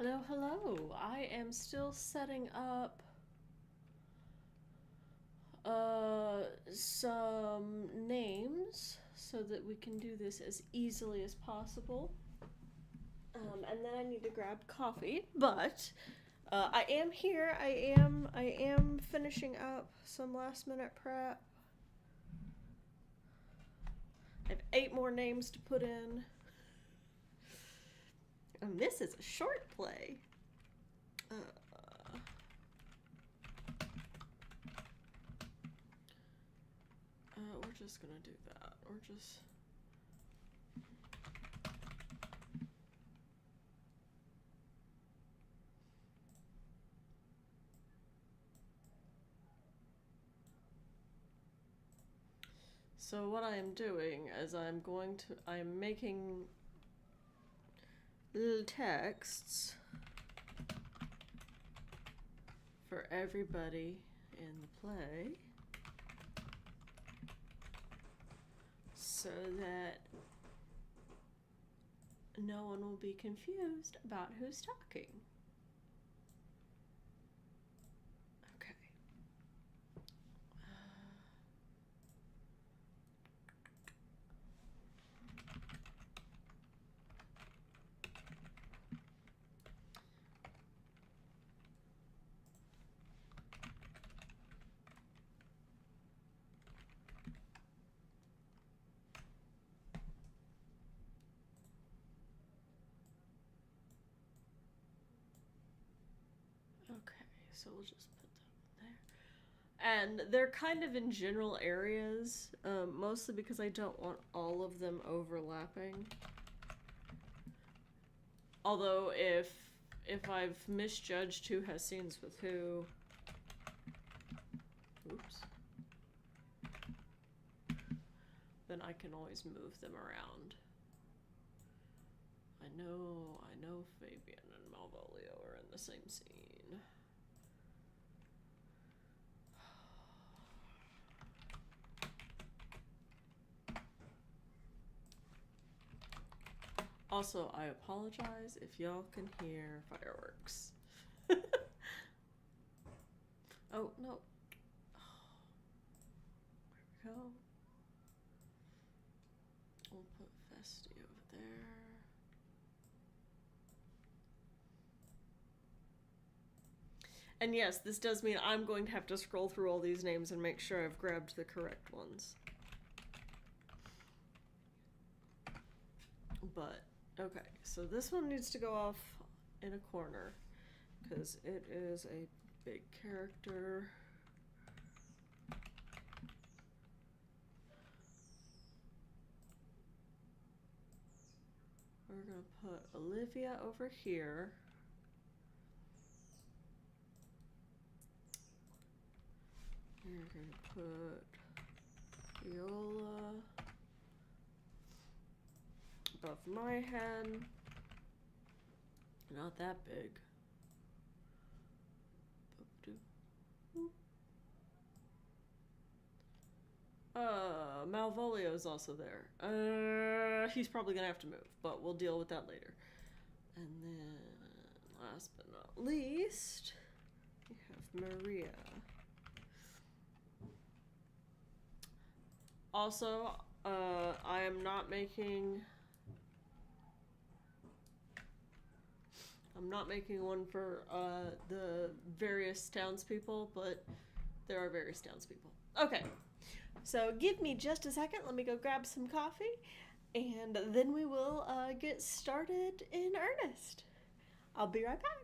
Hello, hello. I am still setting up some names so that we can do this as easily as possible. And then I need to grab coffee, but I am here. I am finishing up some last minute prep. I have 8 more names to put in. And this is a short play. We're just gonna do that. We're just. So what I am doing is I'm making little texts for everybody in the play so that no one will be confused about who's talking. Okay. Okay, so we'll just put that in there. And they're kind of in general areas, mostly because I don't want all of them overlapping. Although if I've misjudged who has scenes with who, oops, then I can always move them around. I know Fabian and Malvolio are in the same scene. Also, I apologize if y'all can hear fireworks. Oh, no. There we go. We'll put Festi over there. And yes, this does mean I'm going to have to scroll through all these names and make sure I've grabbed the correct ones. But, okay, so this one needs to go off in a corner because it is a big character. We're going to put Olivia over here. We're going to put Viola above my head. Not that big. Malvolio is also there. He's probably gonna have to move, but we'll deal with that later. And then, last but not least, we have Maria. Also, I am not making. I'm not making one for the various townspeople, but there are various townspeople. Okay, so give me just a second. Let me go grab some coffee, and then we will get started in earnest. I'll be right back.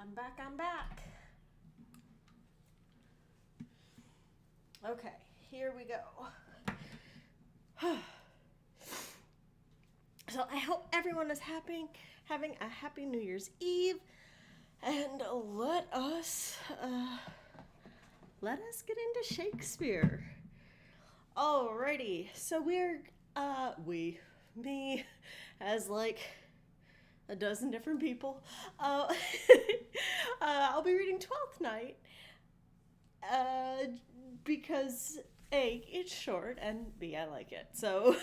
I'm back. Okay, here we go. So I hope everyone is having a happy New Year's Eve, and let us get into Shakespeare. Alrighty, so me, as like a dozen different people, I'll be reading Twelfth Night, because A, it's short, and B, I like it. So,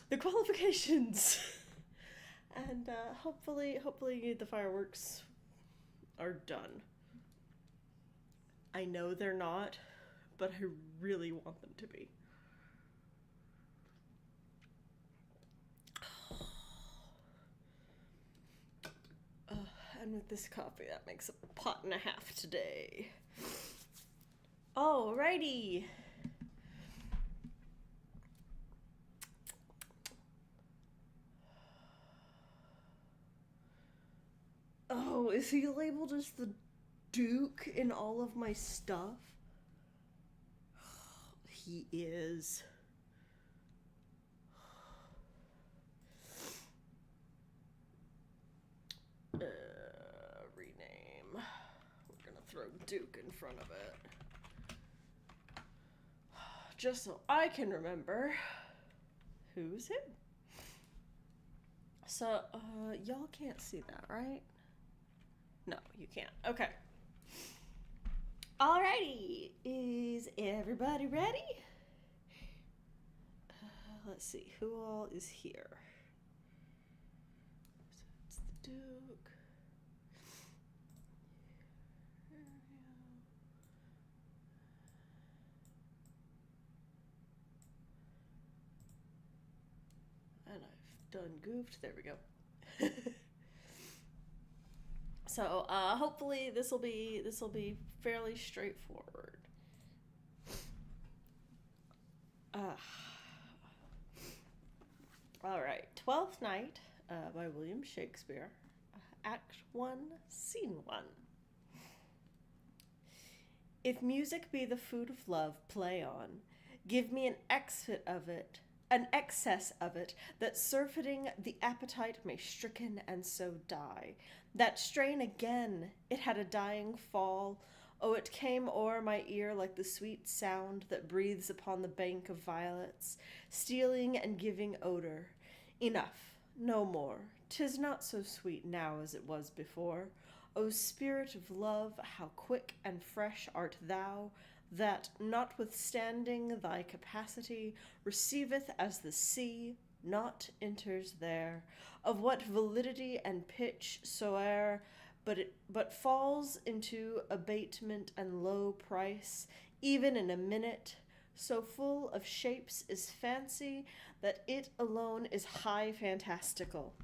the qualifications, and hopefully the fireworks are done. I know they're not, but I really want them to be. And with this coffee, that makes a pot and a half today. Alrighty. Oh, is he labeled as the Duke in all of my stuff? He is. Rename. We're gonna throw Duke in front of it. Just so I can remember who's who. So, y'all can't see that, right? No, you can't. Okay. Alrighty. Is everybody ready? Let's see. Who all is here? So it's the Duke. And I've done goofed. There we go. So hopefully this will be fairly straightforward. All right, Twelfth Night by William Shakespeare, Act 1, Scene 1. If music be the food of love, play on. Give me an excess of it, that surfeiting the appetite may stricken and so die. That strain again, it had a dying fall. Oh, it came o'er my ear like the sweet sound that breathes upon the bank of violets, stealing and giving odor. Enough, no more. 'Tis not so sweet now as it was before. O spirit of love, how quick and fresh art thou, that, notwithstanding thy capacity, receiveth as the sea, not enters there, of what validity and pitch soe'er, but falls into abatement and low price, even in a minute, so full of shapes is fancy, that it alone is high fantastical.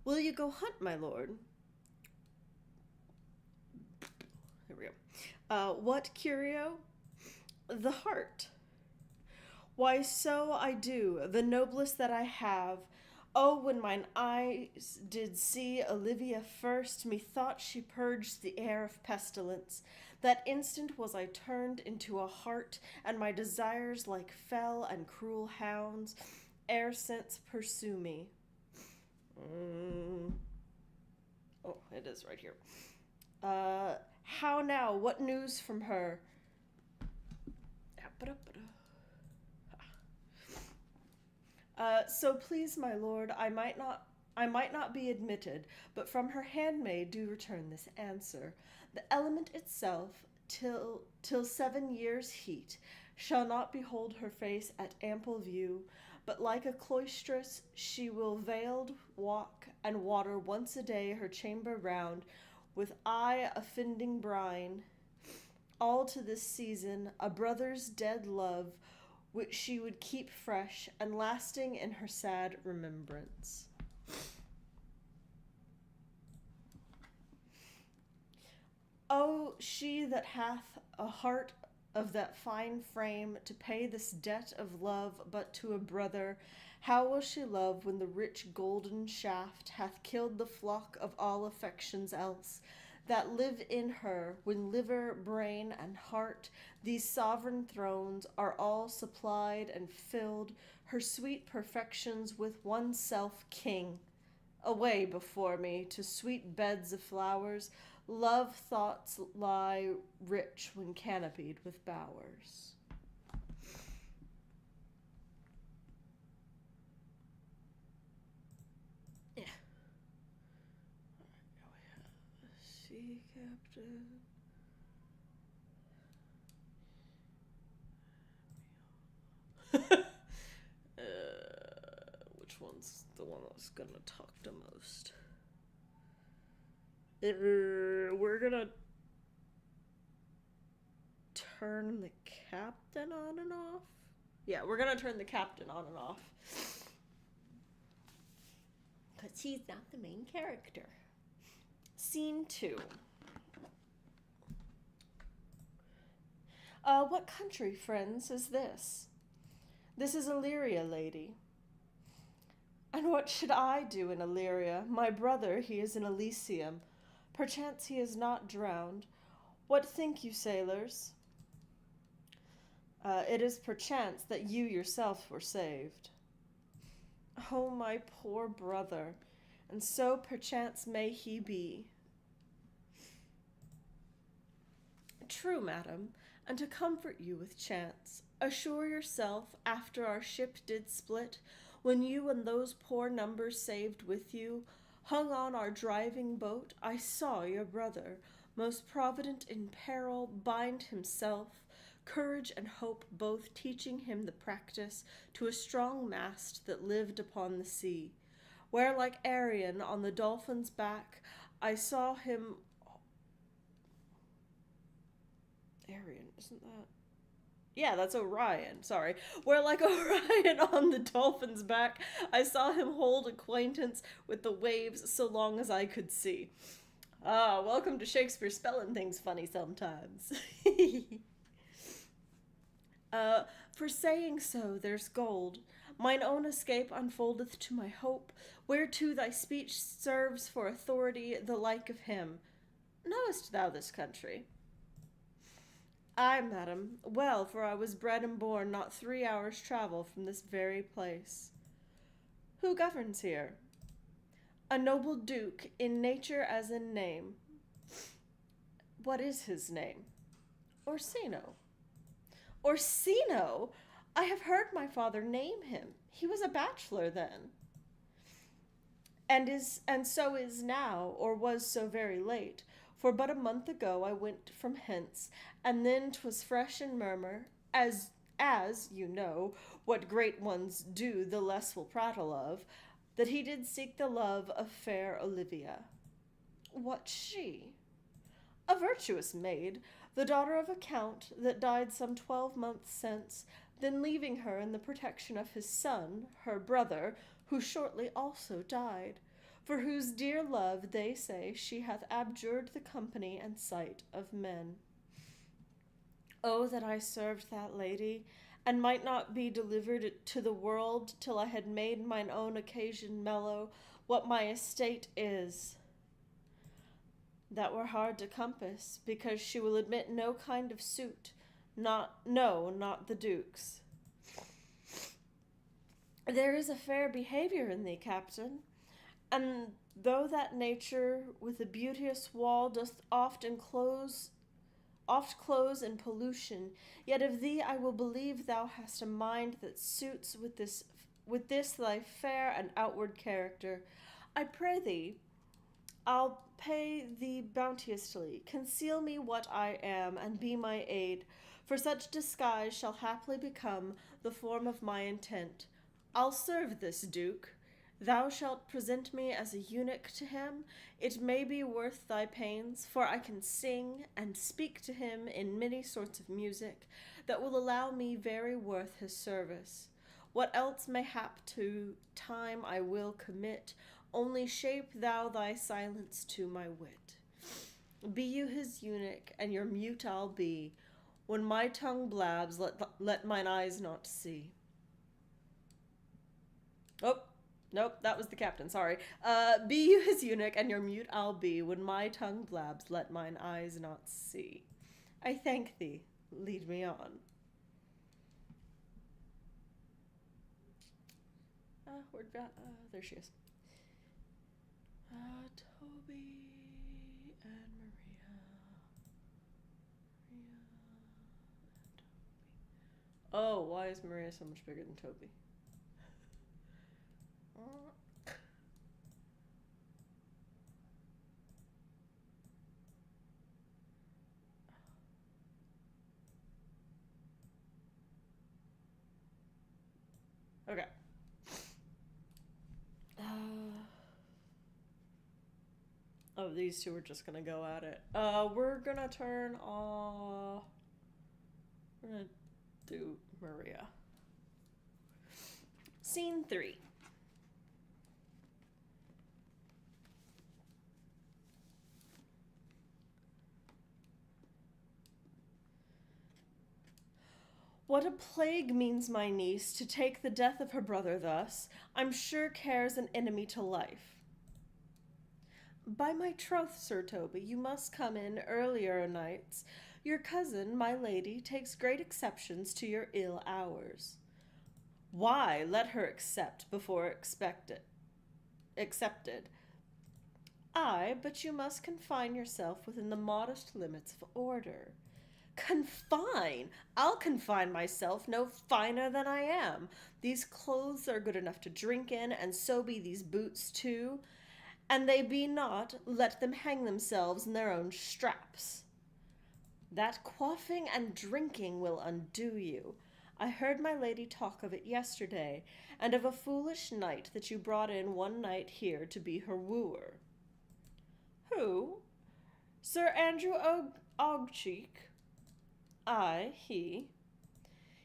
Will you go hunt, my lord? Here we go. What curio? The heart. Why, so I do, the noblest that I have. Oh, when mine eyes did see Olivia first, methought she purged the air of pestilence. That instant was I turned into a hart, and my desires like fell and cruel hounds, ere since pursue me. Oh, it is right here. How now? What news from her? So please, my lord, I might not be admitted, but from her handmaid do return this answer. The element itself, till 7 years' heat, shall not behold her face at ample view, but like a cloistress she will veiled walk and water once a day her chamber round, with eye offending brine. All to this season, a brother's dead love, which she would keep fresh and lasting in her sad remembrance. Oh, she that hath a heart of that fine frame to pay this debt of love but to a brother, how will she love when the rich golden shaft hath killed the flock of all affections else that live in her, when liver, brain, and heart, these sovereign thrones, are all supplied and filled, her sweet perfections with one self king? Away before me to sweet beds of flowers, love thoughts lie rich when canopied with bowers. Yeah. Alright, now we have sea captain. Which one's the one that's gonna talk the most? We're gonna turn the captain on and off. Yeah, we're gonna turn the captain on and off. Because he's not the main character. Scene 2. What country, friends, is this? This is Illyria, lady. And what should I do in Illyria? My brother, he is in Elysium. Perchance he is not drowned. What think you, sailors? It is perchance that you yourself were saved. Oh, my poor brother, and so perchance may he be. True, madam, and to comfort you with chance, assure yourself, after our ship did split, when you and those poor numbers saved with you, hung on our driving boat, I saw your brother, most provident in peril, bind himself, courage and hope both teaching him the practice, to a strong mast that lived upon the sea, where like Arion on the dolphin's back, I saw him... Arion, isn't that... Yeah, that's Orion, sorry. Where like Orion on the dolphin's back, I saw him hold acquaintance with the waves so long as I could see. Ah, welcome to Shakespeare spelling things funny sometimes. For saying so, there's gold. Mine own escape unfoldeth to my hope, whereto thy speech serves for authority the like of him. Knowest thou this country? Ay, madam, well, for I was bred and born not 3 hours' travel from this very place. Who governs here? A noble duke, in nature as in name. What is his name? Orsino. Orsino? I have heard my father name him. He was a bachelor then. And so is now, or was so very late. For but a month ago I went from hence, and then 'twas fresh in murmur, as you know, what great ones do the less will prattle of, that he did seek the love of fair Olivia. What's she? A virtuous maid, the daughter of a count that died some 12 months since, then leaving her in the protection of his son, her brother, who shortly also died, for whose dear love, they say, she hath abjured the company and sight of men. Oh, that I served that lady, and might not be delivered to the world till I had made mine own occasion mellow what my estate is. That were hard to compass, because she will admit no kind of suit, not the Duke's. There is a fair behavior in thee, captain, and though that nature with a beauteous wall doth oft close in pollution, yet of thee I will believe thou hast a mind that suits with this thy fair and outward character. I pray thee, I'll pay thee bounteously. Conceal me what I am, and be my aid, for such disguise shall haply become the form of my intent. I'll serve this Duke. Thou shalt present me as a eunuch to him. It may be worth thy pains, for I can sing and speak to him in many sorts of music that will allow me very worth his service. What else mayhap to time I will commit, only shape thou thy silence to my wit. Be you his eunuch, and your mute I'll be. When my tongue blabs, let mine eyes not see. Oh, nope, that was the captain, sorry. Be you his eunuch, and your mute I'll be. When my tongue blabs, let mine eyes not see. I thank thee, lead me on. There she is. Toby and Maria. Maria and Toby. Oh, why is Maria so much bigger than Toby? Okay. Oh, these two are just gonna go at it. We're gonna turn off. We're gonna do Maria. Scene 3. What a plague means my niece to take the death of her brother thus, I'm sure cares an enemy to life. By my troth, Sir Toby, you must come in earlier o' nights. Your cousin, my lady, takes great exceptions to your ill hours. Why, let her accept before accepted. Ay, but you must confine yourself within the modest limits of order. Confine? I'll confine myself no finer than I am. These clothes are good enough to drink in, and so be these boots too. And they be not, let them hang themselves in their own straps. That quaffing and drinking will undo you. I heard my lady talk of it yesterday, and of a foolish knight that you brought in one night here to be her wooer. Who? Sir Andrew Ogcheek? Ay, he.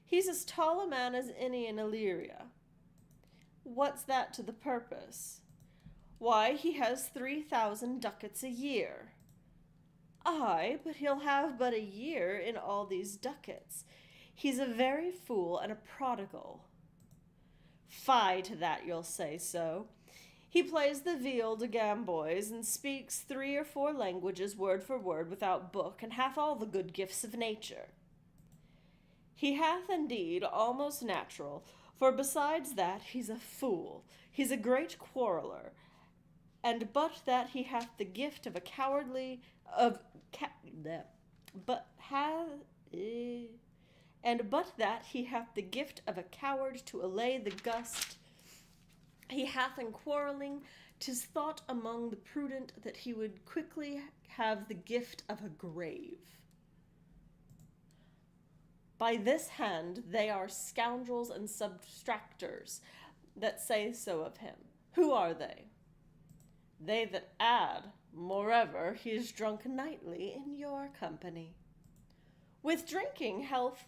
He's as tall a man as any in Illyria. What's that to the purpose? Why, he has 3,000 ducats a year. Ay, but he'll have but a year in all these ducats. He's a very fool and a prodigal. Fie to that, you'll say so. He plays the viol de gamboys, and speaks 3 or 4 languages word for word without book, and hath all the good gifts of nature. He hath indeed almost natural, for besides that he's a fool, he's a great quarreller, and but that he hath the gift of a cowardly and but that he hath the gift of a coward to allay the gust he hath in quarrelling, 'tis thought among the prudent that he would quickly have the gift of a grave. By this hand they are scoundrels and subtractors that say so of him. Who are they? They that add, moreover, he is drunk nightly in your company. With drinking healths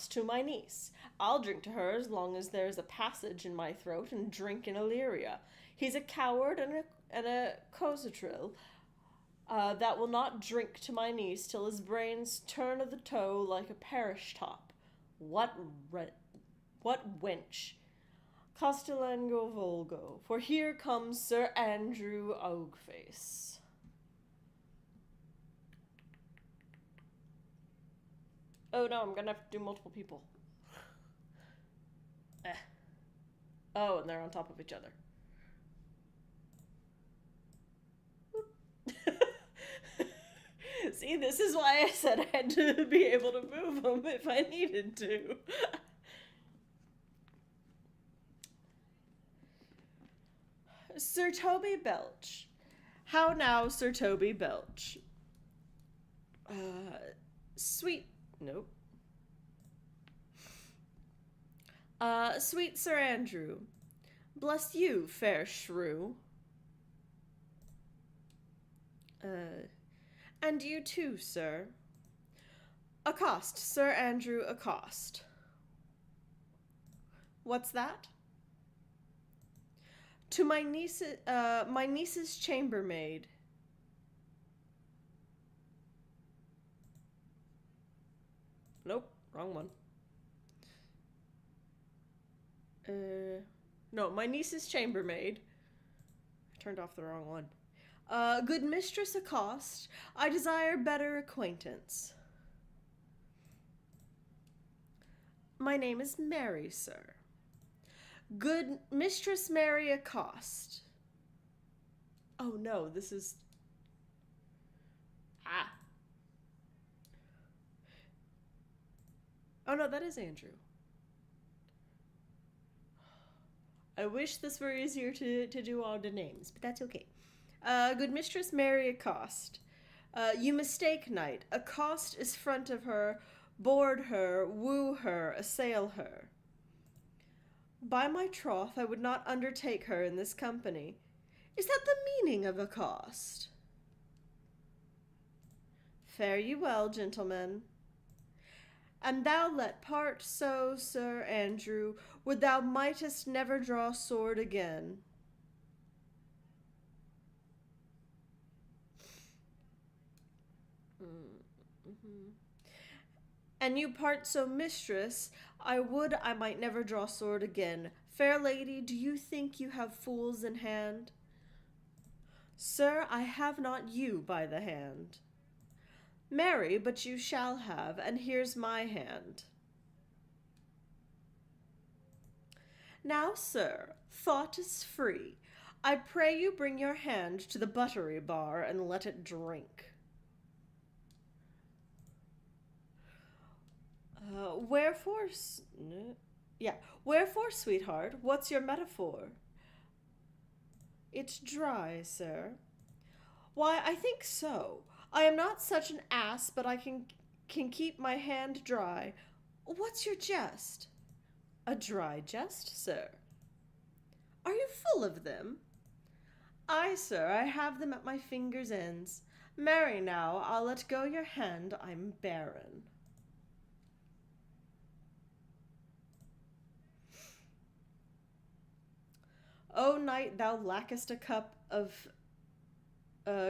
to my niece. I'll drink to her as long as there's a passage in my throat, and drink in Illyria. He's a coward and a cosetril that will not drink to my niece till his brains turn o' the toe like a parish top. What wench? Castellango Volgo, for here comes Sir Andrew Ogface. Oh no, I'm gonna have to do multiple people. Oh, and they're on top of each other. See, this is why I said I had to be able to move them if I needed to. Sir Toby Belch. How now, Sir Toby Belch? Sweet... Nope. Sweet Sir Andrew. Bless you, fair shrew. And you too, sir. Accost, Sir Andrew, accost. What's that? To my niece's chambermaid. wrong one. No, my niece's chambermaid. I turned off the wrong one. Good mistress accost, I desire better acquaintance. My name is Mary, sir. Good mistress Mary accost. Oh no, this is... Oh no, that is Andrew. I wish this were easier to do all the names, but that's okay. Good mistress Mary accost. You mistake, knight. Accost is front of her, board her, woo her, assail her. By my troth, I would not undertake her in this company. Is that the meaning of accost? Fare ye well, gentlemen. And thou let part so, Sir Andrew, would thou mightest never draw sword again. And you part so, mistress, I would I might never draw sword again. Fair lady, do you think you have fools in hand? Sir, I have not you by the hand. Marry, but you shall have, and here's my hand. Now, sir, thought is free. I pray you bring your hand to the buttery bar and let it drink. Wherefore, sweetheart, what's your metaphor? It's dry, sir. Why, I think so. I am not such an ass, but I can keep my hand dry. What's your jest? A dry jest, sir. Are you full of them? Aye, sir, I have them at my fingers' ends. Marry now, I'll let go your hand, I'm barren. O knight, thou lackest a cup of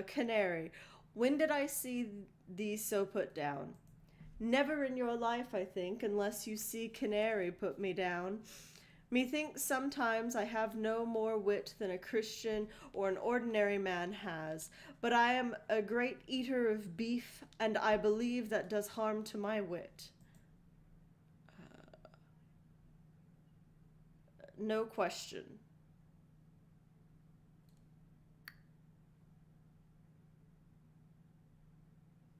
canary. When did I see thee so put down? Never in your life, I think, unless you see canary put me down. Methinks sometimes I have no more wit than a Christian or an ordinary man has, but I am a great eater of beef, and I believe that does harm to my wit. No question.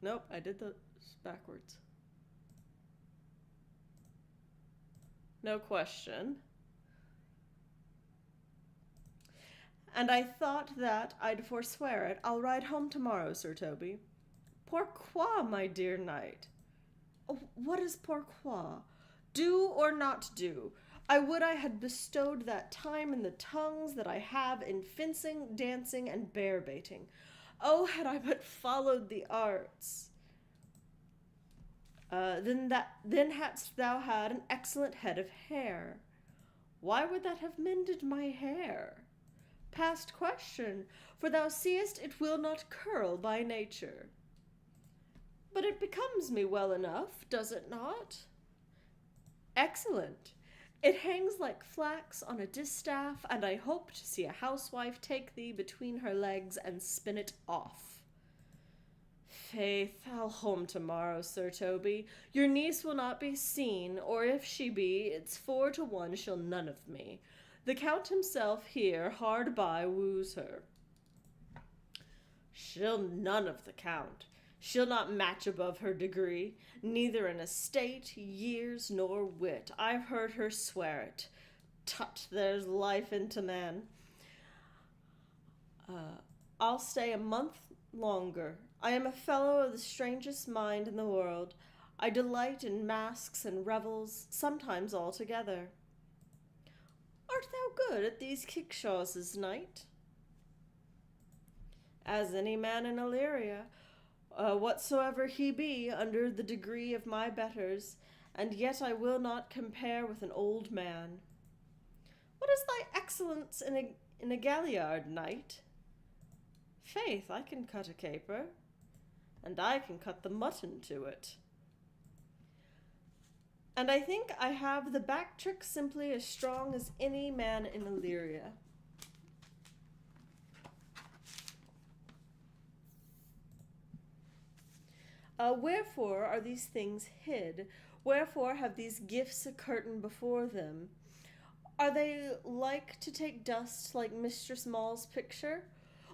Nope, I did this backwards. No question. And I thought that I'd forswear it. I'll ride home tomorrow, Sir Toby. Pourquoi, my dear knight? What is pourquoi? Do or not do? I would I had bestowed that time in the tongues that I have in fencing, dancing, and bear-baiting. Oh, had I but followed the arts! Then hadst thou had an excellent head of hair. Why would that have mended my hair? Past question, for thou seest it will not curl by nature. But it becomes me well enough, does it not? Excellent. It hangs like flax on a distaff, and I hope to see a housewife take thee between her legs and spin it off. Faith, I'll home tomorrow, Sir Toby. Your niece will not be seen, or if she be, it's 4 to 1 she'll none of me. The Count himself here, hard by, woos her. She'll none of the Count. She'll not match above her degree, neither in estate, years, nor wit. I've heard her swear it. Tut, there's life into man. I'll stay a month longer. I am a fellow of the strangest mind in the world. I delight in masques and revels, sometimes all together. Art thou good at these kickshawses, knight? As any man in Illyria, whatsoever he be, under the degree of my betters, and yet I will not compare with an old man. What is thy excellence in a galliard, knight? Faith, I can cut a caper, and I can cut the mutton to it. And I think I have the back trick simply as strong as any man in Illyria. Wherefore are these things hid? Wherefore have these gifts a curtain before them? Are they like to take dust like Mistress Mall's picture?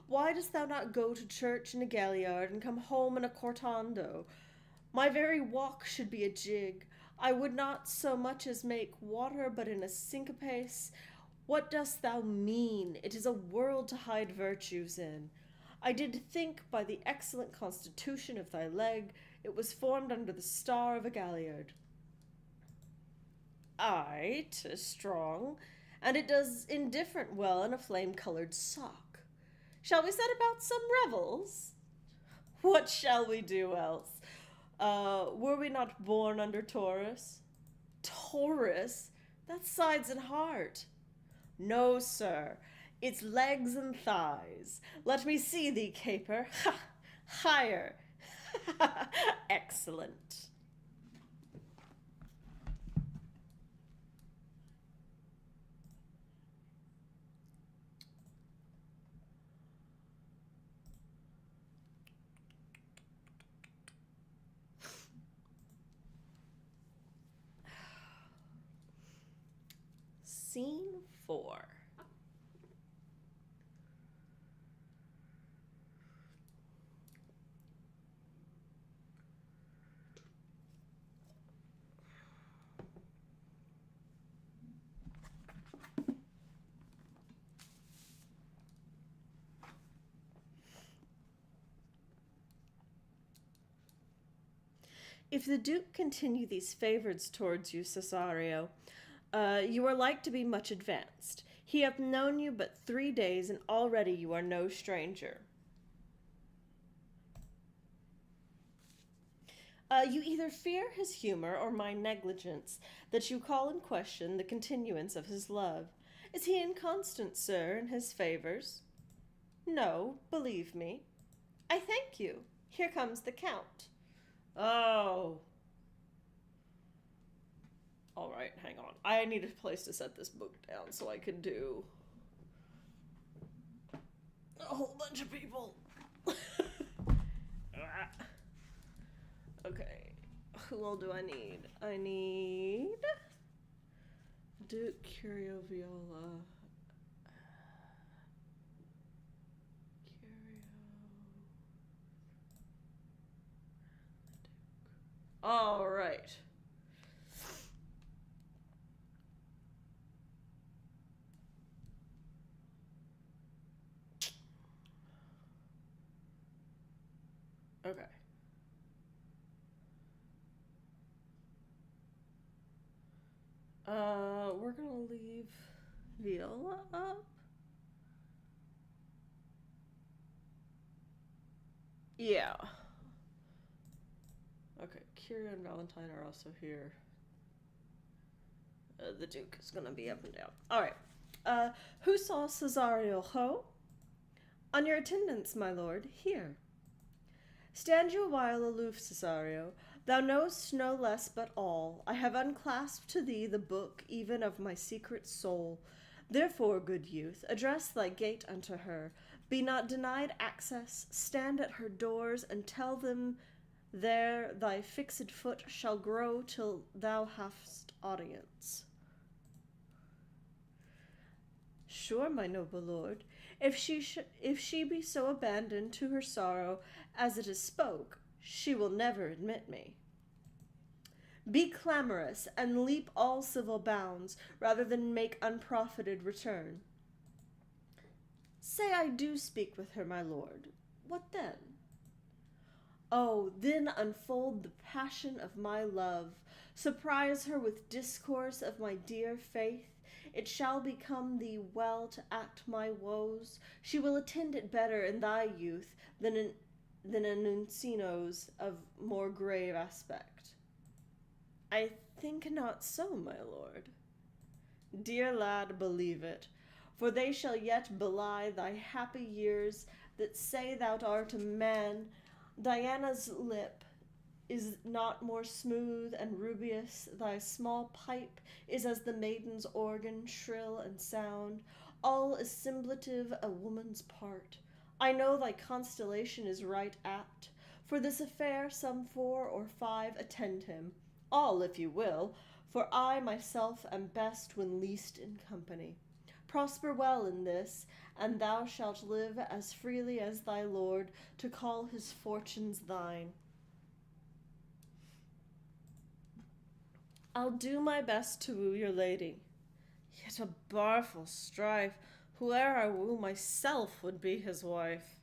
Why dost thou not go to church in a galliard and come home in a cortando? My very walk should be a jig. I would not so much as make water but in a syncopace. What dost thou mean? It is a world to hide virtues in. I did think by the excellent constitution of thy leg, it was formed under the star of a galliard. Aye, 'tis strong, and it does indifferent well in a flame-colored sock. Shall we set about some revels? What shall we do else? Were we not born under Taurus? Taurus? That's sides and heart. No, sir, it's legs and thighs. Let me see thee caper. Ha! Higher. Excellent. Scene 4. If the Duke continue these favours towards you, Cesario, you are like to be much advanced. He hath known you but 3 days, and already you are no stranger. You either fear his humour or my negligence, that you call in question the continuance of his love. Is he inconstant, sir, in his favours? No, believe me. I thank you. Here comes the Count. Oh. All right, hang on. I need a place to set this book down so I can do a whole bunch of people. Okay. Who all do I need? I need Duke, Curio, Viola. All right. Okay. We're gonna leave Viola up. Yeah. Okay, Kira and Valentine are also here. The Duke is gonna be up and down. Alright. Who saw Cesario Ho? On your attendance, my lord, here. Stand you a while aloof, Cesario. Thou knowest no less but all. I have unclasped to thee the book even of my secret soul. Therefore, good youth, address thy gate unto her. Be not denied access. Stand at her doors, and tell them there thy fixed foot shall grow till thou hast audience. Sure, my noble lord, if she be so abandoned to her sorrow as it is spoke, she will never admit me. Be clamorous, and leap all civil bounds, rather than make unprofited return. Say I do speak with her, my lord. What then? Oh, then unfold the passion of my love. Surprise her with discourse of my dear faith. It shall become thee well to act my woes. She will attend it better in thy youth than a Nuncino's of more grave aspect. I think not so, my lord. Dear lad, believe it, for they shall yet belie thy happy years that say thou art a man. Diana's lip is not more smooth and rubious, thy small pipe is as the maiden's organ, shrill and sound, all assemblative a woman's part. I know thy constellation is right apt. For this affair some 4 or 5 attend him, all if you will, for I myself am best when least in company. Prosper well in this, and thou shalt live as freely as thy lord to call his fortunes thine. I'll do my best to woo your lady. Yet a barful strife, whoe'er I woo myself would be his wife.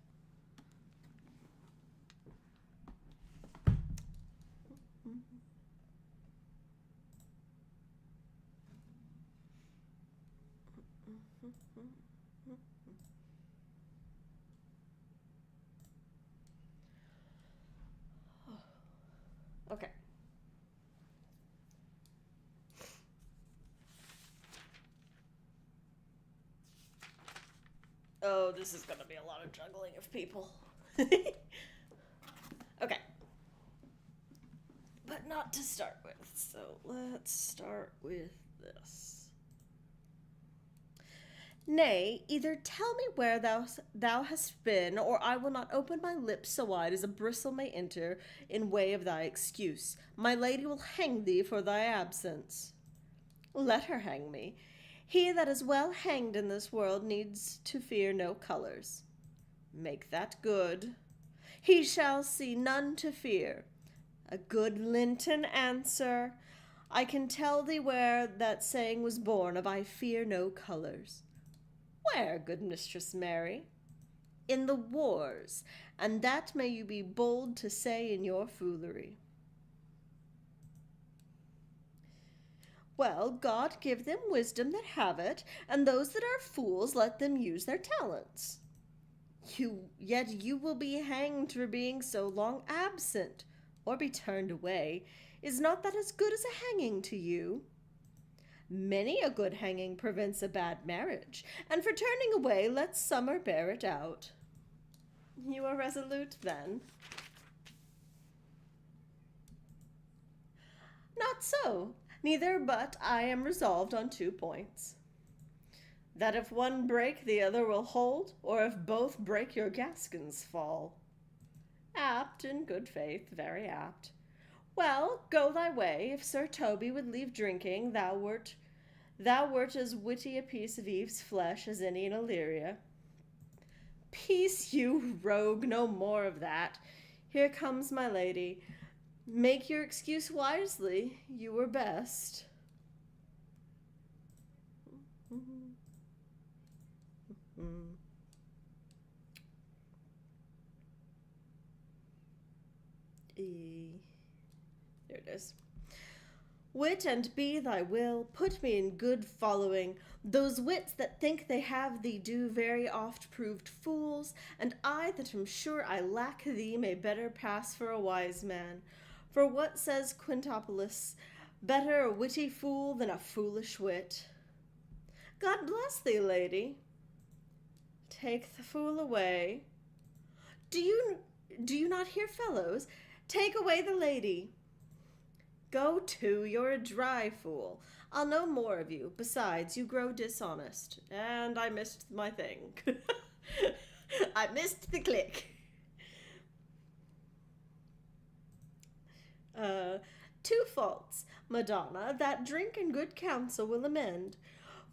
Okay. Oh, this is going to be a lot of juggling of people. Okay. But not to start with, so let's start with this. Nay, either tell me where thou hast been, or I will not open my lips so wide as a bristle may enter in way of thy excuse. My lady will hang thee for thy absence. Let her hang me. He that is well hanged in this world needs to fear no colors. Make that good. He shall see none to fear. A good Linton answer. I can tell thee where that saying was born of I fear no colors. Where, good Mistress Mary? In the wars, and that may you be bold to say in your foolery. Well, God give them wisdom that have it, and those that are fools let them use their talents. Yet you will be hanged for being so long absent, or be turned away. Is not that as good as a hanging to you? Many a good hanging prevents a bad marriage, and for turning away let summer bear it out. You are resolute, then? Not so, neither, but I am resolved on 2 points. That if one break, the other will hold, or if both break, your Gascons fall. Apt, in good faith, very apt. Well, go thy way. If Sir Toby would leave drinking, thou wert as witty a piece of Eve's flesh as any in Illyria. Peace, you rogue, no more of that. Here comes my lady. Make your excuse wisely. You were best. There it is. Wit and be thy will, put me in good following. Those wits that think they have thee do very oft proved fools, and I that am sure I lack thee may better pass for a wise man. For what says Quintopolis? Better a witty fool than a foolish wit. God bless thee, lady. Take the fool away. Do you not hear, fellows? Take away the lady. Go to, you're a dry fool. I'll know more of you. Besides, you grow dishonest. And I missed my thing. I missed the click. 2 faults, Madonna, that drink and good counsel will amend.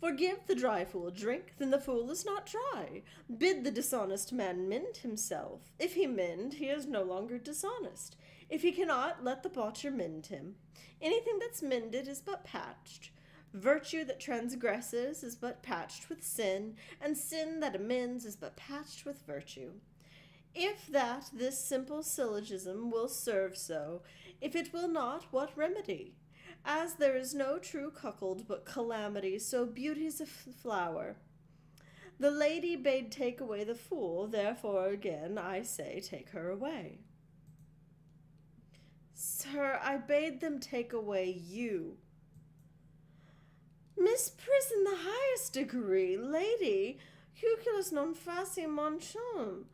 Forgive the dry fool drink, then the fool is not dry. Bid the dishonest man mend himself. If he mend, he is no longer dishonest. If he cannot, let the botcher mend him. Anything that's mended is but patched. Virtue that transgresses is but patched with sin, and sin that amends is but patched with virtue. If that, this simple syllogism will serve so. If it will not, what remedy? As there is no true cuckold but calamity, so beauty's a flower. The lady bade take away the fool, therefore again I say take her away. Sir, I bade them take away you. Misprison the highest degree, lady, cuculus non faciem mancham.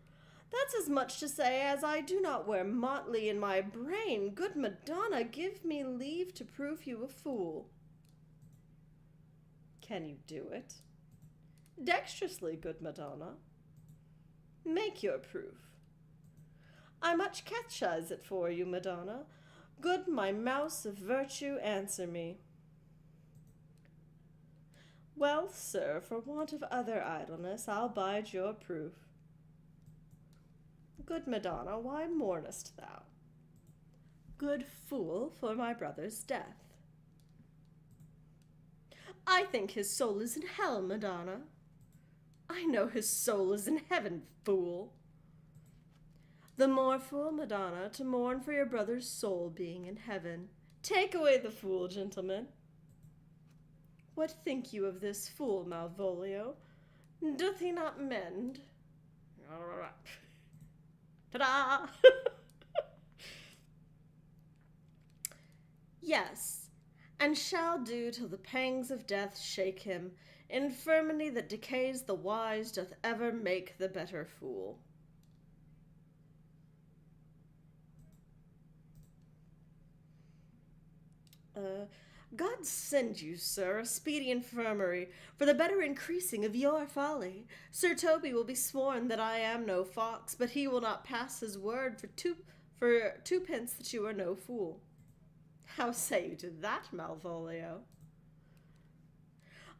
That's as much to say as I do not wear motley in my brain. Good Madonna, give me leave to prove you a fool. Can you do it? Dexterously, good Madonna. Make your proof. I much catchize it for you, Madonna. Good my mouse of virtue, answer me. Well, sir, for want of other idleness, I'll bide your proof. Good Madonna, why mournest thou? Good fool, for my brother's death. I think his soul is in hell, Madonna. I know his soul is in heaven, fool. The more fool, Madonna, to mourn for your brother's soul being in heaven. Take away the fool, gentlemen. What think you of this fool, Malvolio? Doth he not mend? Ta-da! Yes, and shall do till the pangs of death shake him. Infirmity that decays the wise doth ever make the better fool. God send you, sir, a speedy infirmary, for the better increasing of your folly. Sir Toby will be sworn that I am no fox, but he will not pass his word for twopence that you are no fool. How say you to that, Malvolio?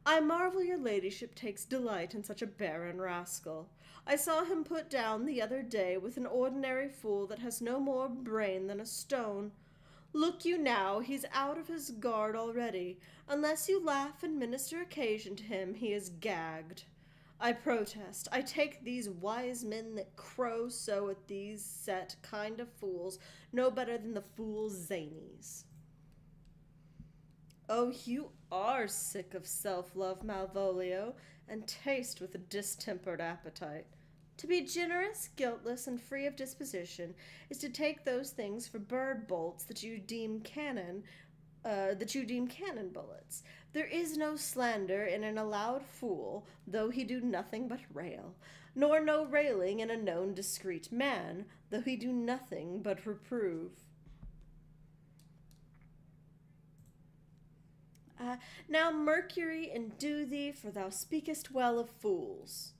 I marvel your ladyship takes delight in such a barren rascal. I saw him put down the other day with an ordinary fool that has no more brain than a stone. Look you now, he's out of his guard already. Unless you laugh and minister occasion to him, he is gagged. I protest, I take these wise men that crow so at these set kind of fools no better than the fool zanies. Oh, you are sick of self-love, Malvolio, and taste with a distempered appetite. To be generous, guiltless, and free of disposition is to take those things for bird bolts that you deem cannon bullets. There is no slander in an allowed fool, though he do nothing but rail, nor no railing in a known discreet man, though he do nothing but reprove. Now Mercury endue thee, for thou speakest well of fools.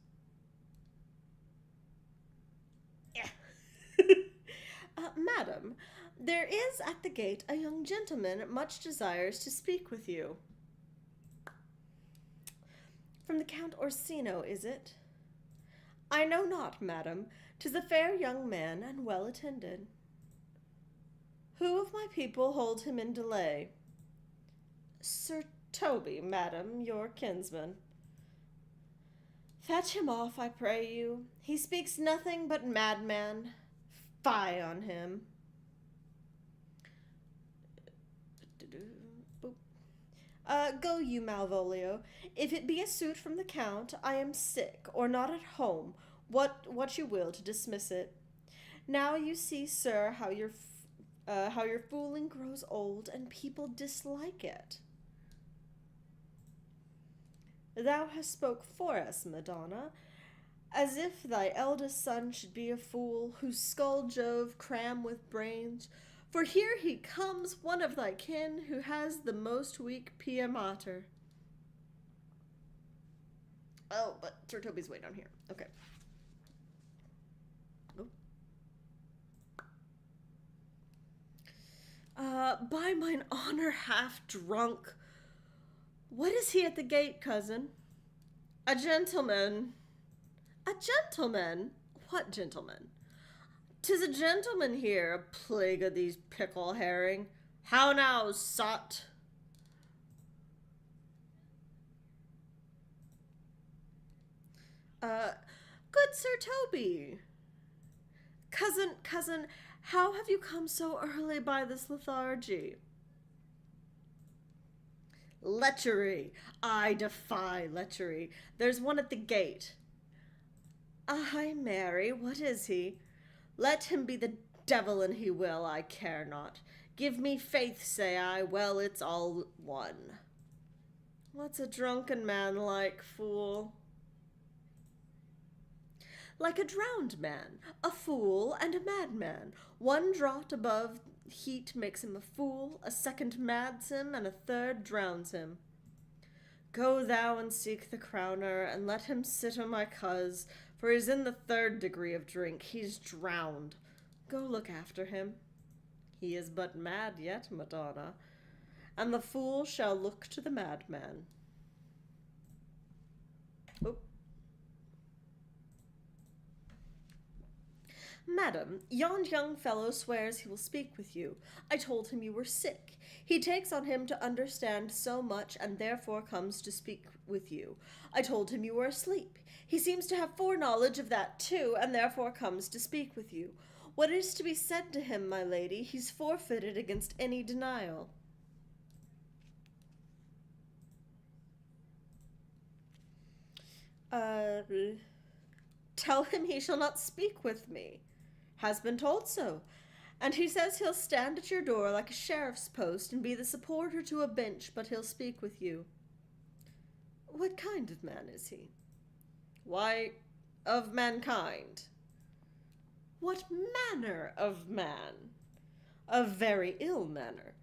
Madam, there is at the gate a young gentleman much desires to speak with you. From the Count Orsino, is it? I know not, madam. 'Tis a fair young man and well attended. Who of my people hold him in delay? Sir Toby, madam, your kinsman. Fetch him off, I pray you. He speaks nothing but madman. Fie on him. Go you, Malvolio. If it be a suit from the Count, I am sick, or not at home, what you will to dismiss it. Now you see, sir, how your fooling grows old, and people dislike it. Thou hast spoke for us, Madonna, as if thy eldest son should be a fool, whose skull Jove cram with brains. For here he comes, one of thy kin, who has the most weak pia mater. Oh, but Sir Toby's way down here. Okay. By mine honor, half drunk. What is he at the gate, cousin? A gentleman. A gentleman? What gentleman? 'Tis a gentleman here, a plague of these pickle herring. How now, sot? Good Sir Toby. Cousin, how have you come so early by this lethargy? Lechery. I defy lechery. There's one at the gate. Ay, Mary, what is he? Let him be the devil and he will, I care not. Give me faith, say I, well, it's all one. What's a drunken man like, fool? like a drowned man, a fool and a madman. One draught above heat makes him a fool, a second mads him, and a third drowns him. Go thou and seek the crowner, and let him sit on my cuz, for he's in the third degree of drink, he's drowned. Go look after him. He is but mad yet, Madonna, and the fool shall look to the madman. Oh. Madam, yond young fellow swears he will speak with you. I told him you were sick. He takes on him to understand so much, and therefore comes to speak with you. I told him you were asleep. He seems to have foreknowledge of that too, and therefore comes to speak with you. What is to be said to him, my lady? He's forfeited against any denial. Tell him he shall not speak with me. Has been told so. And he says he'll stand at your door like a sheriff's post and be the supporter to a bench, but he'll speak with you. What kind of man is he? Why, of mankind. What manner of man? A very ill manner.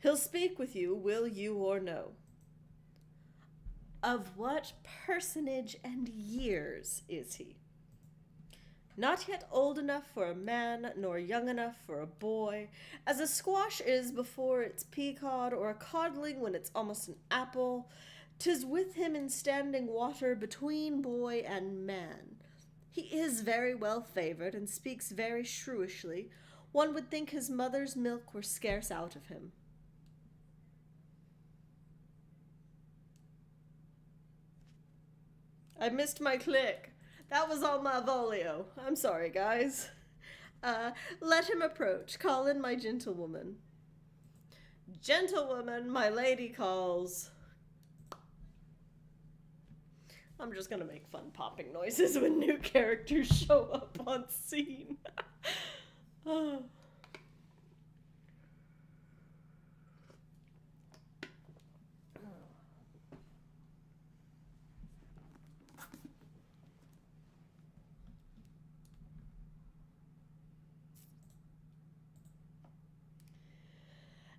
He'll speak with you, will you or no. Of what personage and years is he? Not yet old enough for a man, nor young enough for a boy, as a squash is before it's peacod, or a codling when it's almost an apple. 'Tis with him in standing water between boy and man. He is very well favored, and speaks very shrewishly. One would think his mother's milk were scarce out of him. I missed my click. That was all my volio. I'm sorry, guys. Let him approach. Call in my gentlewoman. Gentlewoman, my lady calls. I'm just gonna make fun popping noises when new characters show up on scene. Oh.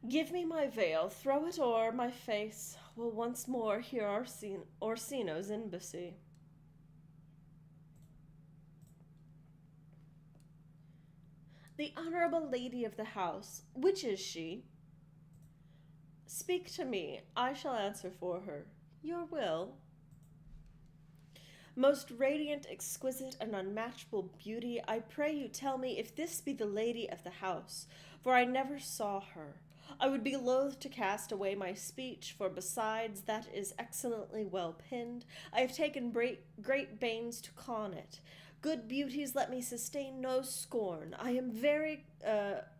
Give me my veil, throw it o'er my face, will once more hear Orsino's embassy. The honorable lady of the house, which is she? Speak to me, I shall answer for her. Your will? Most radiant, exquisite, and unmatchable beauty, I pray you tell me if this be the lady of the house, for I never saw her. I would be loath to cast away my speech, for besides that is excellently well pinned, I have taken great pains to con it. Good beauties, let me sustain no scorn. I am very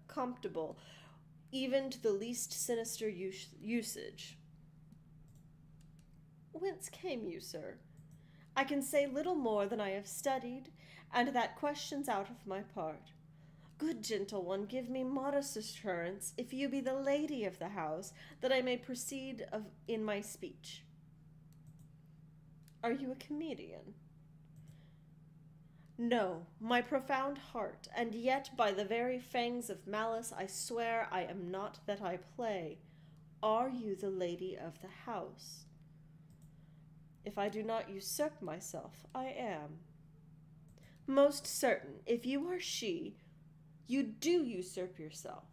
comfortable, even to the least sinister usage. Whence came you, sir? I can say little more than I have studied, and that question's out of my part. Good gentle one, give me modest assurance, if you be the lady of the house, that I may proceed in my speech. Are you a comedian? No, my profound heart, and yet by the very fangs of malice I swear I am not that I play. Are you the lady of the house? If I do not usurp myself, I am. Most certain, if you are she, you do usurp yourself,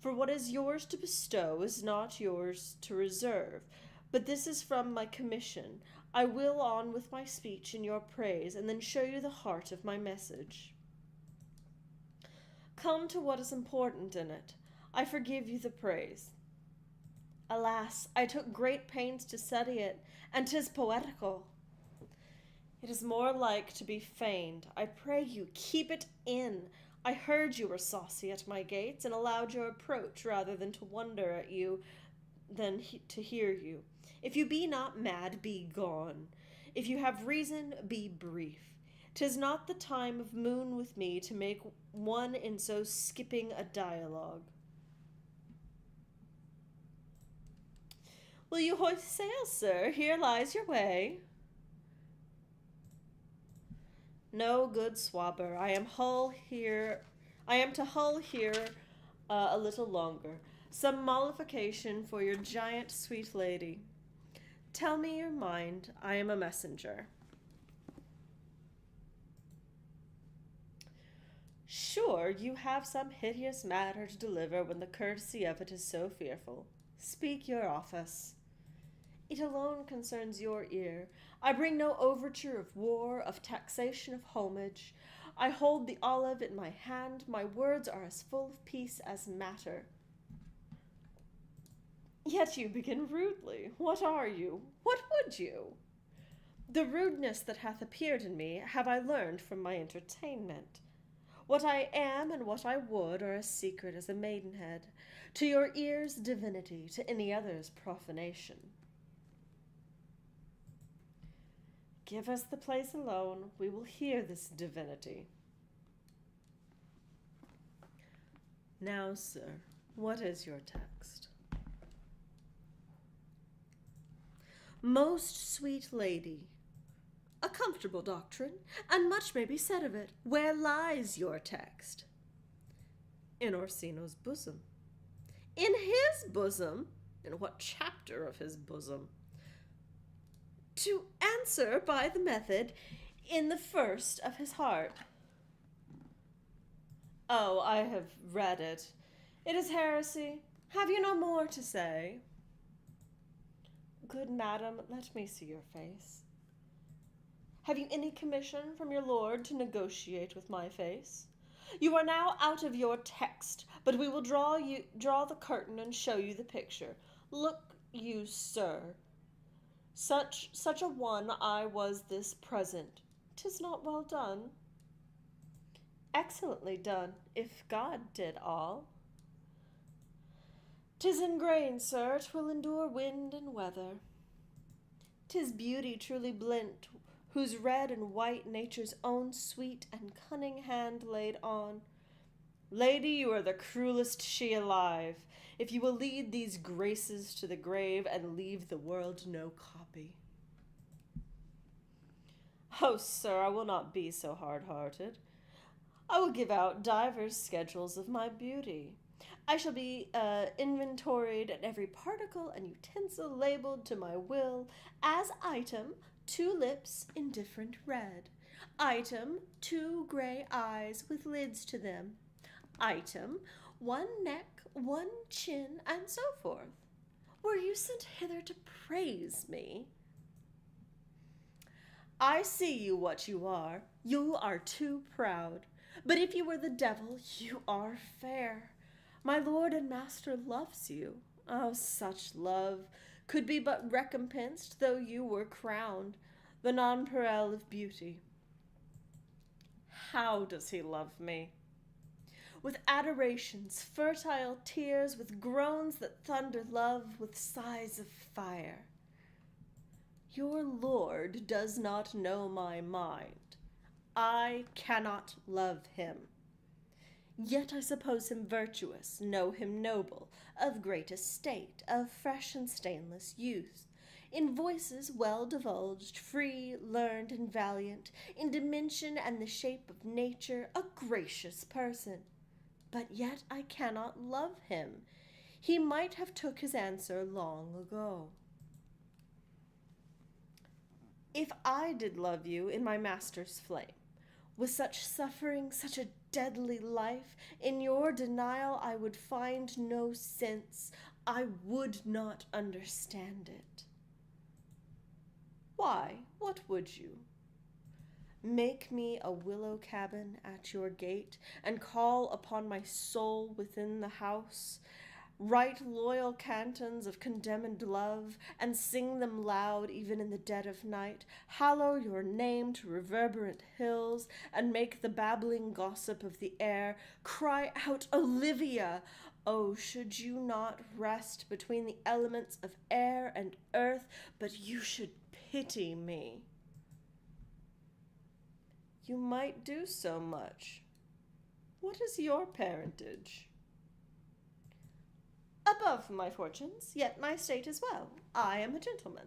for what is yours to bestow is not yours to reserve, but this is from my commission. I will on with my speech in your praise, and then show you the heart of my message. Come to what is important in it. I forgive you the praise. Alas, I took great pains to study it, and 'tis poetical. It is more like to be feigned. I pray you, keep it in. I heard you were saucy at my gates, and allowed your approach rather than to wonder at you than to hear you. If you be not mad, be gone. If you have reason, be brief. 'Tis not the time of moon with me to make one in so skipping a dialogue. Will you hoist sail, sir? Here lies your way. No good swabber. I am to hull here a little longer. Some mollification for your giant sweet lady. Tell me your mind. I am a messenger. Sure, you have some hideous matter to deliver when the courtesy of it is so fearful. Speak your office. It alone concerns your ear. I bring no overture of war, of taxation, of homage. I hold the olive in my hand. My words are as full of peace as matter. Yet you begin rudely. What are you? What would you? The rudeness that hath appeared in me have I learned from my entertainment. What I am and what I would are as secret as a maidenhead. To your ears, divinity, to any other's profanation. Give us the place alone. We will hear this divinity. Now, sir, what is your text? Most sweet lady, a comfortable doctrine, and much may be said of it. Where lies your text? In Orsino's bosom. In his bosom? In what chapter of his bosom? To answer by the method, in the first of his heart. Oh, I have read it. It is heresy. Have you no more to say? Good madam, let me see your face. Have you any commission from your lord to negotiate with my face? You are now out of your text, but we will draw the curtain and show you the picture. Look you, sir. Such a one I was this present. 'Tis not well done. Excellently done, if God did all. 'Tis in grain, sir, 'twill endure wind and weather. 'Tis beauty truly blent, whose red and white nature's own sweet and cunning hand laid on. Lady, you are the cruelest she alive, if you will lead these graces to the grave and leave the world no copy. Oh, sir, I will not be so hard-hearted. I will give out divers schedules of my beauty. I shall be inventoried and every particle and utensil labeled to my will as item, 2 lips indifferent red. Item, 2 gray eyes with lids to them. Item, 1 neck, 1 chin, and so forth. Were you sent hither to praise me? I see you what you are. You are too proud. But if you were the devil, you are fair. My lord and master loves you. Oh, such love could be but recompensed though you were crowned, the nonpareil of beauty. How does he love me? With adorations, fertile tears, with groans that thunder love, with sighs of fire. Your lord does not know my mind. I cannot love him. Yet I suppose him virtuous, know him noble, of great estate, of fresh and stainless youth, in voices well divulged, free, learned, and valiant, in dimension and the shape of nature, a gracious person. But yet I cannot love him. He might have took his answer long ago. If I did love you in my master's flame, with such suffering, such a deadly life, in your denial I would find no sense. I would not understand it. Why? What would you? Make me a willow cabin at your gate, and call upon my soul within the house, write loyal cantons of condemned love, and sing them loud even in the dead of night, hallow your name to reverberant hills, and make the babbling gossip of the air, cry out, Olivia! Oh, should you not rest between the elements of air and earth, but you should pity me. You might do so much. What is your parentage? Above my fortunes, yet my state is well. I am a gentleman.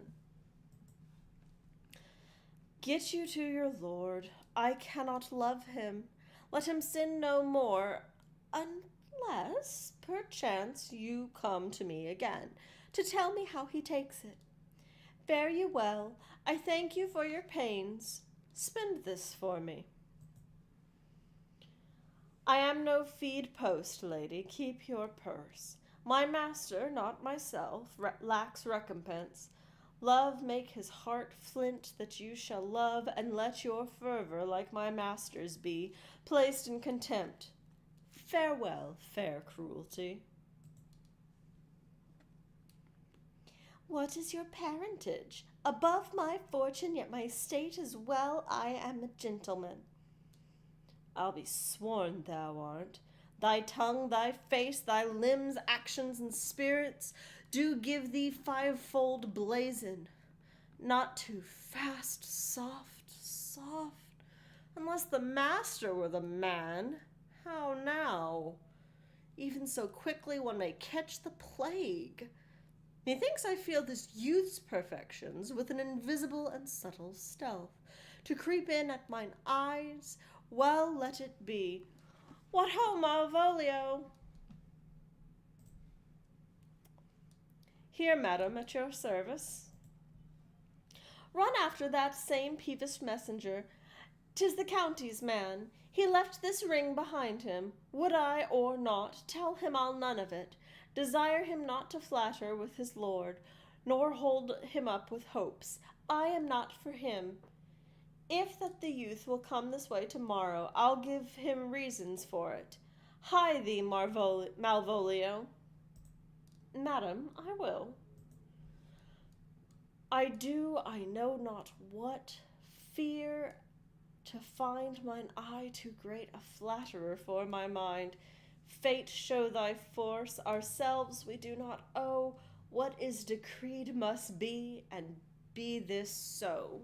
Get you to your lord. I cannot love him. Let him sin no more, unless, perchance, you come to me again, to tell me how he takes it. Fare you well. I thank you for your pains. Spend this for me. I am no feed post, lady. Keep your purse. My master, not myself, lacks recompense. Love make his heart flint that you shall love, and let your fervor, like my master's be, placed in contempt. Farewell, fair cruelty. What is your parentage? Above my fortune, yet my state is well. I am a gentleman. I'll be sworn thou art. Thy tongue, thy face, thy limbs, actions, and spirits do give thee fivefold blazon. Not too fast, soft, soft, unless the master were the man. How now? Even so quickly one may catch the plague. Methinks I feel this youth's perfections with an invisible and subtle stealth, to creep in at mine eyes. Well, let it be. What ho, Malvolio? Here, madam, at your service. Run after that same peevish messenger. 'Tis the county's man. He left this ring behind him. Would I or not, tell him I'll none of it. Desire him not to flatter with his lord, nor hold him up with hopes. I am not for him. If that the youth will come this way tomorrow, I'll give him reasons for it. Hie thee, Malvolio. Madam, I will. I do, I know not what, fear to find mine eye too great a flatterer for my mind. Fate show thy force, ourselves we do not owe. What is decreed must be, and be this so.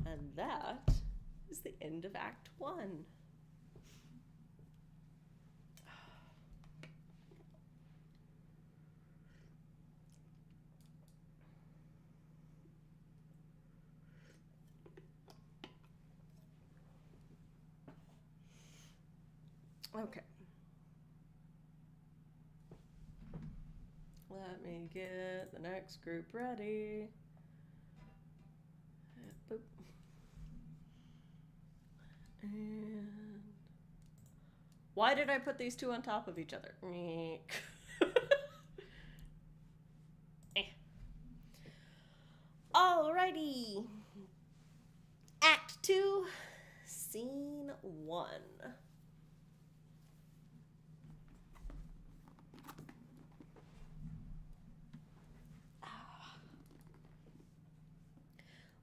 And that is the end of Act 1. Okay. Let me get the next group ready. Boop. And why did I put these two on top of each other? Alrighty. Act 2, Scene 1.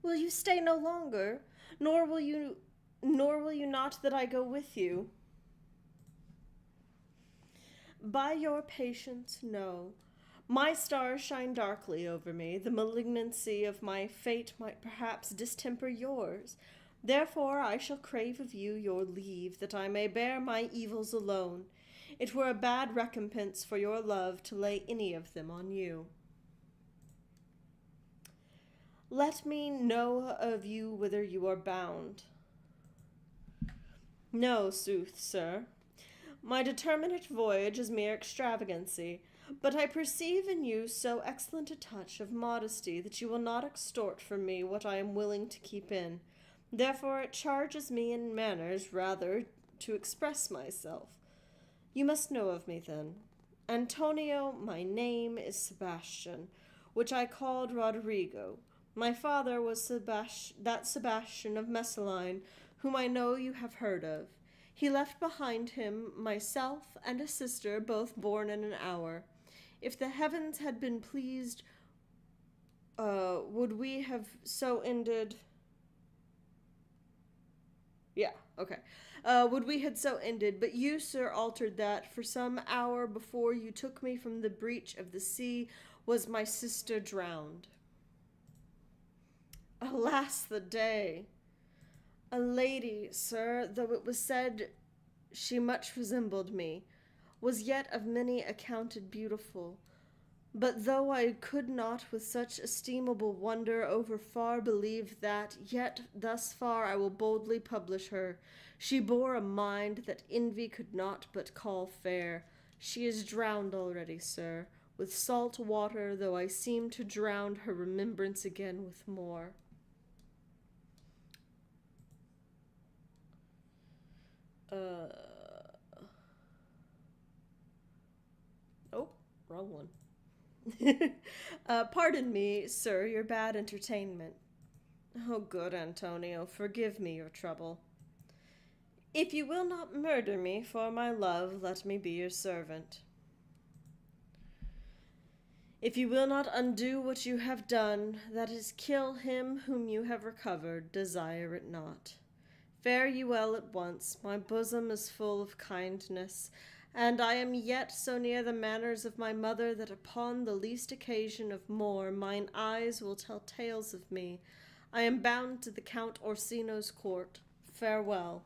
Will you stay no longer, nor will you not that I go with you? By your patience, no. My stars shine darkly over me. The malignancy of my fate might perhaps distemper yours. Therefore I shall crave of you your leave, that I may bear my evils alone. It were a bad recompense for your love to lay any of them on you. Let me know of you whither you are bound. No, sooth, sir. My determinate voyage is mere extravagancy, but I perceive in you so excellent a touch of modesty that you will not extort from me what I am willing to keep in. Therefore it charges me in manners rather to express myself. You must know of me then. Antonio, my name is Sebastian, which I called Roderigo. My father was that Sebastian of Messalina, whom I know you have heard of. He left behind him myself and a sister, both born in an hour. If the heavens had been pleased, would we have so ended... Yeah, okay. Would we had so ended, but you, sir, altered that. For some hour before you took me from the breach of the sea, was my sister drowned. Alas the day! A lady, sir, though it was said she much resembled me, was yet of many accounted beautiful. But though I could not with such estimable wonder over far believe that, yet thus far I will boldly publish her. She bore a mind that envy could not but call fair. She is drowned already, sir, with salt water, though I seem to drown her remembrance again with more. Nope, wrong one. Pardon me, sir, your bad entertainment. Oh, good Antonio, forgive me your trouble. If you will not murder me for my love, let me be your servant. If you will not undo what you have done, that is, kill him whom you have recovered, desire it not. Fare you well at once, my bosom is full of kindness, and I am yet so near the manners of my mother that upon the least occasion of more mine eyes will tell tales of me. I am bound to the Count Orsino's court. Farewell.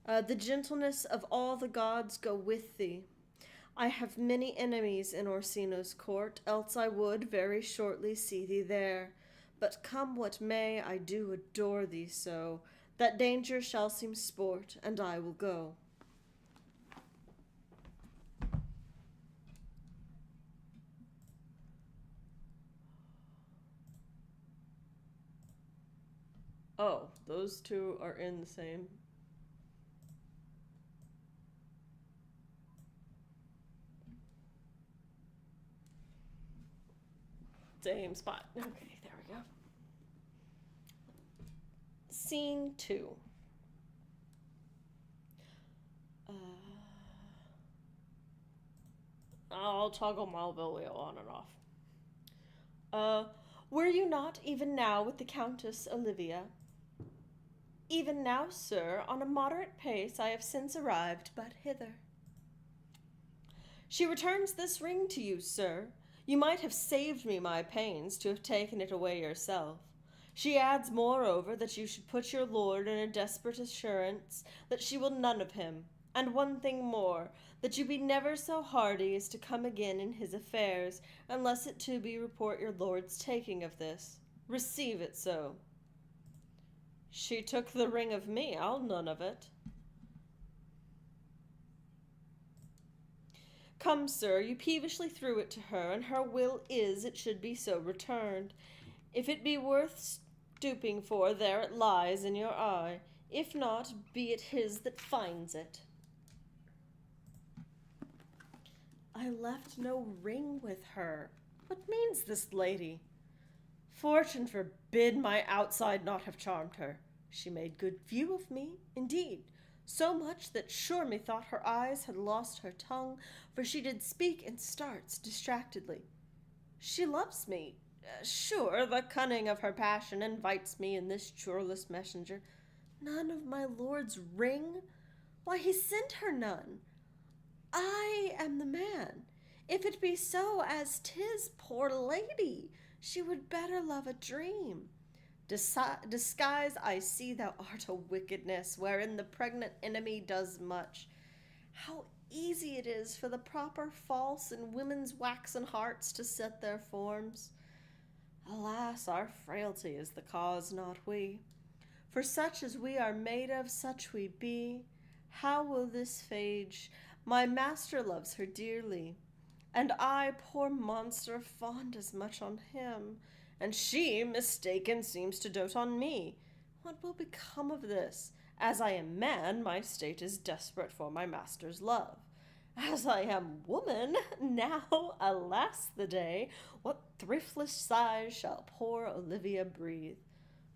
The gentleness of all the gods go with thee. I have many enemies in Orsino's court, else I would very shortly see thee there. But come what may, I do adore thee so, that danger shall seem sport, and I will go. Oh, those two are in the same. Same spot. Okay, there we go. Scene 2. I'll toggle Malvolio on and off. Were you not even now with the Countess Olivia? Even now, sir, on a moderate pace I have since arrived but hither. She returns this ring to you, sir. You might have saved me my pains to have taken it away yourself. She adds, moreover, that you should put your lord in a desperate assurance that she will none of him, and one thing more, that you be never so hardy as to come again in his affairs, unless it too be report your lord's taking of this. Receive it so. She took the ring of me, I'll none of it. Come, sir, you peevishly threw it to her, and her will is it should be so returned. If it be worth stooping for, there it lies in your eye. If not, be it his that finds it. I left no ring with her. What means this lady? Fortune forbid my outside not have charmed her. She made good view of me, indeed, so much that sure methought her eyes had lost her tongue, for she did speak in starts distractedly. She loves me. Sure, the cunning of her passion invites me in this churless messenger. None of my lord's ring? Why, he sent her none. I am the man. If it be so as 'tis, poor lady, she would better love a dream. Disguise, I see thou art a wickedness, wherein the pregnant enemy does much. How easy it is for the proper false in women's waxen hearts to set their forms. Alas, our frailty is the cause, not we. For such as we are made of, such we be. How will this phage? My master loves her dearly, and I, poor monster, fond as much on him, and she, mistaken, seems to dote on me. What will become of this? As I am man, my state is desperate for my master's love. As I am woman, now, alas the day, what thriftless sighs shall poor Olivia breathe?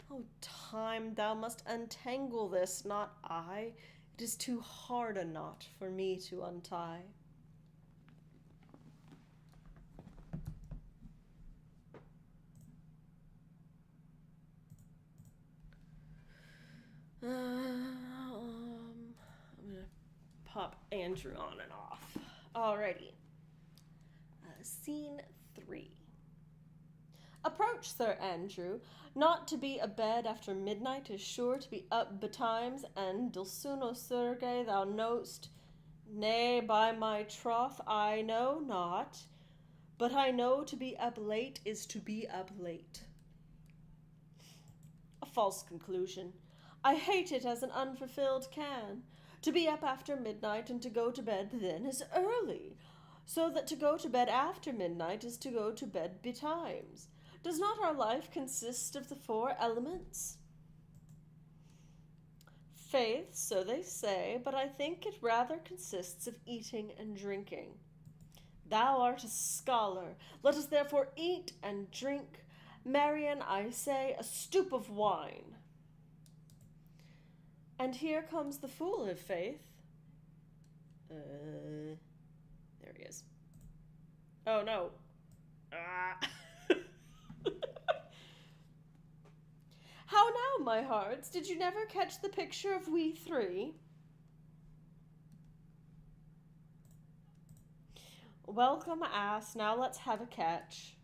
O time, thou must untangle this, not I. It is too hard a knot for me to untie. I'm gonna pop Andrew on and off. Alrighty. Scene 3. Approach, Sir Andrew. Not to be abed after midnight is sure to be up betimes, and dulcuno surge thou know'st. Nay, by my troth, I know not, but I know to be up late is to be up late. A false conclusion. I hate it as an unfulfilled can. To be up after midnight and to go to bed then is early, so that to go to bed after midnight is to go to bed betimes. Does not our life consist of the four elements? Faith, so they say, but I think it rather consists of eating and drinking. Thou art a scholar. Let us therefore eat and drink. Marian, I say, a stoup of wine. And here comes the fool of faith. There he is. Oh no. How now, my hearts? Did you never catch the picture of we three? Welcome, ass. Now let's have a catch.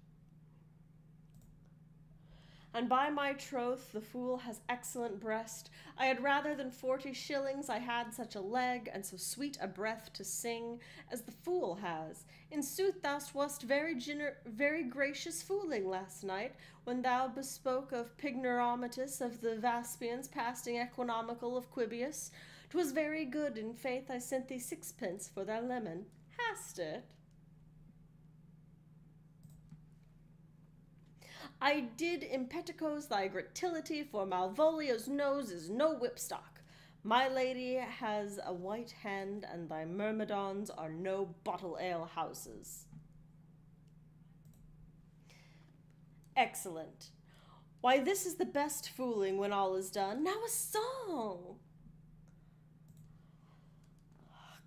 And by my troth, the fool has excellent breast. I had rather than 40 shillings I had such a leg, and so sweet a breath to sing, as the fool has. In sooth, thou wast very gracious fooling last night, when thou bespoke of Pignoramatus of the Vaspians, passing economical of Quibius. 'Twas very good, in faith I sent thee 6pence for thy lemon. Hast it? I did impeticos thy gratillity, for Malvolio's nose is no whipstock. My lady has a white hand, and thy myrmidons are no bottle ale houses. Excellent. Why, this is the best fooling when all is done. Now a song.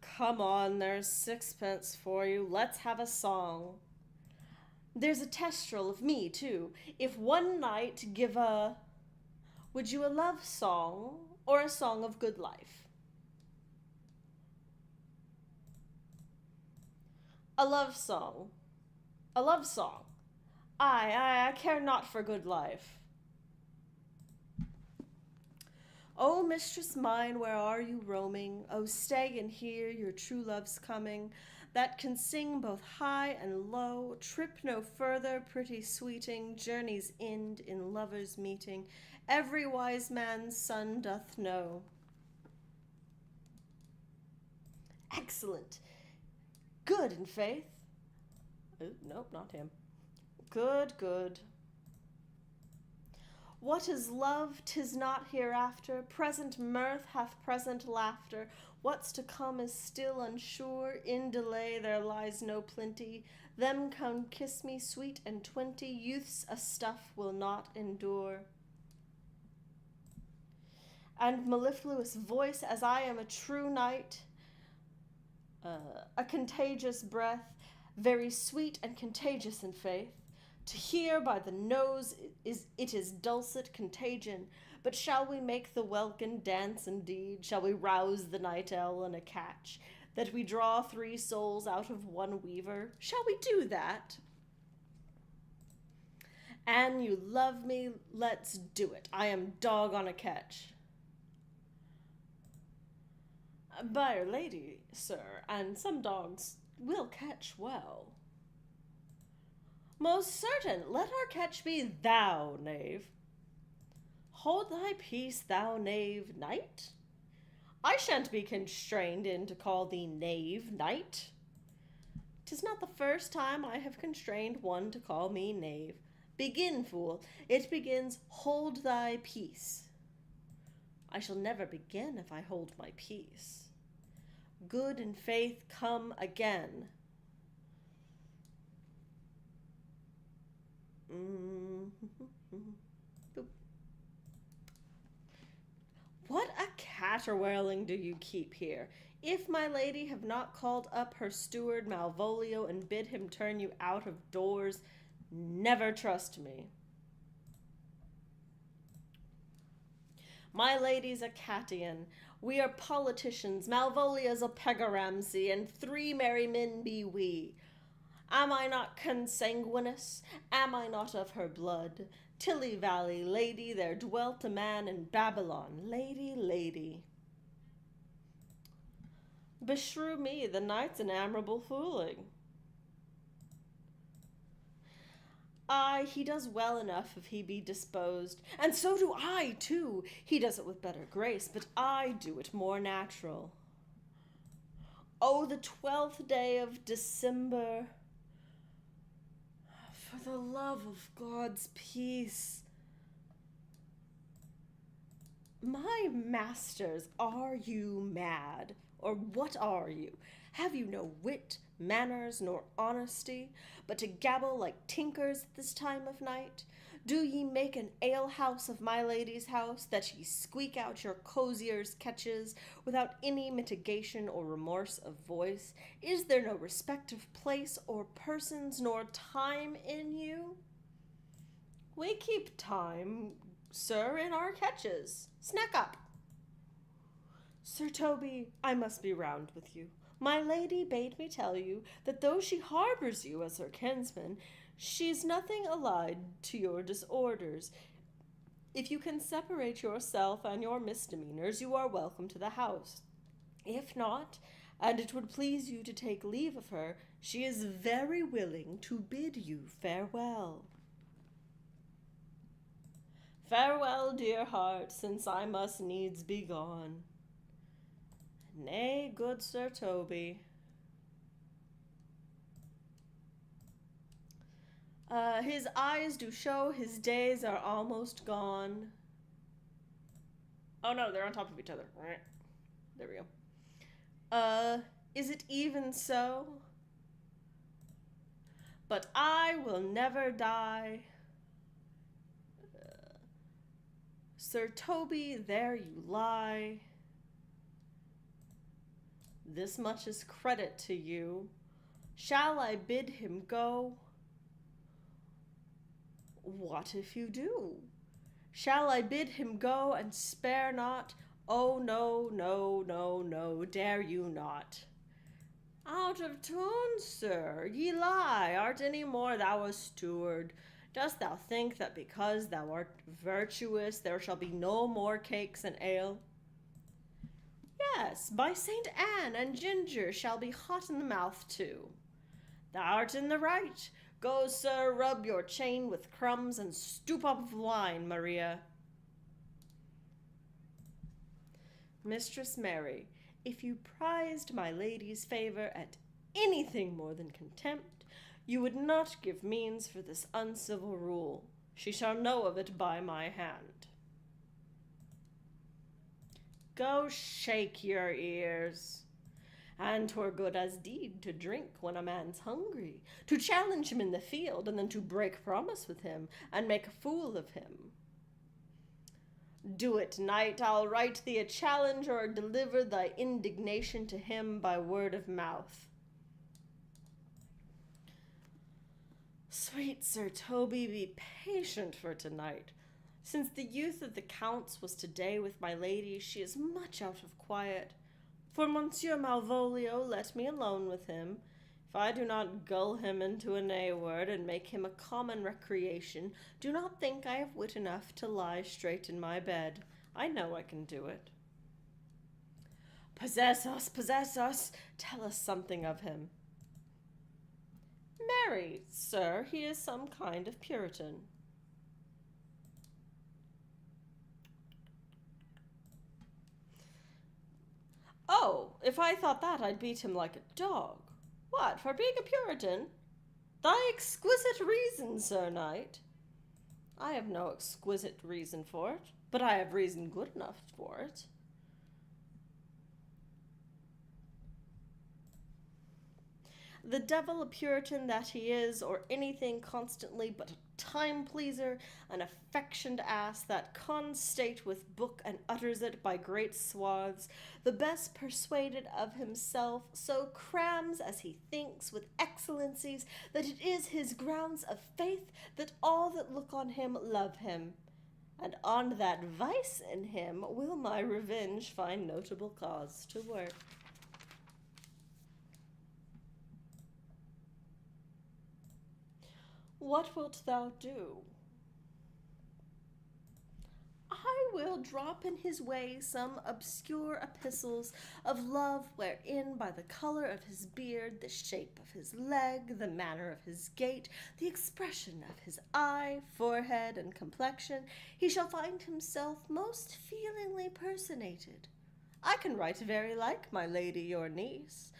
Come on, there's 6pence for you. Let's have a song. There's a testrel of me, too. If one night give would you a love song or a song of good life? A love song. A love song. I care not for good life. O mistress mine, where are you roaming? O stay and hear your true love's coming, that can sing both high and low. Trip no further, pretty sweeting, journey's end in lovers' meeting, every wise man's son doth know. Excellent. Good, in faith. Oh, nope, not him. Good, good. What is love? 'Tis not hereafter. Present mirth hath present laughter. What's to come is still unsure. In delay there lies no plenty. Them come kiss me sweet and 20. Youth's a stuff will not endure. And mellifluous voice, as I am a true knight, a contagious breath, very sweet and contagious in faith. To hear by the nose it is dulcet contagion. But shall we make the welkin dance indeed? Shall we rouse the night owl in a catch, that we draw 3 souls out of one weaver? Shall we do that? An you love me, let's do it. I am dog on a catch. By Our Lady, sir, and some dogs will catch well. Most certain, let our catch be thou, knave. Hold thy peace, thou knave knight. I shan't be constrained in to call thee knave knight. 'Tis not the first time I have constrained one to call me knave. Begin, fool. It begins, hold thy peace. I shall never begin if I hold my peace. Good and faith, come again. What a caterwauling do you keep here? If my lady have not called up her steward Malvolio and bid him turn you out of doors, never trust me. My lady's a Catian. We are politicians. Malvolia's a Pegaramsey, and 3 merry men be we. Am I not consanguineous? Am I not of her blood? Tilly Valley, lady, there dwelt a man in Babylon. Lady, lady. Beshrew me, the night's an admirable fooling. Ay, he does well enough if he be disposed, and so do I, too. He does it with better grace, but I do it more natural. Oh, the 12th day of December. For the love of God's peace. My masters, are you mad? Or what are you? Have you no wit, manners, nor honesty, but to gabble like tinkers at this time of night? Do ye make an alehouse of my lady's house, that ye squeak out your cosier's catches, without any mitigation or remorse of voice? Is there no respect of place or persons, nor time in you? We keep time, sir, in our catches. Snack up. Sir Toby, I must be round with you. My lady bade me tell you that though she harbours you as her kinsman, she's nothing allied to your disorders. If you can separate yourself and your misdemeanors, you are welcome to the house. If not, and it would please you to take leave of her, she is very willing to bid you farewell. Farewell, dear heart, since I must needs be gone. Nay, good Sir Toby. His eyes do show his days are almost gone. Oh no, they're on top of each other. There we go. Is it even so? But I will never die. Sir Toby, there you lie. This much is credit to you. Shall I bid him go? What if you do? Shall I bid him go and spare not? Oh, no, no, no, no, dare you not. Out of tune, sir, ye lie. Art any more thou a steward? Dost thou think that because thou art virtuous there shall be no more cakes and ale? Yes, by Saint Anne and ginger shall be hot in the mouth too. Thou art in the right. Go, sir, rub your chain with crumbs and stoop up of wine, Maria. Mistress Mary, if you prized my lady's favour at anything more than contempt, you would not give means for this uncivil rule. She shall know of it by my hand. Go shake your ears. And 'twere good as deed to drink when a man's hungry, to challenge him in the field, and then to break promise with him, and make a fool of him. Do it, knight, I'll write thee a challenge, or deliver thy indignation to him by word of mouth. Sweet Sir Toby, be patient for tonight. Since the youth of the Count's was today with my lady, she is much out of quiet. For Monsieur Malvolio, let me alone with him. If I do not gull him into a nay word, and make him a common recreation, do not think I have wit enough to lie straight in my bed. I know I can do it. Possess us, tell us something of him. Marry, sir, he is some kind of Puritan. Oh, if I thought that, I'd beat him like a dog. What, for being a Puritan? Thy exquisite reason, Sir Knight. I have no exquisite reason for it, but I have reason good enough for it. The devil a Puritan that he is, or anything constantly but a time-pleaser, an affectioned ass that constate with book and utters it by great swaths, the best persuaded of himself, so crams as he thinks with excellencies that it is his grounds of faith that all that look on him love him. And on that vice in him will my revenge find notable cause to work. What wilt thou do? I will drop in his way some obscure epistles of love, wherein by the color of his beard, the shape of his leg, the manner of his gait, the expression of his eye, forehead, and complexion, he shall find himself most feelingly personated. I can write very like my lady your niece.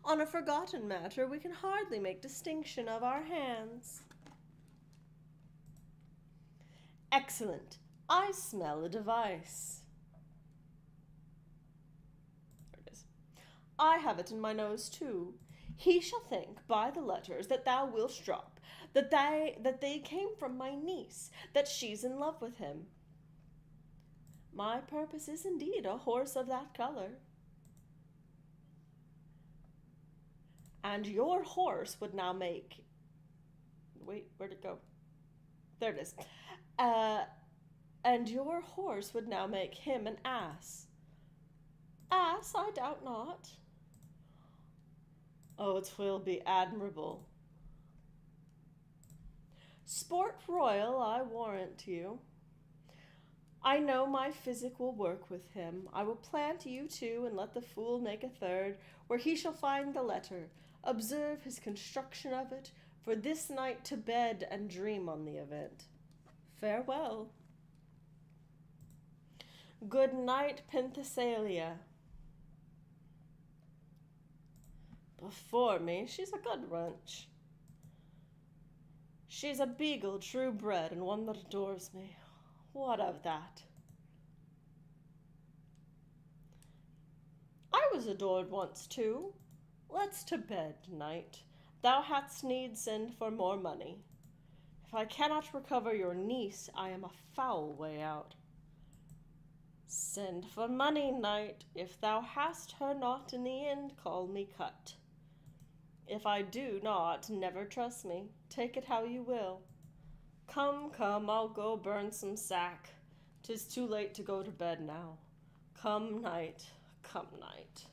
On a forgotten matter we can hardly make distinction of our hands. Excellent. I smell a device. There it is. I have it in my nose too. He shall think by the letters that thou wilt drop, that they came from my niece, that she's in love with him. My purpose is indeed a horse of that color. And your horse would now make... Wait, where'd it go? There it is. And your horse would now make him an ass. Ass, I doubt not. Oh, 'twill be admirable. Sport royal, I warrant you. I know my physic will work with him. I will plant you two, and let the fool make a third, where he shall find the letter. Observe his construction of it, for this night to bed and dream on the event. Farewell. Good night, Penthesilea. Before me, she's a good wench. She's a beagle true bred, and one that adores me. What of that? I was adored once too. Let's to bed, knight. Thou hadst need send for more money. If I cannot recover your niece, I am a foul way out. Send for money, knight. If thou hast her not in the end, call me cut. If I do not, never trust me. Take it how you will. Come, come, I'll go burn some sack. 'Tis too late to go to bed now. Come, night, come, night.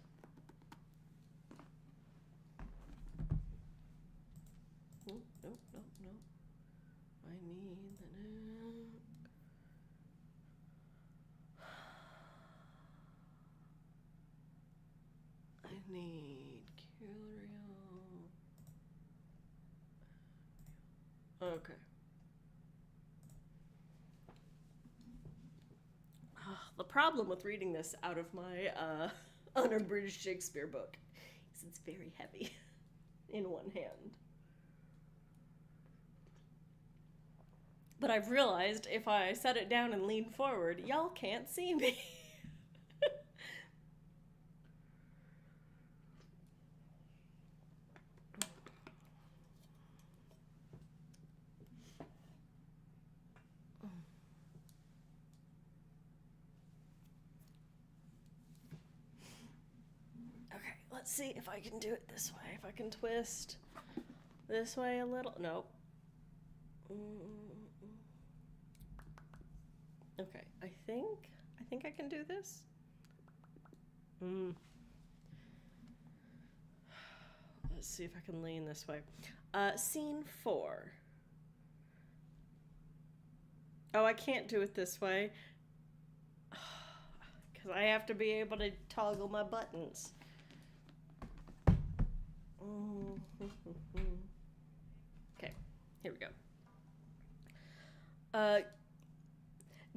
No. I need curio. Okay. The problem with reading this out of my unabridged Shakespeare book is it's very heavy in one hand. But I've realized if I set it down and lean forward, y'all can't see me. Okay, let's see if I can do it this way. If I can twist this way a little. Nope. Okay, I think I can do this. Let's see if I can lean this way. Scene 4. Oh, I can't do it this way. Because I have to be able to toggle my buttons. Okay, here we go.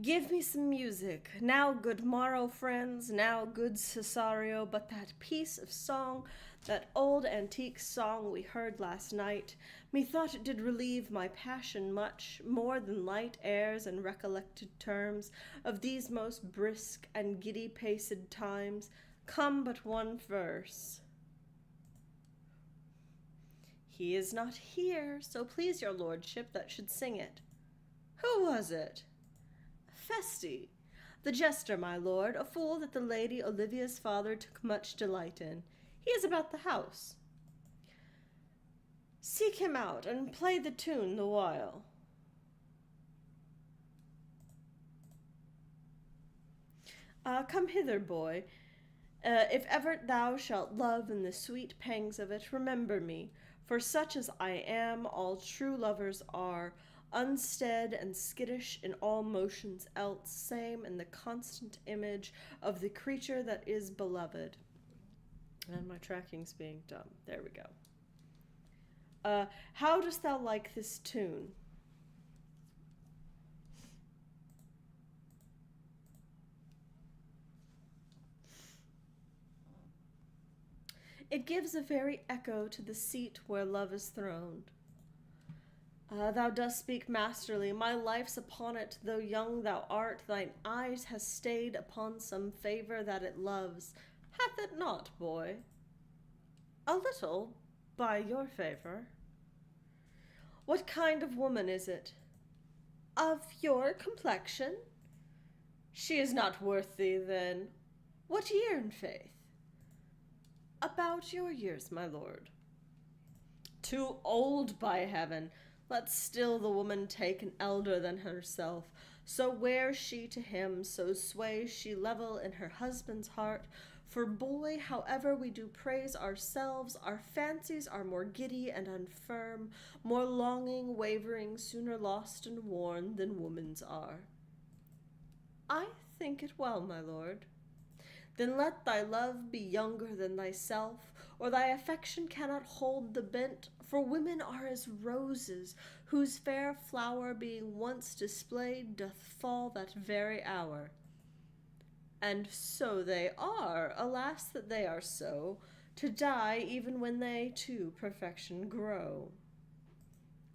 Give me some music. Now, good morrow, friends. Now, good Cesario. But that piece of song, that old antique song we heard last night, methought it did relieve my passion much, more than light airs and recollected terms of these most brisk and giddy-paced times. Come but one verse. He is not here, so please your lordship that should sing it. Who was it? Festi, the jester, my lord, a fool that the lady Olivia's father took much delight in. He is about the house. Seek him out, and play the tune the while. Come hither, boy. If ever thou shalt love in the sweet pangs of it, remember me, for such as I am, all true lovers are. unstead and skittish in all motions else, same in the constant image of the creature that is beloved. And my tracking's being dumb. There we go. How dost thou like this tune? It gives a very echo to the seat where love is throned. Thou dost speak masterly, my life's upon it, though young thou art, thine eyes has stayed upon some favor that it loves. Hath it not, boy? A little, by your favor. What kind of woman is it? Of your complexion? She is not worth thee, then. What year, in faith? About your years, my lord. Too old, by heaven. Let still the woman take an elder than herself. So wears she to him, so sways she level in her husband's heart. For boy, however we do praise ourselves, our fancies are more giddy and unfirm, more longing, wavering, sooner lost and worn than woman's are. I think it well, my lord. Then let thy love be younger than thyself, or thy affection cannot hold the bent, for women are as roses, whose fair flower being once displayed doth fall that very hour. And so they are, alas that they are so, to die even when they to perfection grow.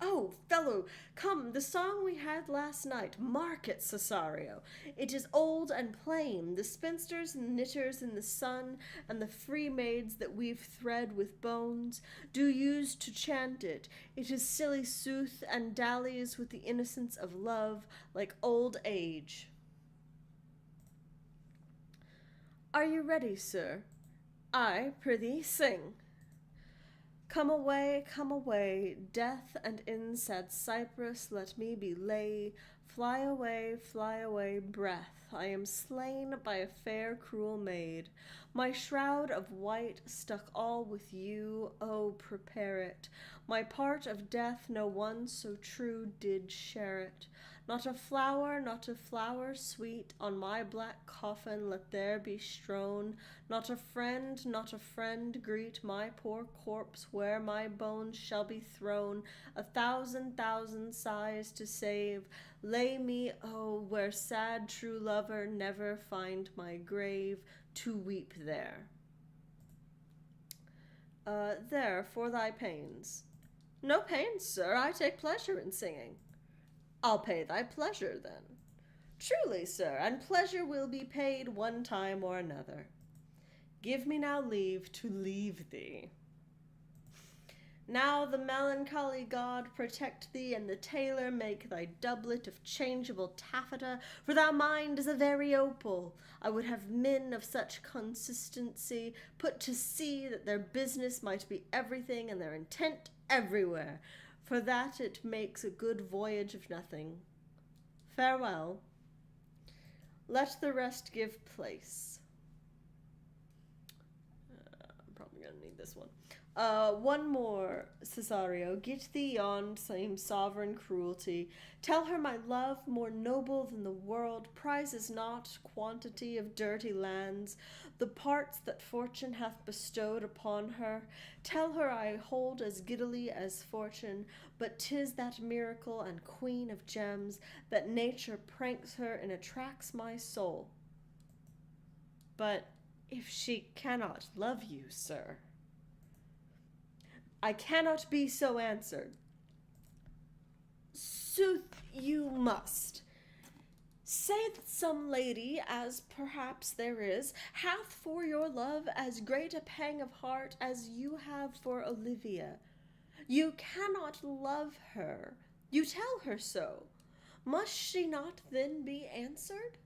Oh, fellow, come, the song we had last night, mark it, Cesario. It is old and plain, the spinsters and knitters in the sun, and the free maids that weave thread with bones, do use to chant it. It is silly sooth, and dallies with the innocence of love, like old age. Are you ready, sir? I, prithee, sing. Come away, death, and in sad cypress let me be lay. Fly away, breath, I am slain by a fair cruel maid. My shroud of white stuck all with you, oh, prepare it. My part of death no one so true did share it. Not a flower sweet, on my black coffin let there be strown. Not a friend, greet my poor corpse where my bones shall be thrown. 1,000 sighs to save. Lay me, oh, where sad true lover never find my grave, to weep there. There, for thy pains. No pains, sir, I take pleasure in singing. I'll pay thy pleasure, then. Truly, sir, and pleasure will be paid one time or another. Give me now leave to leave thee. Now the melancholy god protect thee, and the tailor make thy doublet of changeable taffeta, for thou mind is a very opal. I would have men of such consistency put to sea, that their business might be everything, and their intent everywhere, for that it makes a good voyage of nothing. Farewell. Let the rest give place. I'm probably going to need this one. One more, Cesario. Get thee yon same sovereign cruelty. Tell her my love, more noble than the world, prizes not quantity of dirty lands, the parts that fortune hath bestowed upon her. Tell her I hold as giddily as fortune, but 'tis that miracle and queen of gems that nature pranks her and attracts my soul. But if she cannot love you, sir? I cannot be so answered. Sooth you must. Say that some lady, as perhaps there is, hath for your love as great a pang of heart as you have for Olivia. You cannot love her. You tell her so. Must she not then be answered?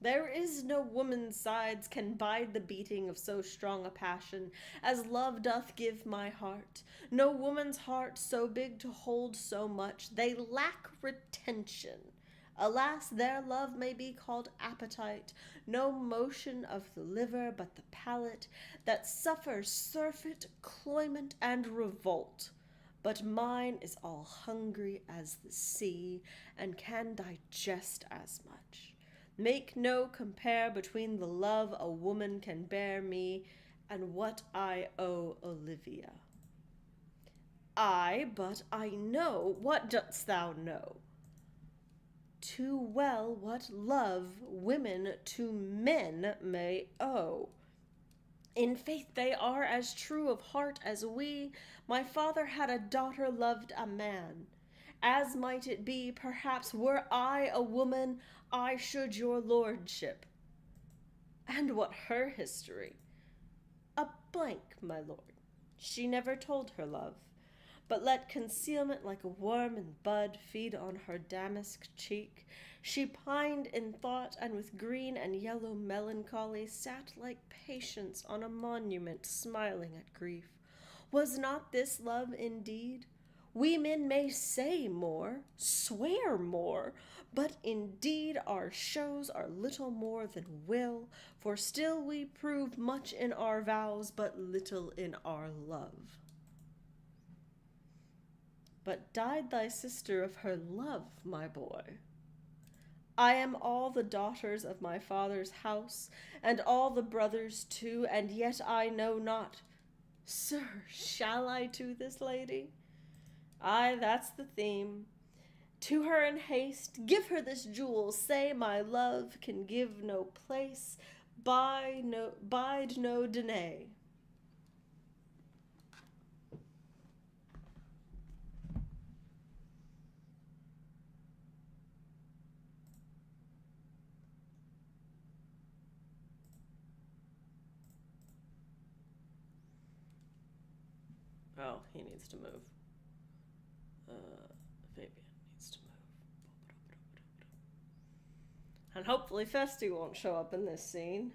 There is no woman's sides can bide the beating of so strong a passion as love doth give my heart. No woman's heart so big to hold so much. They lack retention. Alas, their love may be called appetite, no motion of the liver but the palate, that suffers surfeit, cloyment, and revolt. but mine is all hungry as the sea, and can digest as much. Make no compare between the love a woman can bear me and what I owe Olivia. Ay, but I know. What dost thou know? Too well what love women to men may owe. In faith they are as true of heart as we. My father had a daughter loved a man. As might it be, perhaps, were I a woman, I should your lordship. And what her history? A blank, my lord. She never told her love, but let concealment like a worm in bud feed on her damask cheek. She pined in thought, and with green and yellow melancholy sat like Patience on a monument, smiling at grief. Was not this love indeed? We men may say more, swear more, but indeed our shows are little more than will, for still we prove much in our vows, but little in our love. But died thy sister of her love, my boy? I am all the daughters of my father's house, and all the brothers too, and yet I know not. Sir, shall I to this lady? Aye, that's the theme. To her in haste, give her this jewel, say my love can give no place, bide no denay. Oh, he needs to move. Fabian needs to move. And hopefully Festi won't show up in this scene.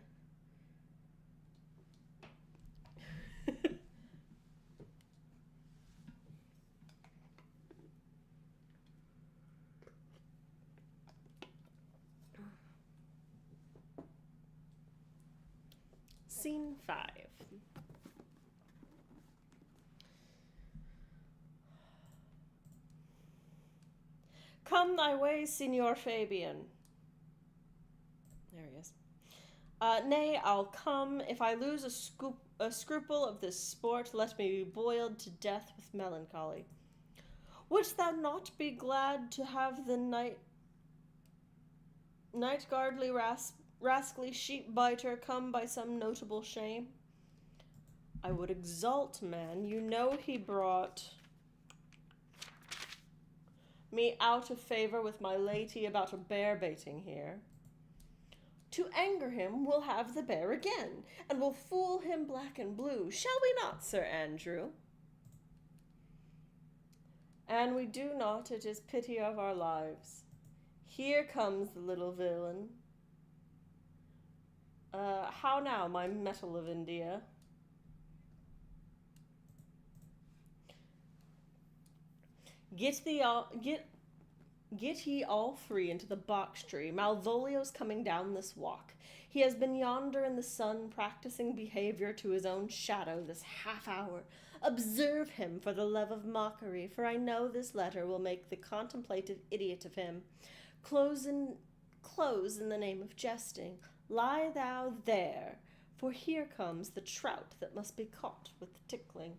Scene 5. Come thy way, Signor Fabian. There he is. Nay, I'll come. If I lose a scruple of this sport, let me be boiled to death with melancholy. Wouldst thou not be glad to have the night-guardly rascally sheep-biter come by some notable shame? I would exult, man. You know he brought me out of favor with my lady about a bear baiting here. To anger him, we'll have the bear again, and we'll fool him black and blue. Shall we not, Sir Andrew? And we do not, it is pity of our lives. Here comes the little villain. How now, my metal of India? Get ye all three into the box tree. Malvolio's coming down this walk. He has been yonder in the sun, practicing behavior to his own shadow this half hour. Observe him for the love of mockery, for I know this letter will make the contemplative idiot of him. Close in the name of jesting. Lie thou there, for here comes the trout that must be caught with tickling.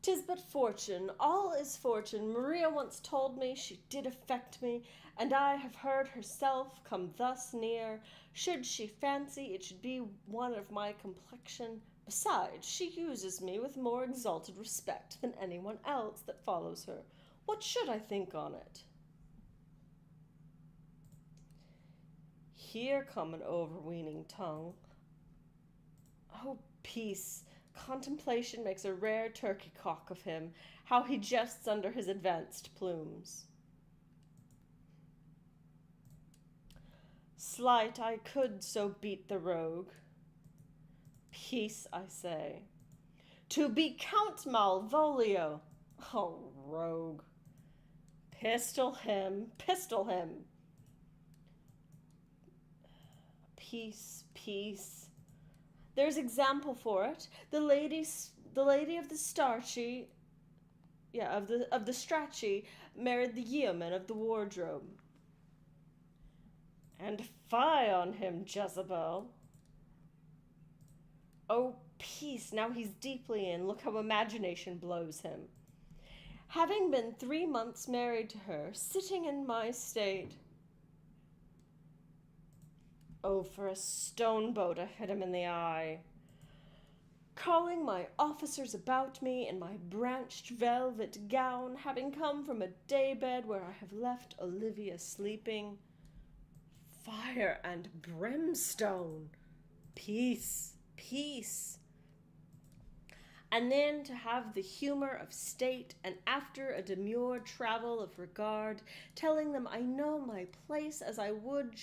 'Tis but fortune, all is fortune. Maria once told me she did affect me, and I have heard herself come thus near. Should she fancy it should be one of my complexion? Besides, she uses me with more exalted respect than anyone else that follows her. What should I think on it? Here come an overweening tongue. Oh, peace! Contemplation makes a rare turkey cock of him, how he jests under his advanced plumes. Slight, I could so beat the rogue. Peace, I say. To be Count Malvolio. Oh, rogue. Pistol him, pistol him. peace, peace. There's example for it. The lady of the starchy, of the strachey married the yeoman of the wardrobe. And fie on him, Jezebel. Oh, peace, now he's deeply in. Look how imagination blows him. Having been 3 months married to her, sitting in my state. Oh, for a stone bow to hit him in the eye. Calling my officers about me in my branched velvet gown, having come from a daybed where I have left Olivia sleeping. Fire and brimstone. Peace, peace. And then to have the humor of state, and after a demure travel of regard, telling them I know my place as I would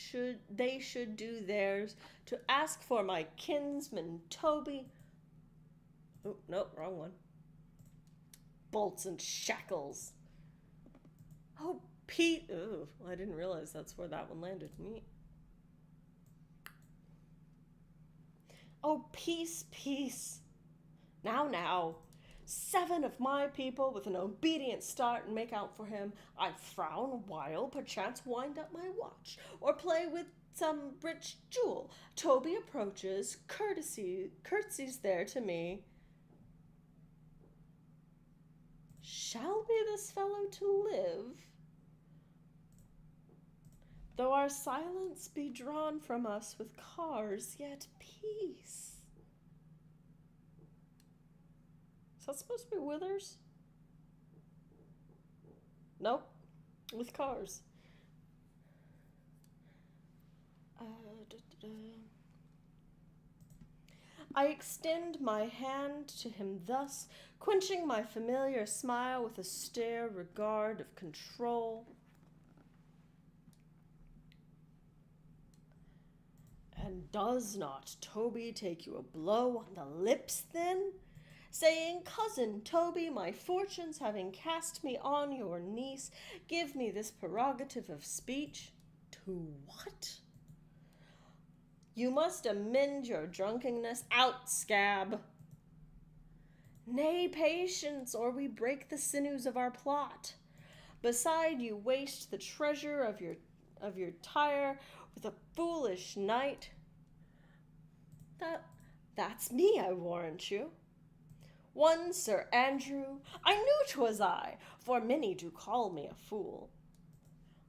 they should do theirs, to ask for my kinsman Toby. Oh, no, wrong one. Bolts and shackles. Oh, Pete. Oh, I didn't realize that's where that one landed. Me. Oh, peace, peace. Now, 7 of my people with an obedient start and make out for him. I frown a while, perchance wind up my watch, or play with some rich jewel. Toby approaches, curtsies there to me. Shall be this fellow to live? Though our silence be drawn from us with cars, yet peace. Is that supposed to be Withers? Nope. With cars. I extend my hand to him thus, quenching my familiar smile with a stare regard of control. And does not Toby take you a blow on the lips then? Saying, cousin Toby, my fortunes having cast me on your niece, give me this prerogative of speech. To what? You must amend your drunkenness. Out, scab. Nay, patience, or we break the sinews of our plot. Beside, you waste the treasure of your tire with a foolish knight. That's me, I warrant you. One Sir Andrew, I knew 'twas I, for many do call me a fool.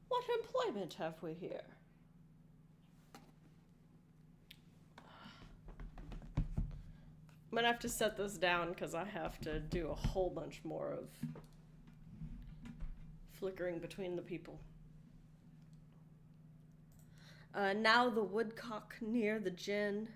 What employment have we here? I'm gonna have to set this down because I have to do a whole bunch more of flickering between the people. Now the woodcock near the gin.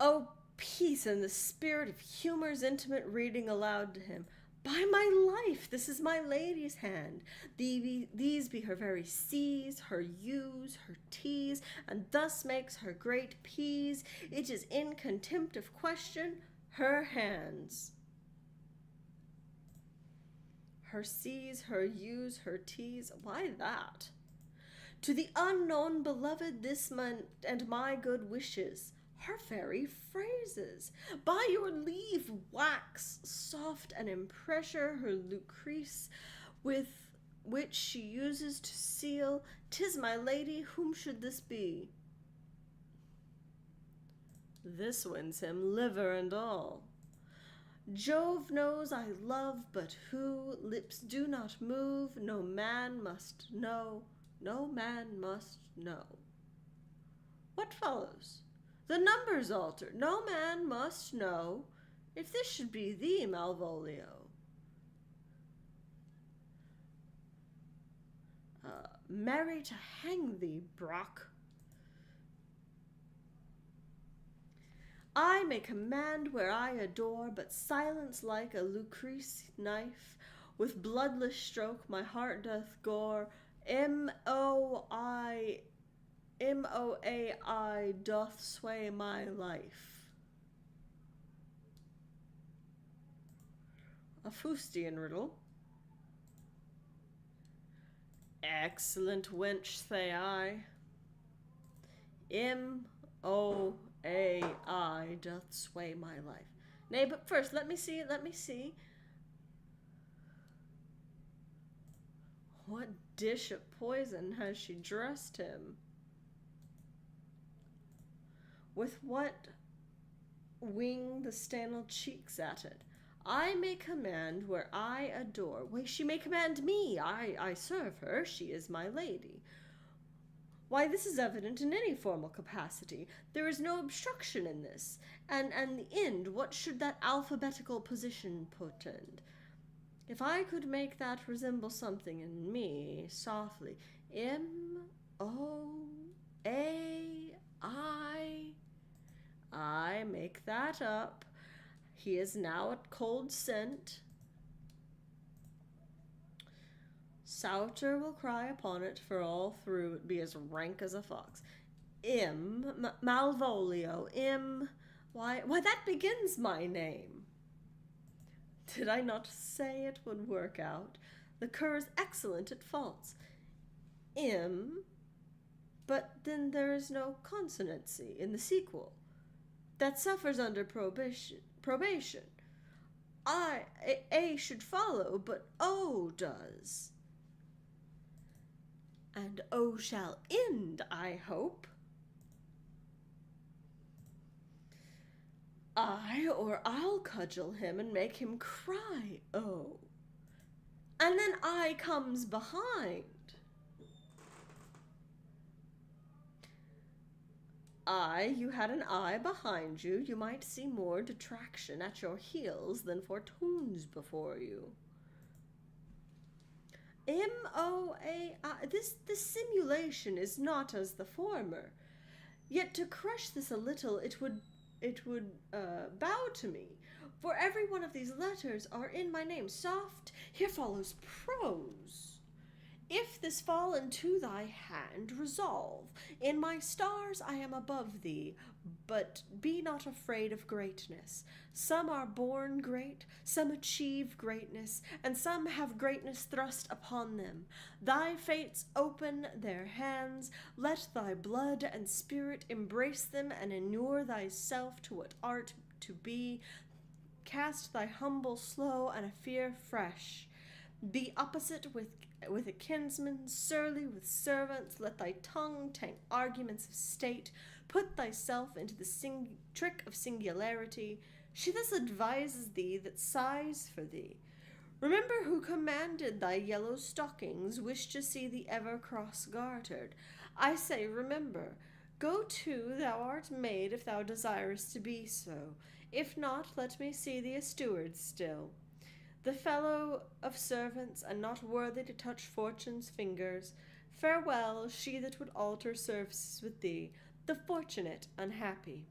Oh, peace and the spirit of humor's intimate reading aloud to him. By my life, this is my lady's hand. These be her very C's, her U's, her T's, and thus makes her great P's. It is in contempt of question, her hands. Her C's, her U's, her T's, why that? To the unknown beloved this and my good wishes. Her very phrases. By your leave, wax soft and impressure her Lucrece, with which she uses to seal. 'Tis my lady, whom should this be? This wins him, liver and all. Jove knows I love but who, lips do not move, no man must know, no man must know. What follows? The number's altered, no man must know, if this should be thee, Malvolio. Marry to hang thee, Brock. I may command where I adore, but silence like a Lucrece knife, with bloodless stroke my heart doth gore, M-O-A-I doth sway my life. A Faustian riddle. Excellent wench, say I. M-O-A-I doth sway my life. Nay, but first, let me see. What dish of poison has she dressed him? With what wing the stannel cheeks at it? I may command where I adore. Why, she may command me. I serve her. She is my lady. Why, this is evident in any formal capacity. There is no obstruction in this. And the end, what should that alphabetical position portend? If I could make that resemble something in me, softly, M-O-A-I, I make that up. He is now at cold scent. Souter will cry upon it, for all through it be as rank as a fox. Malvolio, why, that begins my name. Did I not say it would work out? The cur is excellent at faults. But then there is no consonancy in the sequel. That suffers under probation. A should follow, but O does. And O shall end, I hope. I'll cudgel him and make him cry, oh. And then I comes behind. You had an eye behind you, you might see more detraction at your heels than fortunes before you. M-O-A-I, this simulation is not as the former. Yet to crush this a little, it would bow to me, for every one of these letters are in my name. Soft, here follows prose. If this fall into thy hand, resolve. In my stars I am above thee, but be not afraid of greatness. Some are born great, some achieve greatness, and some have greatness thrust upon them. Thy fates open their hands, let thy blood and spirit embrace them, and inure thyself to what art to be. Cast thy humble slow and a fear fresh. Be opposite with a kinsman, surly with servants, let thy tongue tank arguments of state, put thyself into the trick of singularity. She thus advises thee that sighs for thee. Remember who commanded thy yellow stockings, wish to see thee ever cross-gartered. I say, remember. Go to, thou art made, if thou desirest to be so. If not, let me see thee a steward still. The fellow of servants, and not worthy to touch fortune's fingers. Farewell, she that would alter services with thee, the fortunate unhappy.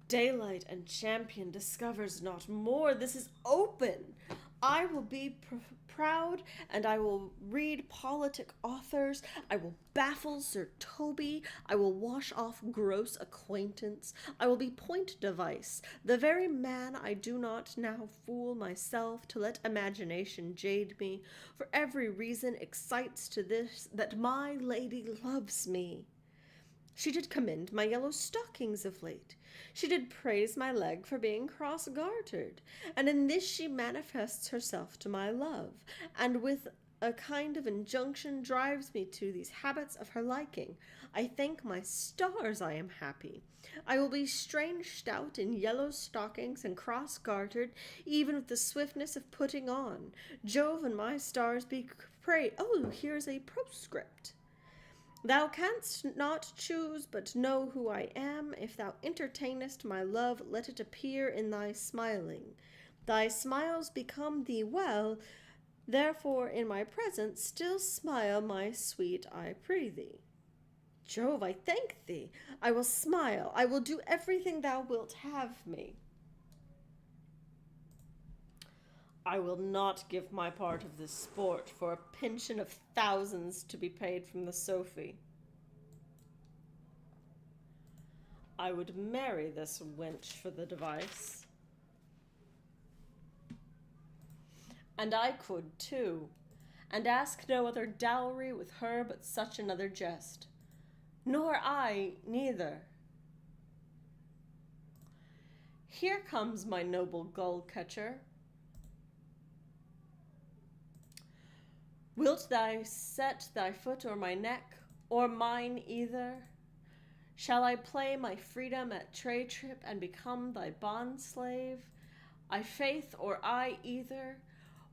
Daylight and champion discovers not more. This is open. I will be proud, and I will read politic authors. I will baffle Sir Toby. I will wash off gross acquaintance. I will be point device, the very man I do not now fool myself to let imagination jade me, for every reason excites to this, that my lady loves me. She did commend my yellow stockings of late. She did praise my leg for being cross-gartered, and in this she manifests herself to my love, and with a kind of injunction drives me to these habits of her liking. I thank my stars I am happy. I will be strange stout in yellow stockings and cross-gartered, even with the swiftness of putting on. Jove and my stars be pray. Oh, here's a postscript. Thou canst not choose but know who I am. If thou entertainest my love, let it appear in thy smiling. Thy smiles become thee well, therefore in my presence still smile, my sweet, I pray thee. Jove, I thank thee. I will smile. I will do everything thou wilt have me. I will not give my part of this sport for a pension of thousands to be paid from the Sophie. I would marry this wench for the device. And I could too. and ask no other dowry with her but such another jest. Nor I neither. Here comes my noble gull-catcher. Wilt thou set thy foot o'er my neck, or mine either? Shall I play my freedom at tray-trip and become thy bond-slave? I faith, or I either?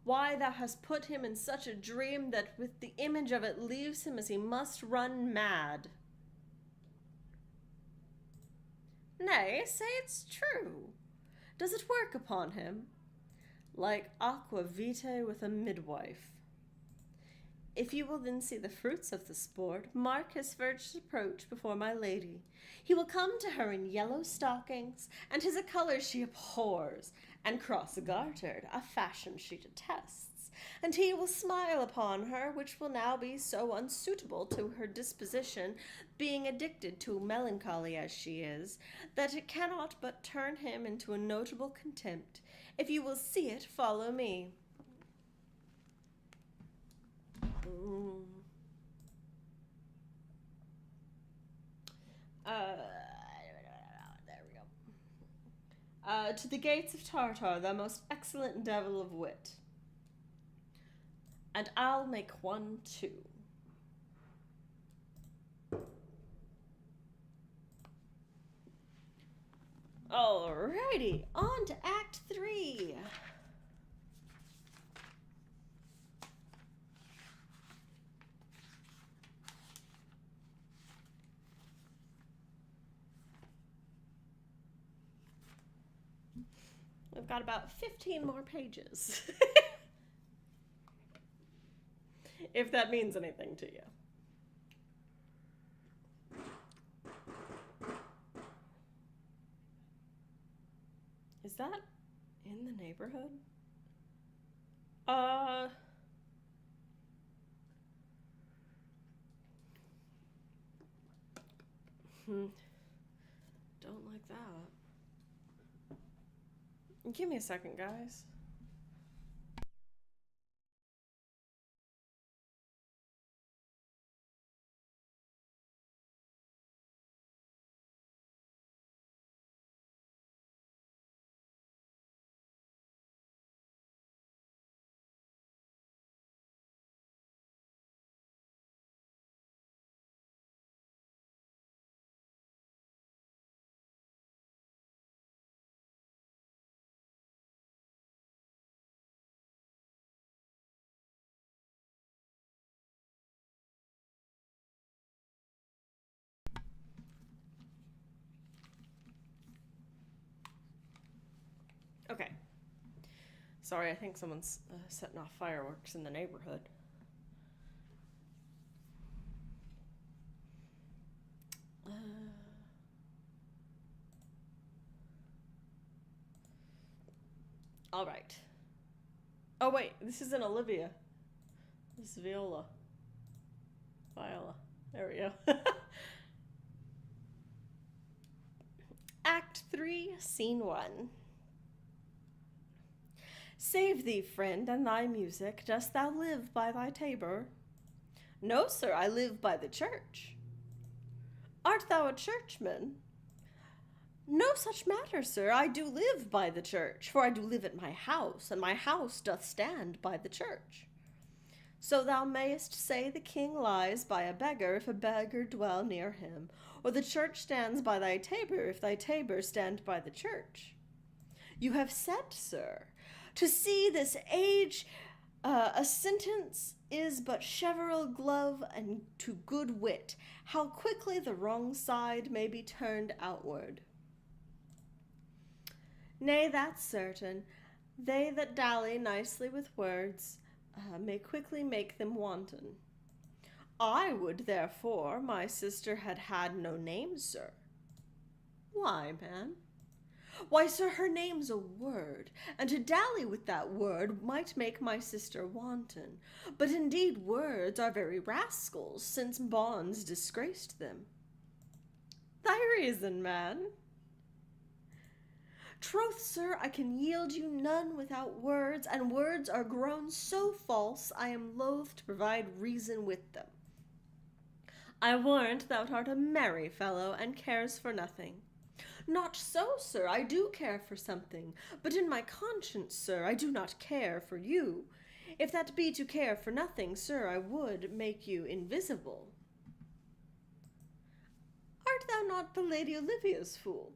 Why, thou hast put him in such a dream that with the image of it leaves him as he must run mad. Nay, say it's true. Does it work upon him? Like aqua vitae with a midwife. If you will then see the fruits of the sport, mark his first approach before my lady. He will come to her in yellow stockings, and 'tis a colour she abhors, and cross-gartered, a fashion she detests. And he will smile upon her, which will now be so unsuitable to her disposition, being addicted to melancholy as she is, that it cannot but turn him into a notable contempt. If you will see it, follow me. There we go. To the gates of Tartar, thou most excellent devil of wit. And I'll make one too. Alrighty, on to Act 3. We've got about 15 more pages. If that means anything to you. Is that in the neighborhood? Don't like that. Give me a second, guys. Okay. Sorry, I think someone's setting off fireworks in the neighborhood. All right. Oh, wait, this isn't Olivia. This is Viola. Viola. There we go. Act 3, Scene 1. Save thee, friend, and thy music. Dost thou live by thy tabor? No, sir, I live by the church. Art thou a churchman? No such matter, sir. I do live by the church, for I do live at my house, and my house doth stand by the church. So thou mayest say the king lies by a beggar, if a beggar dwell near him, or the church stands by thy tabor, if thy tabor stand by the church. You have said, sir, to see this age a sentence is but cheverel glove and to good wit, how quickly the wrong side may be turned outward. Nay, that's certain. They that dally nicely with words may quickly make them wanton. I would, therefore, my sister had had no name, sir. Why, man? Why, sir, her name's a word, and to dally with that word might make my sister wanton. But indeed words are very rascals, since bonds disgraced them. Thy reason, man? Troth, sir, I can yield you none without words, and words are grown so false I am loath to provide reason with them. I warrant thou art a merry fellow, and cares for nothing. Not so, sir, I do care for something, but in my conscience, sir, I do not care for you. If that be to care for nothing, sir, I would make you invisible. Art thou not the Lady Olivia's fool?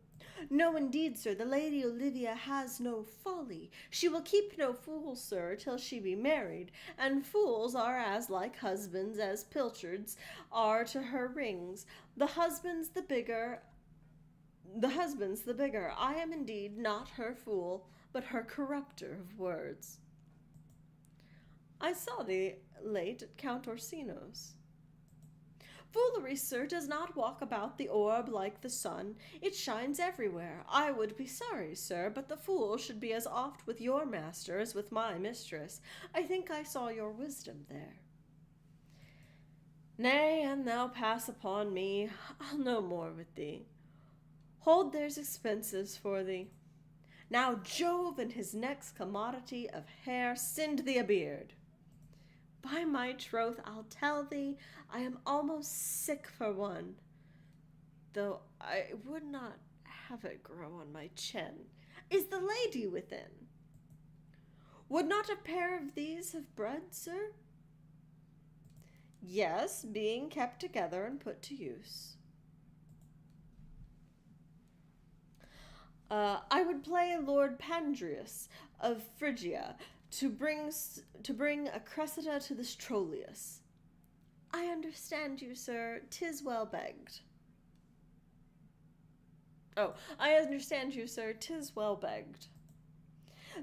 No, indeed, sir, the Lady Olivia has no folly. She will keep no fool, sir, till she be married, and fools are as like husbands as pilchards are to her rings. The husband's the bigger. I am indeed not her fool, but her corrupter of words. I saw thee late at Count Orsino's. Foolery, sir, does not walk about the orb like the sun. It shines everywhere. I would be sorry, sir, but the fool should be as oft with your master as with my mistress. I think I saw your wisdom there. Nay, an thou pass upon me, I'll no more with thee. Hold there's expenses for thee. Now Jove and his next commodity of hair send thee a beard. By my troth, I'll tell thee, I am almost sick for one, though I would not have it grow on my chin. Is the lady within? Would not a pair of these have bred, sir? Yes, being kept together and put to use. I would play Lord Pandrius of Phrygia to bring a Cressida to this Troilus. I understand you, sir. 'Tis well begged. I understand you, sir. 'Tis well begged.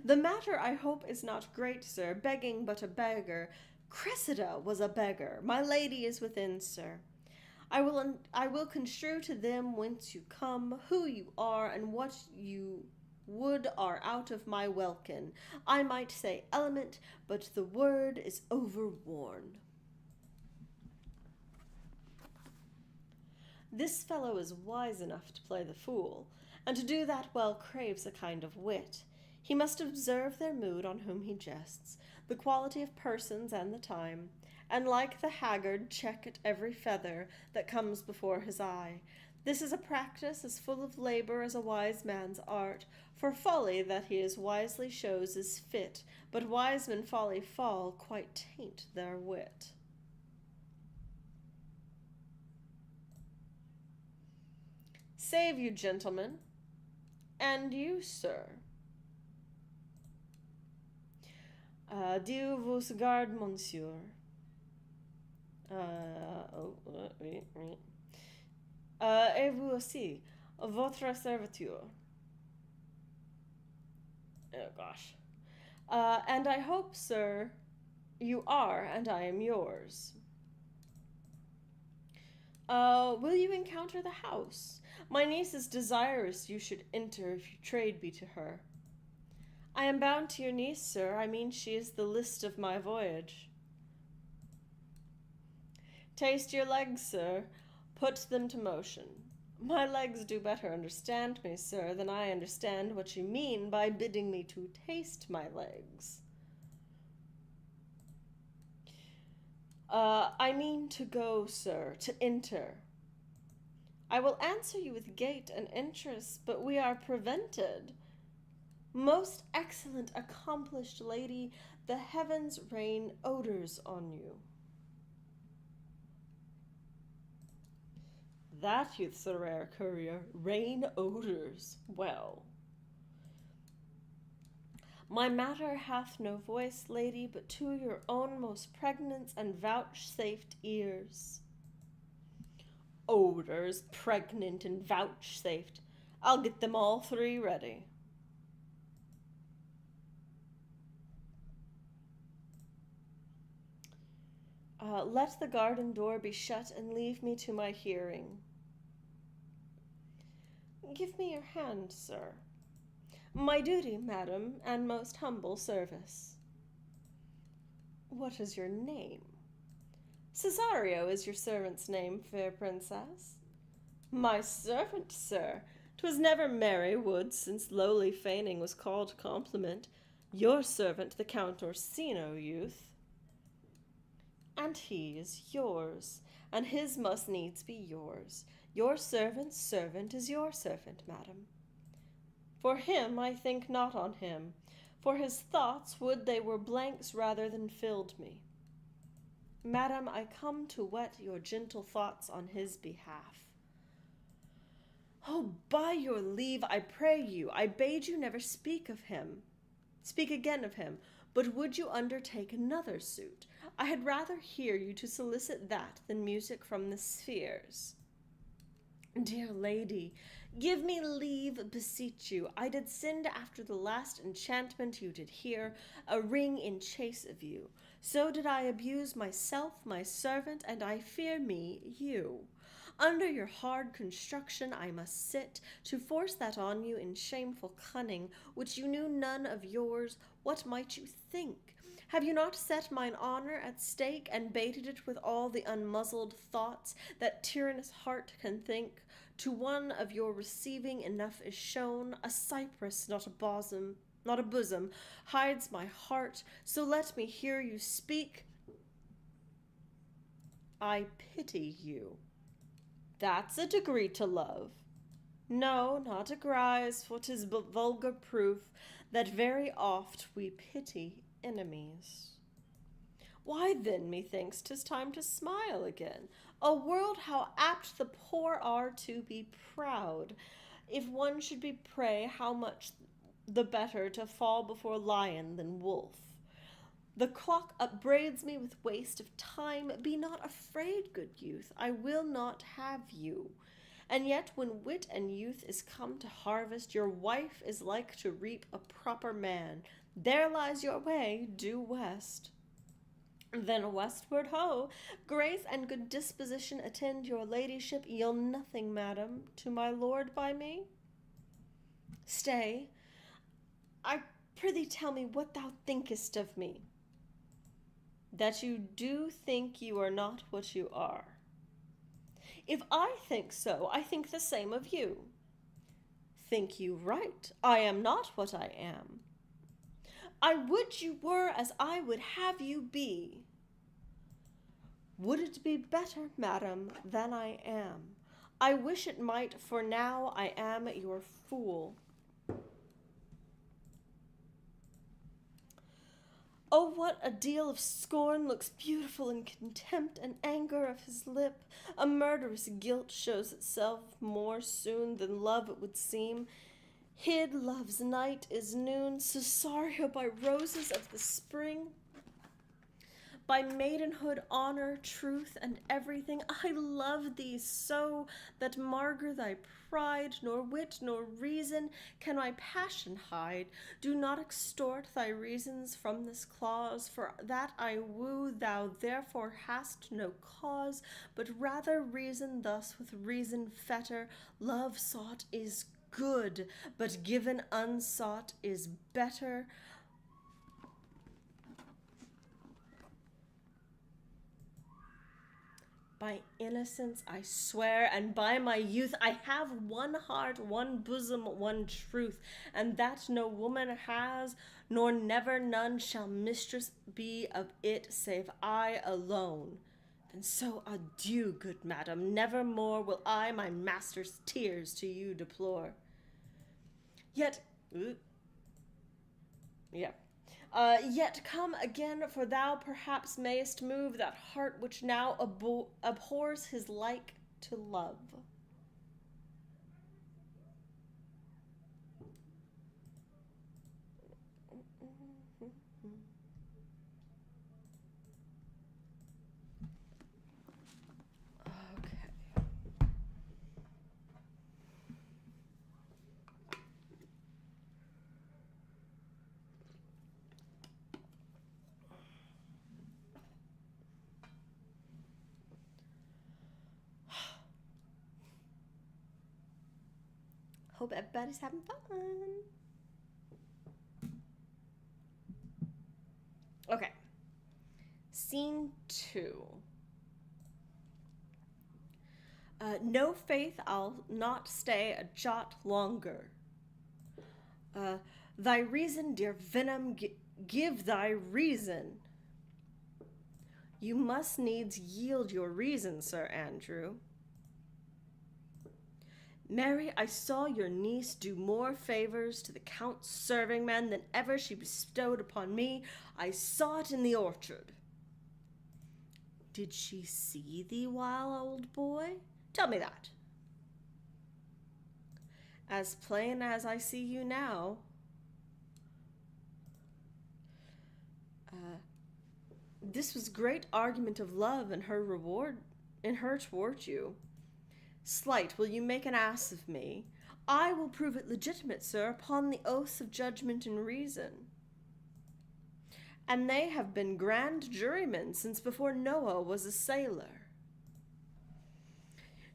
The matter, I hope, is not great, sir. Begging but a beggar. Cressida was a beggar. My lady is within, sir. I will construe to them whence you come, who you are, and what you would are out of my welkin. I might say element, but the word is overworn. This fellow is wise enough to play the fool, and to do that well craves a kind of wit. He must observe their mood on whom he jests, the quality of persons and the time, and like the haggard check at every feather that comes before his eye. This is a practice as full of labor as a wise man's art, for folly that he as wisely shows is fit, but wise men folly fall quite taint their wit. Save you, gentlemen, and you, sir. Dieu vous garde, monsieur. Et vous aussi, votre serviteur. Oh, gosh. And I hope, sir, you are, and I am yours. Will you encounter the house? My niece is desirous you should enter if you trade be to her. I am bound to your niece, sir. I mean she is the list of my voyage. Taste your legs, sir. Put them to motion. My legs do better understand me, sir, than I understand what you mean by bidding me to taste my legs. I mean to go, sir, to enter. I will answer you with gait and interest, but we are prevented. Most excellent, accomplished lady, the heavens rain odors on you. That, youth's a rare courier, rain odors. Well, my matter hath no voice, lady, but to your own most pregnant and vouchsafed ears. Odors, pregnant and vouchsafed. I'll get them all three ready. Let the garden door be shut and leave me to my hearing. Give me your hand, sir. My duty, madam, and most humble service. What is your name? Cesario is your servant's name, fair princess. My servant, sir. 'Twas never merry woods, since lowly feigning was called compliment. Your servant, the Count Orsino, youth, and he is yours, and his must needs be yours. Your servant's servant is your servant, madam. For him I think not on him, for his thoughts would they were blanks rather than filled me. Madam, I come to wet your gentle thoughts on his behalf. Oh, by your leave, I pray you, I bade you never speak again of him, but would you undertake another suit? I had rather hear you to solicit that than music from the spheres. Dear lady, give me leave, beseech you. I did send after the last enchantment you did hear, a ring in chase of you. So did I abuse myself, my servant, and I fear me, you. Under your hard construction I must sit, to force that on you in shameful cunning, which you knew none of yours. What might you think? Have you not set mine honor at stake, and baited it with all the unmuzzled thoughts that tyrannous heart can think? To one of your receiving enough is shown, a cypress, not a bosom, hides my heart, so let me hear you speak. I pity you. That's a degree to love. No, not a grise, for 'tis but vulgar proof that very oft we pity enemies. Why then, methinks, 'tis time to smile again. O world, how apt the poor are to be proud! If one should be prey, how much the better to fall before lion than wolf. The clock upbraids me with waste of time. Be not afraid, good youth, I will not have you. And yet when wit and youth is come to harvest, your wife is like to reap a proper man. There lies your way, due west. Then westward ho! Grace and good disposition attend your ladyship. Yield nothing, madam, to my lord by me. Stay, I prithee tell me what thou thinkest of me. That you do think you are not what you are. If I think so, I think the same of you. Think you right, I am not what I am. I would you were as I would have you be. Would it be better, madam, than I am? I wish it might, for now I am your fool. Oh, what a deal of scorn looks beautiful in contempt and anger of his lip. A murderous guilt shows itself more soon than love it would seem. Hid love's night is noon, Cesario, by roses of the spring. By maidenhood, honor, truth, and everything, I love thee so, that maugre thy pride, nor wit nor reason can my passion hide. Do not extort thy reasons from this clause, for that I woo, thou therefore hast no cause, but rather reason thus with reason fetter. Love sought is good, but given unsought is better. By innocence I swear, and by my youth, I have one heart, one bosom, one truth, and that no woman has, nor never none shall mistress be of it, save I alone. Then so adieu, good madam, never more will I my master's tears to you deplore. Yet come again, for thou perhaps mayest move that heart which now abhors his like to love. Hope everybody's having fun. Okay. Scene 2. No faith, I'll not stay a jot longer. Thy reason, dear venom, give thy reason. You must needs yield your reason, Sir Andrew. Mary, I saw your niece do more favors to the Count's serving-men than ever she bestowed upon me. I saw it in the orchard. Did she see thee while, old boy? Tell me that. As plain as I see you now. This was great argument of love and her reward in her toward you. Slight, will you make an ass of me? I will prove it legitimate, sir, upon the oaths of judgment and reason. And they have been grand jurymen since before Noah was a sailor.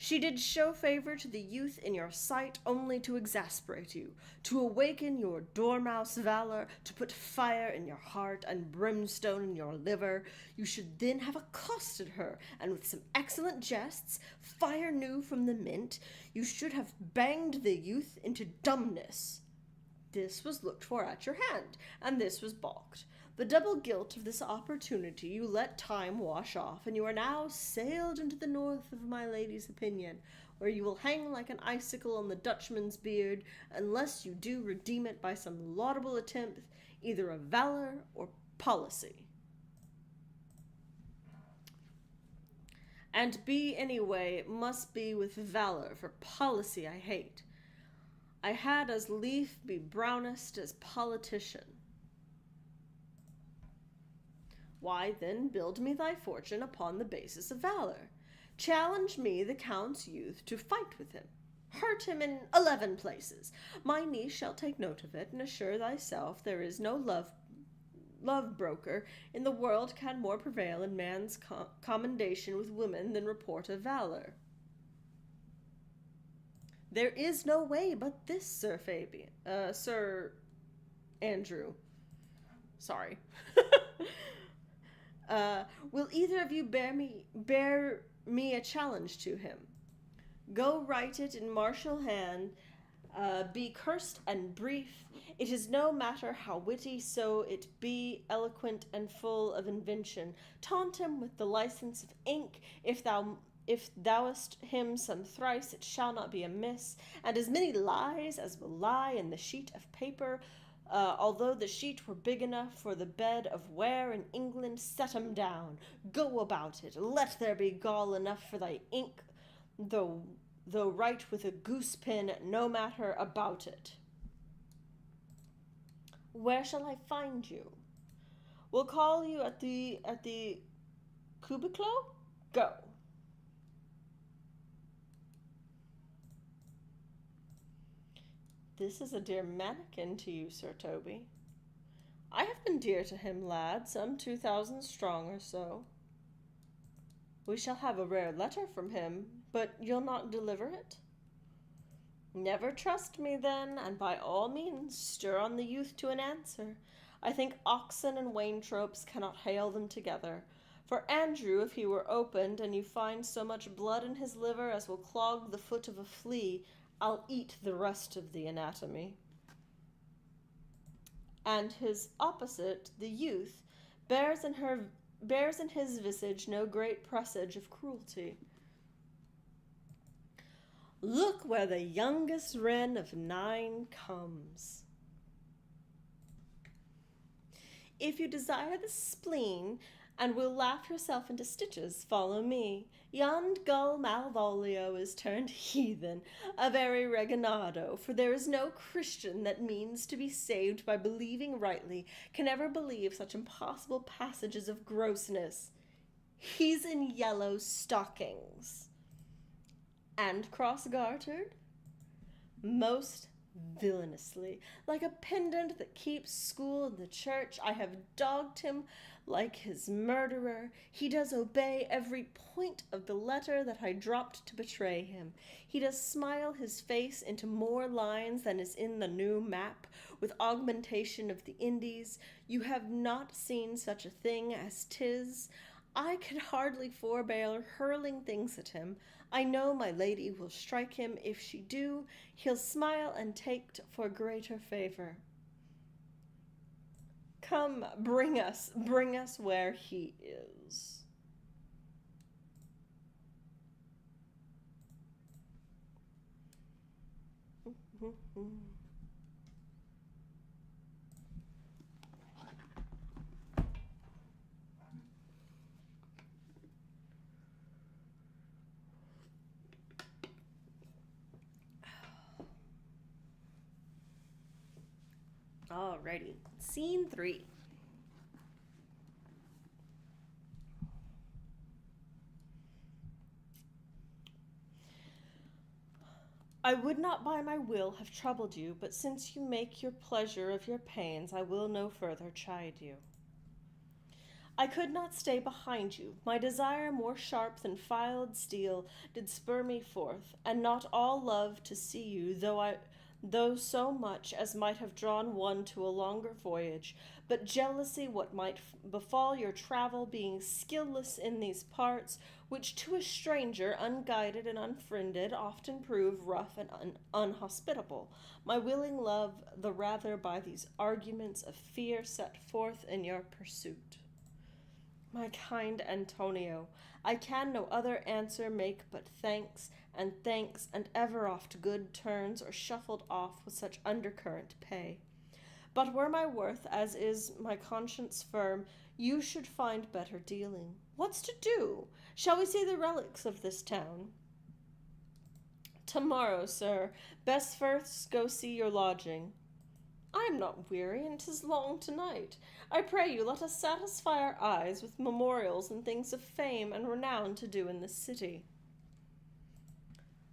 She did show favor to the youth in your sight only to exasperate you, to awaken your dormouse valor, to put fire in your heart and brimstone in your liver. You should then have accosted her, and with some excellent jests, fire new from the mint, you should have banged the youth into dumbness. This was looked for at your hand, and this was balked. The double guilt of this opportunity you let time wash off, and you are now sailed into the north of my lady's opinion, where you will hang like an icicle on the Dutchman's beard, unless you do redeem it by some laudable attempt, either of valor or policy. And be anyway, it must be with valor, for policy I hate. I had as lief be brownest as politician. Why, then, build me thy fortune upon the basis of valor. Challenge me, the Count's youth, to fight with him. Hurt him in 11 places. My niece shall take note of it, and assure thyself there is no love broker in the world can more prevail in man's commendation with women than report of valor. There is no way but this, Sir Andrew. Sorry. Will either of you bear me a challenge to him? Go write it in martial hand, be cursed and brief. It is no matter how witty, so it be eloquent and full of invention. Taunt him with the license of ink. If thou'st him some thrice, it shall not be amiss. And as many lies as will lie in the sheet of paper, although the sheet were big enough for the bed of ware in England, set 'em down. Go about it. Let there be gall enough for thy ink, though write with a goose pin, no matter about it. Where shall I find you? We'll call you at the cubiclo? Go. This is a dear mannikin to you, Sir Toby. I have been dear to him, lad, some 2,000 strong or so. We shall have a rare letter from him, but you'll not deliver it? Never trust me, then, and by all means stir on the youth to an answer. I think oxen and waintropes cannot hail them together. For Andrew, if he were opened, and you find so much blood in his liver as will clog the foot of a flea, I'll eat the rest of the anatomy. And his opposite, the youth, bears in his visage no great presage of cruelty. Look where the youngest wren of 9 comes. If you desire the spleen, and will laugh yourself into stitches, follow me. Yond gull Malvolio is turned heathen, a very reganado, for there is no Christian that means to be saved by believing rightly can ever believe such impossible passages of grossness. He's in yellow stockings. And cross-gartered? Most villainously, like a pedant that keeps school in the church. I have dogged him like his murderer. He does obey every point of the letter that I dropped to betray him. He does smile his face into more lines than is in the new map, with augmentation of the Indies. You have not seen such a thing as 'tis. I could hardly forbear hurling things at him. I know my lady will strike him. If she do, he'll smile and take't for greater favor. Come, bring us where he is. Alrighty, scene 3. I would not by my will have troubled you, but since you make your pleasure of your pains, I will no further chide you. I could not stay behind you. My desire more sharp than filed steel did spur me forth, and not all love to see you, though so much as might have drawn one to a longer voyage, but jealousy what might befall your travel, being skilless in these parts, which to a stranger, unguided and unfriended, often prove rough and unhospitable. My willing love, the rather by these arguments of fear set forth in your pursuit. My kind Antonio, I can no other answer make but thanks, and ever oft good turns, or shuffled off with such undercurrent pay. But were my worth, as is my conscience firm, you should find better dealing. What's to do? Shall we see the relics of this town? Tomorrow, sir. Best first go see your lodging. I am not weary, and 'tis long tonight. I pray you, let us satisfy our eyes with memorials and things of fame and renown to do in this city.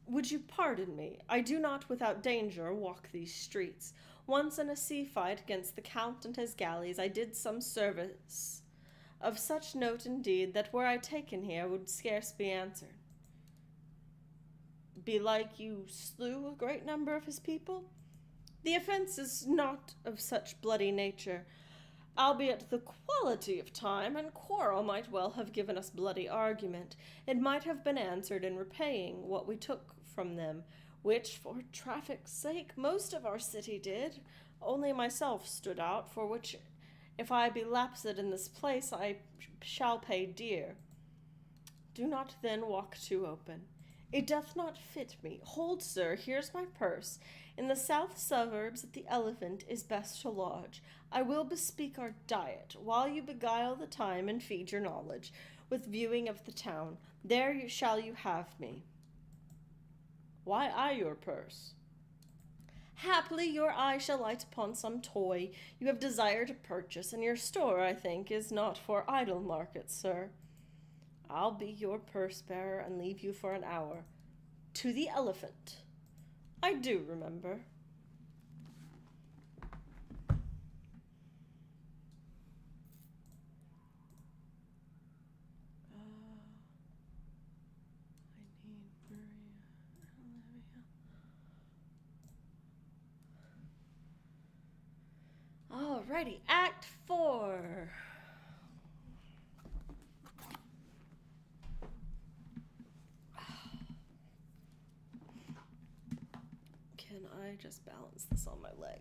Would you pardon me? I do not without danger walk these streets. Once in a sea fight against the Count and his galleys, I did some service, of such note indeed, that were I taken here, would scarce be answered. Belike you slew a great number of his people? The offence is not of such bloody nature, albeit the quality of time and quarrel might well have given us bloody argument. It might have been answered in repaying what we took from them, which for traffic's sake most of our city did. Only myself stood out, for which if I be lapsed in this place, I shall pay dear. Do not then walk too open. It doth not fit me. Hold, sir, here's my purse. In the south suburbs at the Elephant is best to lodge. I will bespeak our diet, while you beguile the time and feed your knowledge, with viewing of the town. There shall you have me. Why I your purse? Haply your eye shall light upon some toy you have desire to purchase, and your store, I think, is not for idle markets, sir. I'll be your purse-bearer and leave you for an hour. To the Elephant. I do remember. I need Maria and Olivia. Alrighty, Act 4. Can I just balance this on my leg?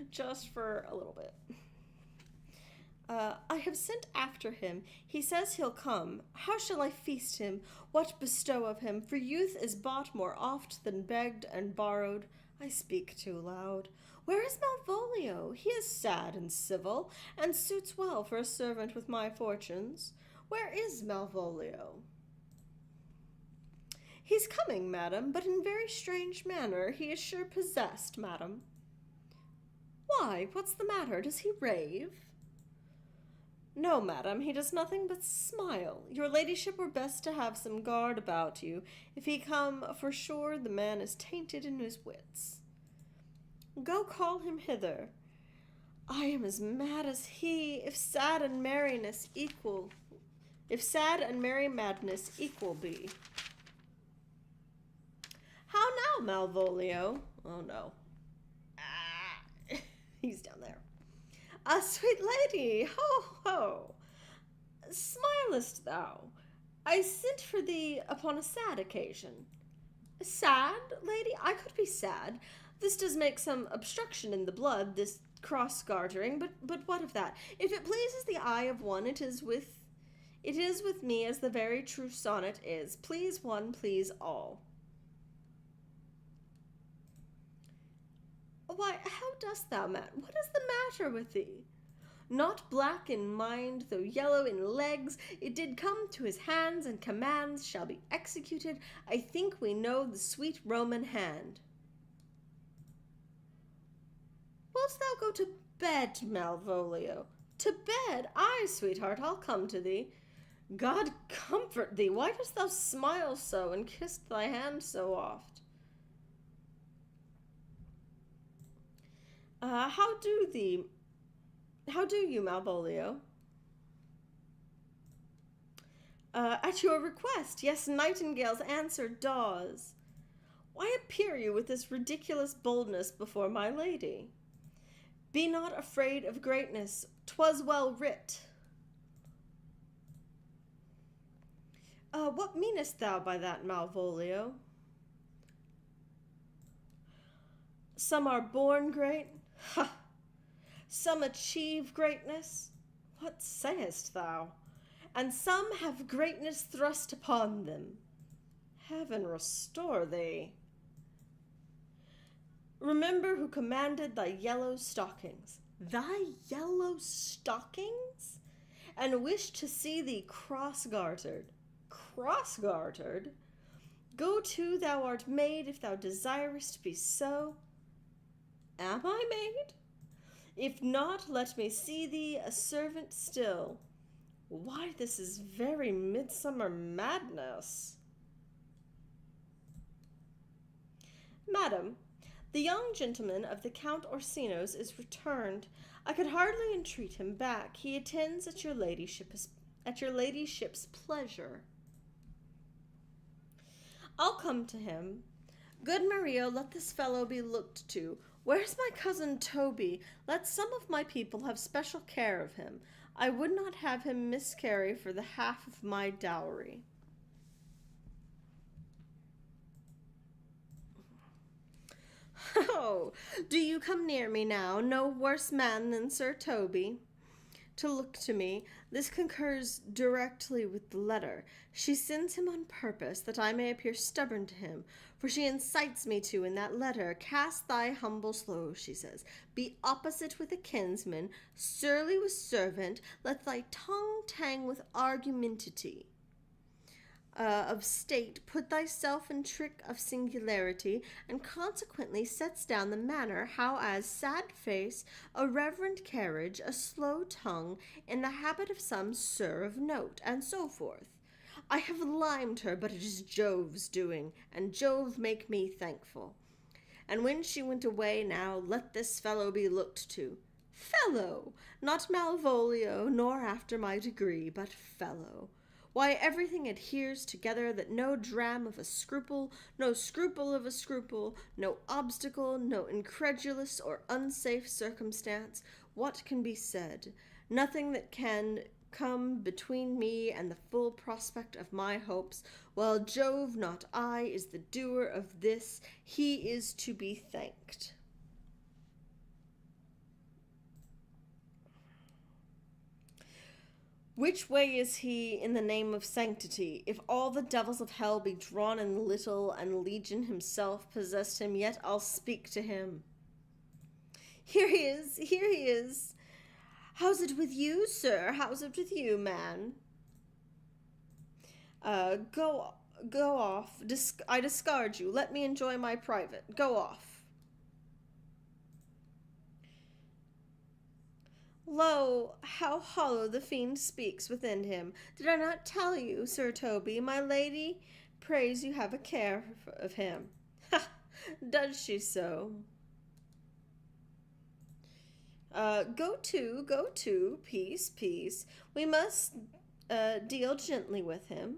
Just for a little bit. I have sent after him. He says he'll come. How shall I feast him? What bestow of him? For youth is bought more oft than begged and borrowed. I speak too loud. Where is Malvolio? He is sad and civil, and suits well for a servant with my fortunes. Where is Malvolio? He's coming, madam, but in very strange manner. He is sure possessed, madam. Why, what's the matter? Does he rave? No, madam, he does nothing but smile. Your ladyship were best to have some guard about you. If he come, for sure the man is tainted in his wits. Go call him hither. I am as mad as he, if sad and merry madness equal be. How now, Malvolio? Oh, no. He's down there. Sweet lady, ho, ho. Smilest thou? I sent for thee upon a sad occasion. Sad, lady? I could be sad. This does make some obstruction in the blood, this cross-gartering, but what of that? If it pleases the eye of one, it is with me as the very true sonnet is. Please one, please all. Why, how dost thou, man? What is the matter with thee? Not black in mind, though yellow in legs, it did come to his hands, and commands shall be executed. I think we know the sweet Roman hand. Wilt thou go to bed, Malvolio? To bed? Aye, sweetheart, I'll come to thee. God comfort thee! Why dost thou smile so, and kiss thy hand so oft? How do you, Malvolio? At your request, yes, nightingales answer daws. Why appear you with this ridiculous boldness before my lady? Be not afraid of greatness, 'twas well writ. What meanest thou by that, Malvolio? Some are born great? Ha! Some achieve greatness? What sayest thou? And some have greatness thrust upon them. Heaven restore thee. Remember who commanded thy yellow stockings. Thy yellow stockings? And wished to see thee cross-gartered. Cross-gartered? Go to, thou art made, if thou desirest be so. Am I made? If not, let me see thee a servant still. Why, this is very midsummer madness. Madam, the young gentleman of the Count Orsino's is returned. I could hardly entreat him back. He attends at your ladyship's pleasure. I'll come to him. Good Maria, let this fellow be looked to. Where's my cousin Toby? Let some of my people have special care of him. I would not have him miscarry for the half of my dowry. Oh, do you come near me now, no worse man than Sir Toby? To look to me, this concurs directly with the letter. She sends him on purpose, that I may appear stubborn to him, for she incites me to in that letter. Cast thy humble slough, she says. Be opposite with a kinsman, surly with servant, let thy tongue tang with argumentity. Of state, put thyself in trick of singularity, and consequently sets down the manner how as sad face, a reverent carriage, a slow tongue, in the habit of some sir of note, and so forth. I have limed her, but it is Jove's doing, and Jove make me thankful. And when she went away now, let this fellow be looked to. Fellow! Not Malvolio, nor after my degree, but fellow. Why, everything adheres together that no dram of a scruple, no scruple of a scruple, no obstacle, no incredulous or unsafe circumstance, what can be said? Nothing that can come between me and the full prospect of my hopes, while Jove, not I, is the doer of this, he is to be thanked. Which way is he in the name of sanctity? If all the devils of hell be drawn in little, and Legion himself possessed him, yet I'll speak to him. Here he is, here he is. How's it with you, sir? How's it with you, man? Go off. I discard you. Let me enjoy my private. Go off. Lo, how hollow the fiend speaks within him. Did I not tell you, Sir Toby, my lady prays you have a care of him? Ha! Does she so? Go to, peace, peace. We must deal gently with him.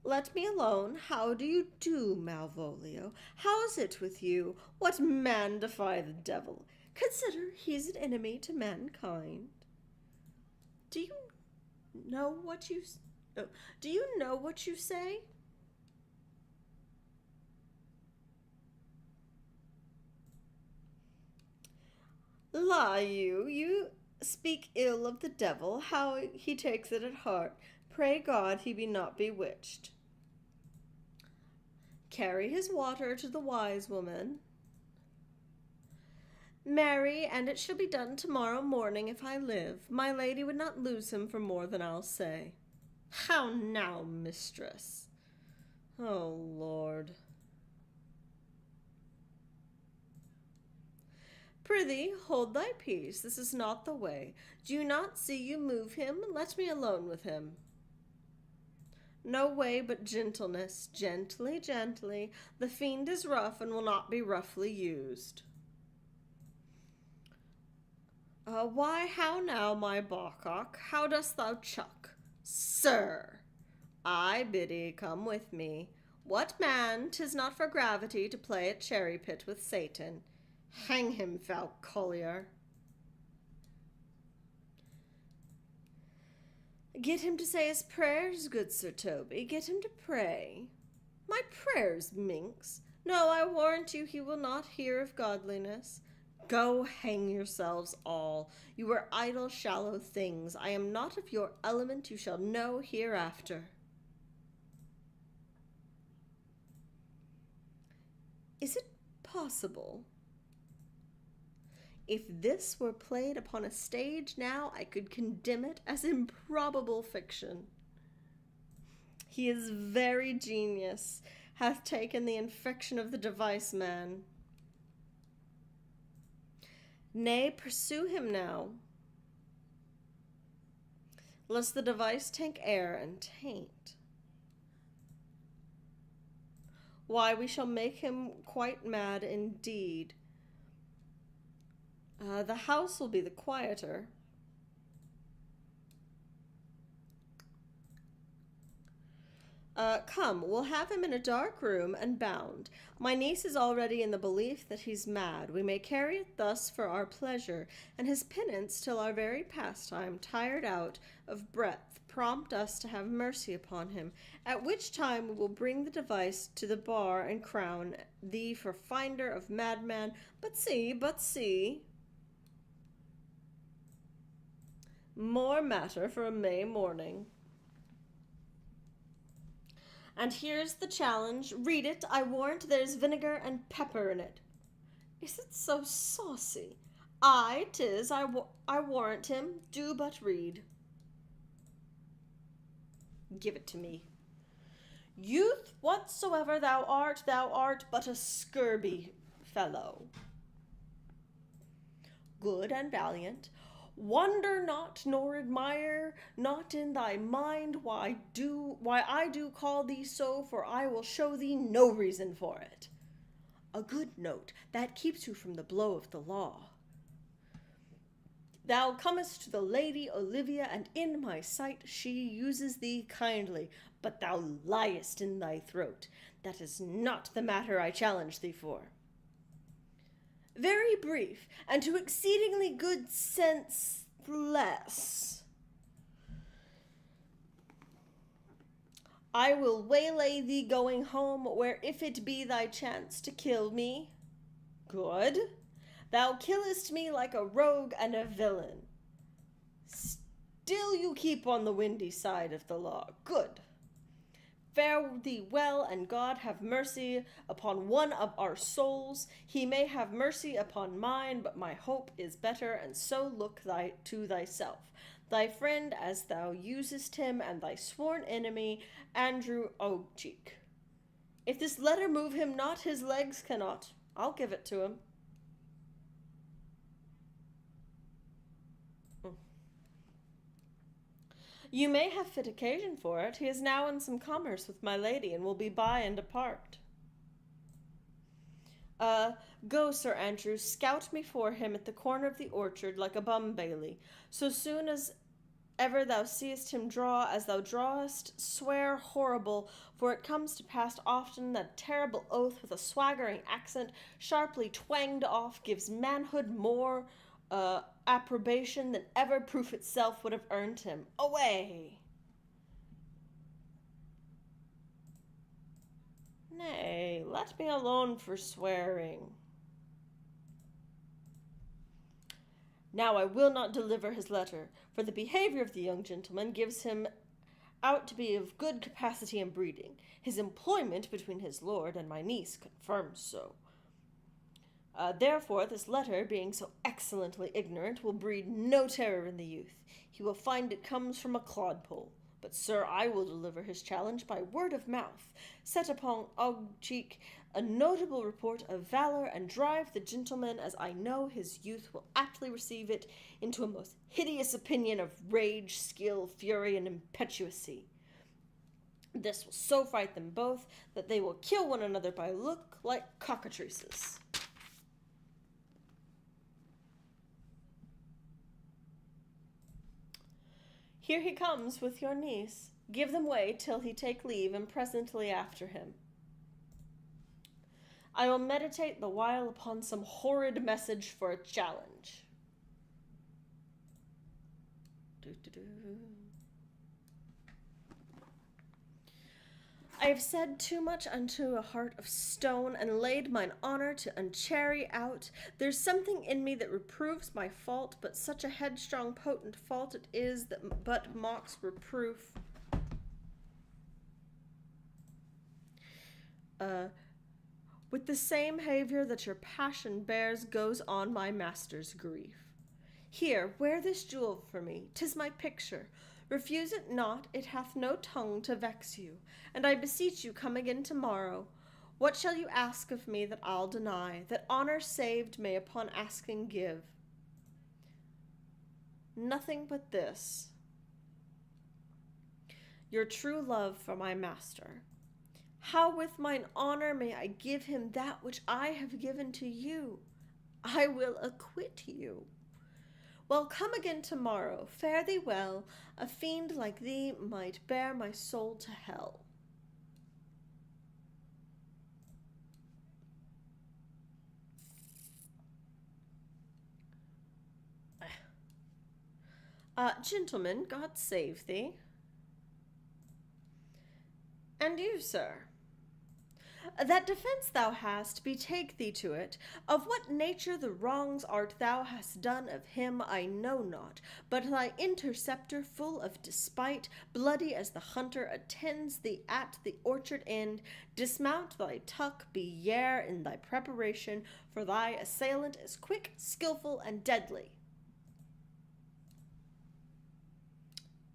Let me alone. How do you do, Malvolio? How's it with you? What man defy the devil? Consider he's an enemy to mankind. Do you know what you Oh, do you know what you say? Lie you speak ill of the devil, how he takes it at heart. Pray God he be not bewitched. Carry his water to the wise woman. Marry, and it shall be done tomorrow morning if I live. My lady would not lose him for more than I'll say. How now, mistress? Oh, Lord. Prithee, hold thy peace. This is not the way. Do you not see you move him? Let me alone with him. No way but gentleness. Gently, gently. The fiend is rough and will not be roughly used. Why, how now, my bawcock? How dost thou chuck? Sir, I biddy come with me. What man, 'tis not for gravity to play at cherry pit with Satan. Hang him, foul collier. Get him to say his prayers, good Sir Toby. Get him to pray. My prayers, minx? No, I warrant you he will not hear of godliness. Go hang yourselves all. You are idle, shallow things. I am not of your element, you shall know hereafter. Is it possible? If this were played upon a stage now, I could condemn it as improbable fiction. He is very genius, hath taken the infection of the device man. Nay, pursue him now, lest the device take air and taint. Why, we shall make him quite mad indeed. The house will be the quieter. Come, we'll have him in a dark room and bound. My niece is already in the belief that he's mad. We may carry it thus for our pleasure, and his penance till our very pastime, tired out of breath, prompt us to have mercy upon him, at which time we will bring the device to the bar and crown thee for finder of madman. But see, more matter for a May morning. And here's the challenge. Read it. I warrant there's vinegar and pepper in it. Is it so saucy? Aye, 'tis. I warrant him. Do but read. Give it to me. Youth, whatsoever thou art but a scurvy fellow. Good and valiant. Wonder not, nor admire not in thy mind why I do call thee so, for I will show thee no reason for it. A good note, that keeps you from the blow of the law. Thou comest to the Lady Olivia, and in my sight she uses thee kindly, but thou liest in thy throat. That is not the matter I challenge thee for. Very brief, and to exceedingly good sense less. I will waylay thee going home, where if it be thy chance to kill me, good. Thou killest me like a rogue and a villain. Still you keep on the windy side of the law. Good. Fare thee well, and God have mercy upon one of our souls. He may have mercy upon mine, but my hope is better, and so look to thyself. Thy friend as thou usest him, and thy sworn enemy, Andrew Oakcheek. If this letter move him not, his legs cannot. I'll give it to him. You may have fit occasion for it. He is now in some commerce with my lady, and will be by and depart. Go, Sir Andrew, scout me for him at the corner of the orchard, like a bum bailey. So soon as ever thou seest him draw, as thou drawest, swear horrible, for it comes to pass often that terrible oath with a swaggering accent, sharply twanged off, gives manhood more approbation than ever proof itself would have earned him. Away! Nay, let me alone for swearing. Now I will not deliver his letter, for the behavior of the young gentleman gives him out to be of good capacity and breeding. His employment between his lord and my niece confirms so. Therefore, this letter, being so excellently ignorant, will breed no terror in the youth. He will find it comes from a clodpole. But, sir, I will deliver his challenge by word of mouth, set upon cheek a notable report of valor, and drive the gentleman, as I know his youth will aptly receive it, into a most hideous opinion of rage, skill, fury, and impetuosity. This will so fright them both that they will kill one another by look like cockatrices. Here he comes with your niece. Give them way till he take leave, and presently after him. I will meditate the while upon some horrid message for a challenge. I have said too much unto a heart of stone, and laid mine honor to unchary out. There's something in me that reproves my fault, but such a headstrong, potent fault it is that but mocks reproof. With the same behavior that your passion bears goes on my master's grief. Here, wear this jewel for me, 'tis my picture. Refuse it not, it hath no tongue to vex you. And I beseech you, come again tomorrow. What shall you ask of me that I'll deny, that honor saved may upon asking give? Nothing but this, your true love for my master. How with mine honor may I give him that which I have given to you? I will acquit you. Well, come again tomorrow. Fare thee well. A fiend like thee might bear my soul to hell. Gentlemen, God save thee. And you, sir. That defence thou hast, betake thee to it. Of what nature the wrongs art thou hast done of him, I know not, but thy interceptor, full of despite, bloody as the hunter attends thee at the orchard end, dismount thy tuck, be yare in thy preparation, for thy assailant is quick, skilful, and deadly.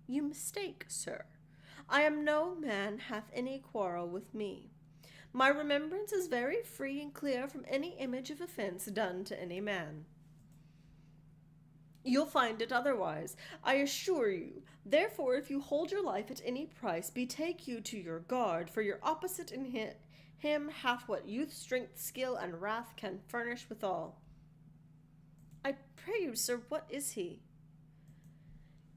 You mistake, sir. I am no man hath any quarrel with me. My remembrance is very free and clear from any image of offence done to any man. You'll find it otherwise, I assure you. Therefore, if you hold your life at any price, betake you to your guard, for your opposite in him hath what youth, strength, skill, and wrath can furnish withal. I pray you, sir, what is he?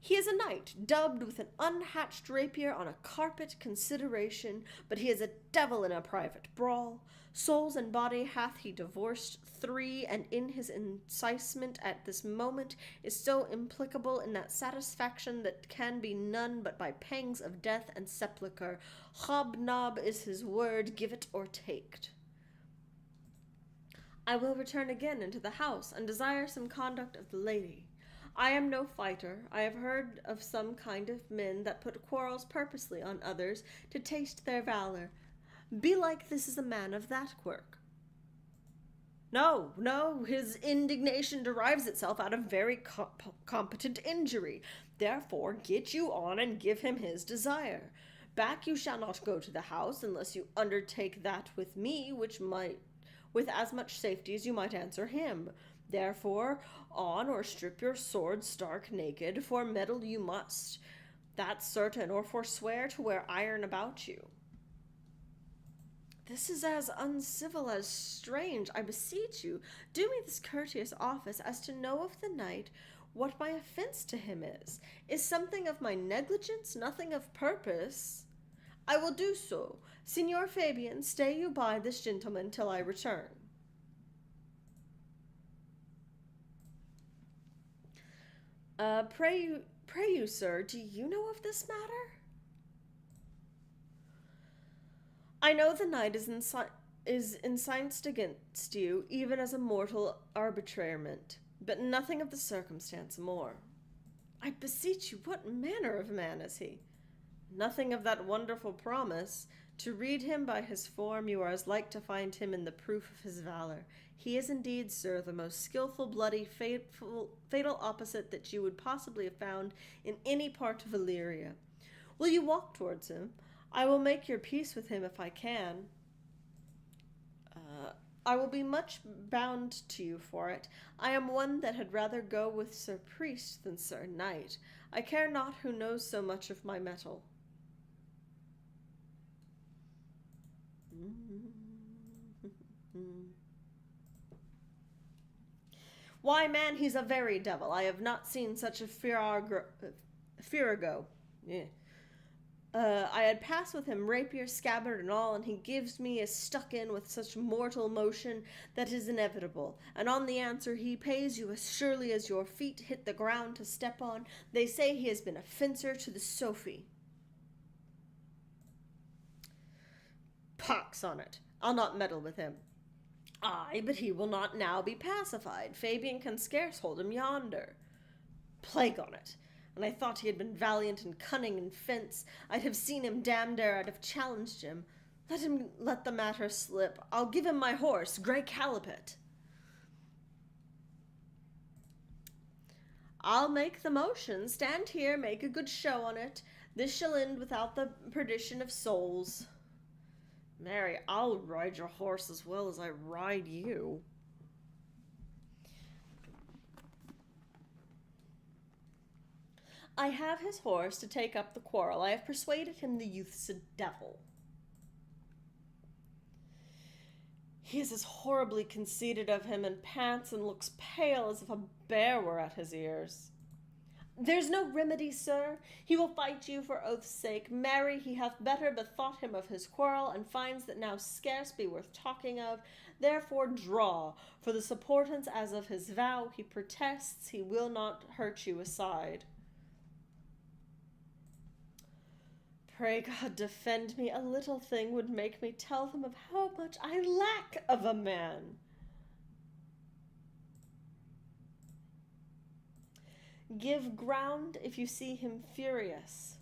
He is a knight, dubbed with an unhatched rapier on a carpet consideration, but he is a devil in a private brawl. Souls and body hath he divorced 3, and in his incitement at this moment is so implicable in that satisfaction that can be none but by pangs of death and sepulchre. Hobnob is his word, give it or take't. I will return again into the house, and desire some conduct of the lady. I am no fighter. I have heard of some kind of men that put quarrels purposely on others to taste their valor. Belike this is a man of that quirk. No, his indignation derives itself out of very competent injury. Therefore, get you on and give him his desire. Back you shall not go to the house unless you undertake that with me, which might, with as much safety as you might answer him. Therefore, on or strip your sword stark naked, for meddle you must. That's certain, or forswear to wear iron about you. This is as uncivil as strange. I beseech you, do me this courteous office as to know of the knight what my offence to him is something of my negligence, nothing of purpose. I will do so. Signor Fabian, stay you by this gentleman till I return. Pray you, sir, do you know of this matter? I know the knight is incensed against you, even as a mortal arbitrament, but nothing of the circumstance more. I beseech you, what manner of man is he? Nothing of that wonderful promise. To read him by his form, you are as like to find him in the proof of his valor. He is indeed, sir, the most skilful, bloody, fatal opposite that you would possibly have found in any part of Illyria. Will you walk towards him? I will make your peace with him if I can. I will be much bound to you for it. I am one that had rather go with Sir Priest than Sir Knight. I care not who knows so much of my mettle. Why, man, he's a very devil. I have not seen such a firago. Yeah. I had passed with him rapier, scabbard, and all, and he gives me a stuck in with such mortal motion that is inevitable. And on the answer he pays you as surely as your feet hit the ground to step on. They say he has been a fencer to the Sophie. Pox on it. I'll not meddle with him. Ay, but he will not now be pacified. Fabian can scarce hold him yonder. Plague on it. And I thought he had been valiant and cunning in fence. I'd have seen him damned ere I'd have challenged him. Let the matter slip. I'll give him my horse, Grey Calipet. I'll make the motion. Stand here, make a good show on it. This shall end without the perdition of souls. Mary, I'll ride your horse as well as I ride you. I have his horse to take up the quarrel. I have persuaded him the youth's a devil. He is as horribly conceited of him, and pants and looks pale as if a bear were at his ears. There's no remedy, sir. He will fight you for oath's sake. Marry, he hath better bethought him of his quarrel, and finds that now scarce be worth talking of. Therefore draw, for the supportance as of his vow he protests he will not hurt you aside. Pray God defend me. A little thing would make me tell them of how much I lack of a man. Give ground if you see him furious.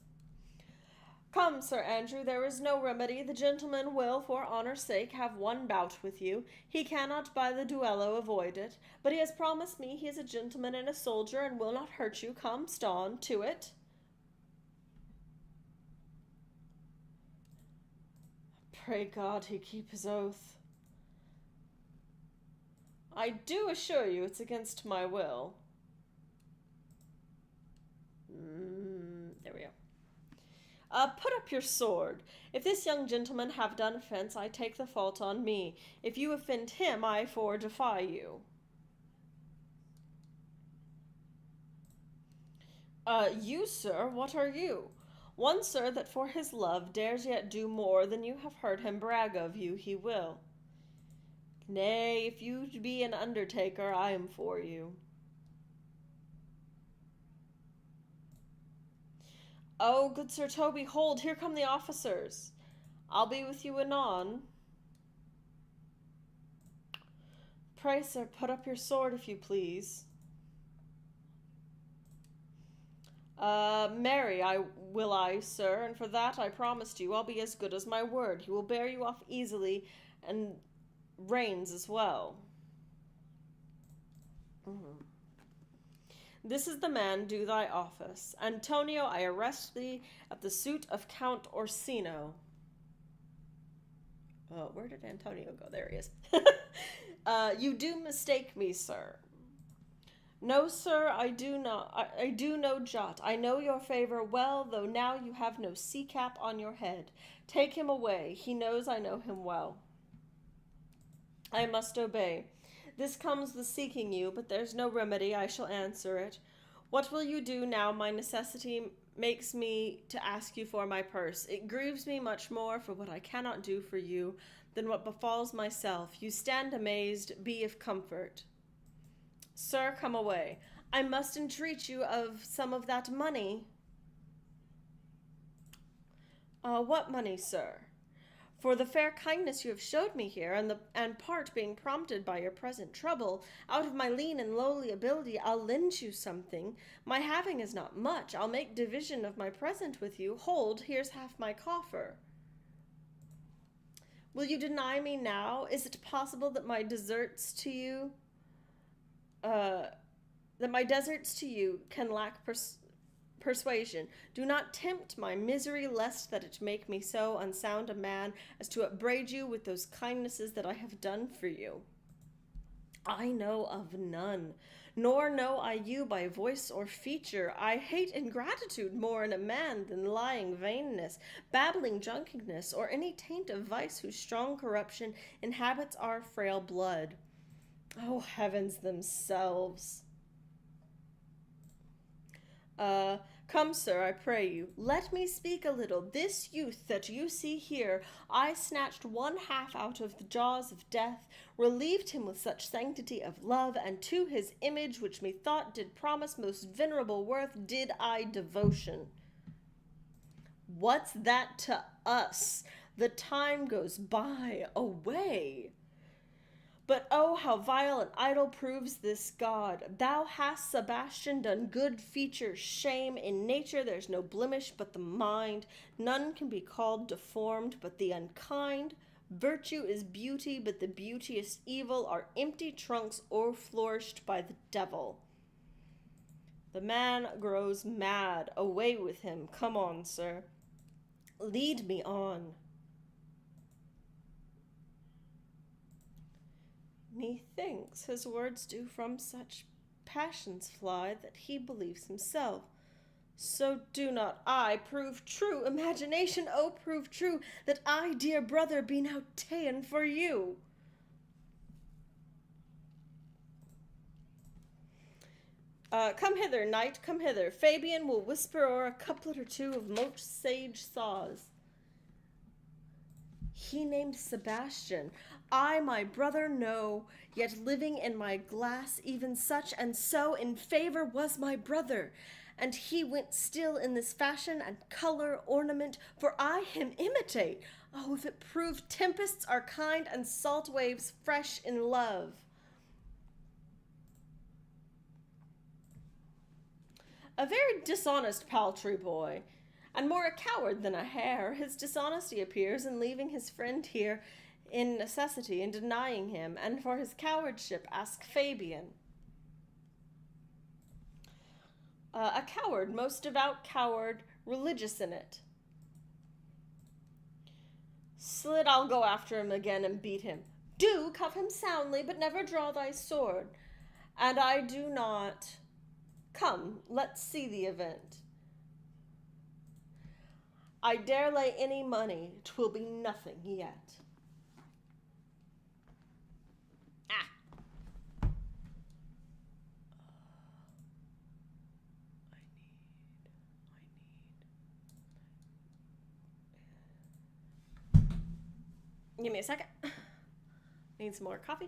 Come, Sir Andrew, there is no remedy. The gentleman will, for honour's sake, have one bout with you. He cannot by the duello avoid it, but he has promised me he is a gentleman and a soldier, and will not hurt you. Come, Stawn, to it. Pray God he keep his oath. I do assure you it's against my will. There we go. Put up your sword. If this young gentleman have done offence, I take the fault on me. If you offend him, I defy you. You, sir, what are you? One, sir, that for his love dares yet do more than you have heard him brag of you, he will. Nay, if you be an undertaker, I am for you. Oh, good Sir Toby, hold, here come the officers. I'll be with you anon. Pray, sir, put up your sword, if you please. Marry, I, sir, and for that I promised you I'll be as good as my word. He will bear you off easily, and reins as well. This is the man, do thy office. Antonio, I arrest thee at the suit of Count Orsino. Oh, where did Antonio go? There he is. You do mistake me, sir. No, sir, I do not. I do no jot. I know your favor well, though now you have no sea cap on your head. Take him away. He knows I know him well. I must obey. This comes the seeking you, but there's no remedy. I shall answer it. What will you do now? My necessity makes me to ask you for my purse. It grieves me much more for what I cannot do for you than what befalls myself. You stand amazed. Be of comfort. Sir, come away. I must entreat you of some of that money. What money, sir? For the fair kindness you have showed me here, and part being prompted by your present trouble, out of my lean and lowly ability I'll lend you something. My having is not much. I'll make division of my present with you. Hold, here's half my coffer. Will you deny me now? Is it possible that my deserts to you, can lack persuasion? Do not tempt my misery, lest that it make me so unsound a man as to upbraid you with those kindnesses that I have done for you. I know of none, nor know I you by voice or feature. I hate ingratitude more in a man than lying vainness, babbling drunkenness, or any taint of vice whose strong corruption inhabits our frail blood. Oh, heavens themselves! Come, sir, I pray you, let me speak a little. This youth that you see here, I snatched one half out of the jaws of death, relieved him with such sanctity of love, and to his image, which methought did promise most venerable worth, did I devotion. What's that to us? The time goes by away. But oh, how vile and idle proves this God. Thou hast, Sebastian, done good features, shame. In nature there's no blemish but the mind. None can be called deformed but the unkind. Virtue is beauty, but the beauteous evil are empty trunks o'erflourished by the devil. The man grows mad. Away with him. Come on, sir. Lead me on. Methinks his words do from such passions fly that he believes himself. So do not I prove true, imagination, oh, prove true, that I, dear brother, be now ta'en for you. Come hither, knight, come hither. Fabian will whisper o'er a couplet or two of most sage saws. He named Sebastian. I my brother know, yet living in my glass even such and so in favor was my brother. And he went still in this fashion and color ornament, for I him imitate. Oh, if it prove tempests are kind and salt waves fresh in love. A very dishonest paltry boy, and more a coward than a hare. His dishonesty appears in leaving his friend here in necessity and denying him, and for his cowardship ask Fabian. A coward, most devout coward, religious in it. Slid, I'll go after him again and beat him. Do cuff him soundly, but never draw thy sword. And I do not. Come, let's see the event. I dare lay any money, 'twill be nothing yet. Give me a second. Need some more coffee.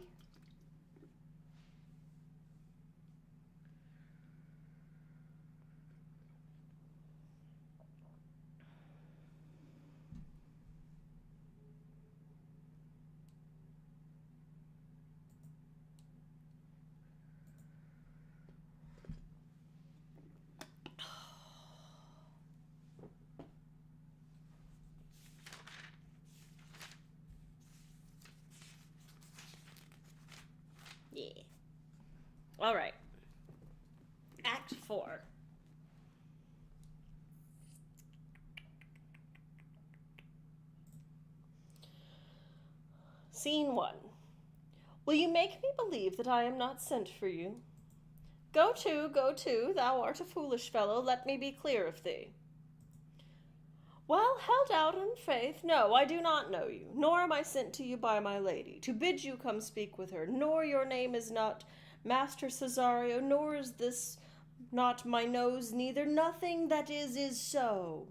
Yeah. All right. Act 4. Scene 1. Will you make me believe that I am not sent for you? Go to, thou art a foolish fellow, let me be clear of thee. Well, held out in faith, no, I do not know you, nor am I sent to you by my lady, to bid you come speak with her, nor your name is not Master Cesario, nor is this not my nose, neither nothing that is so.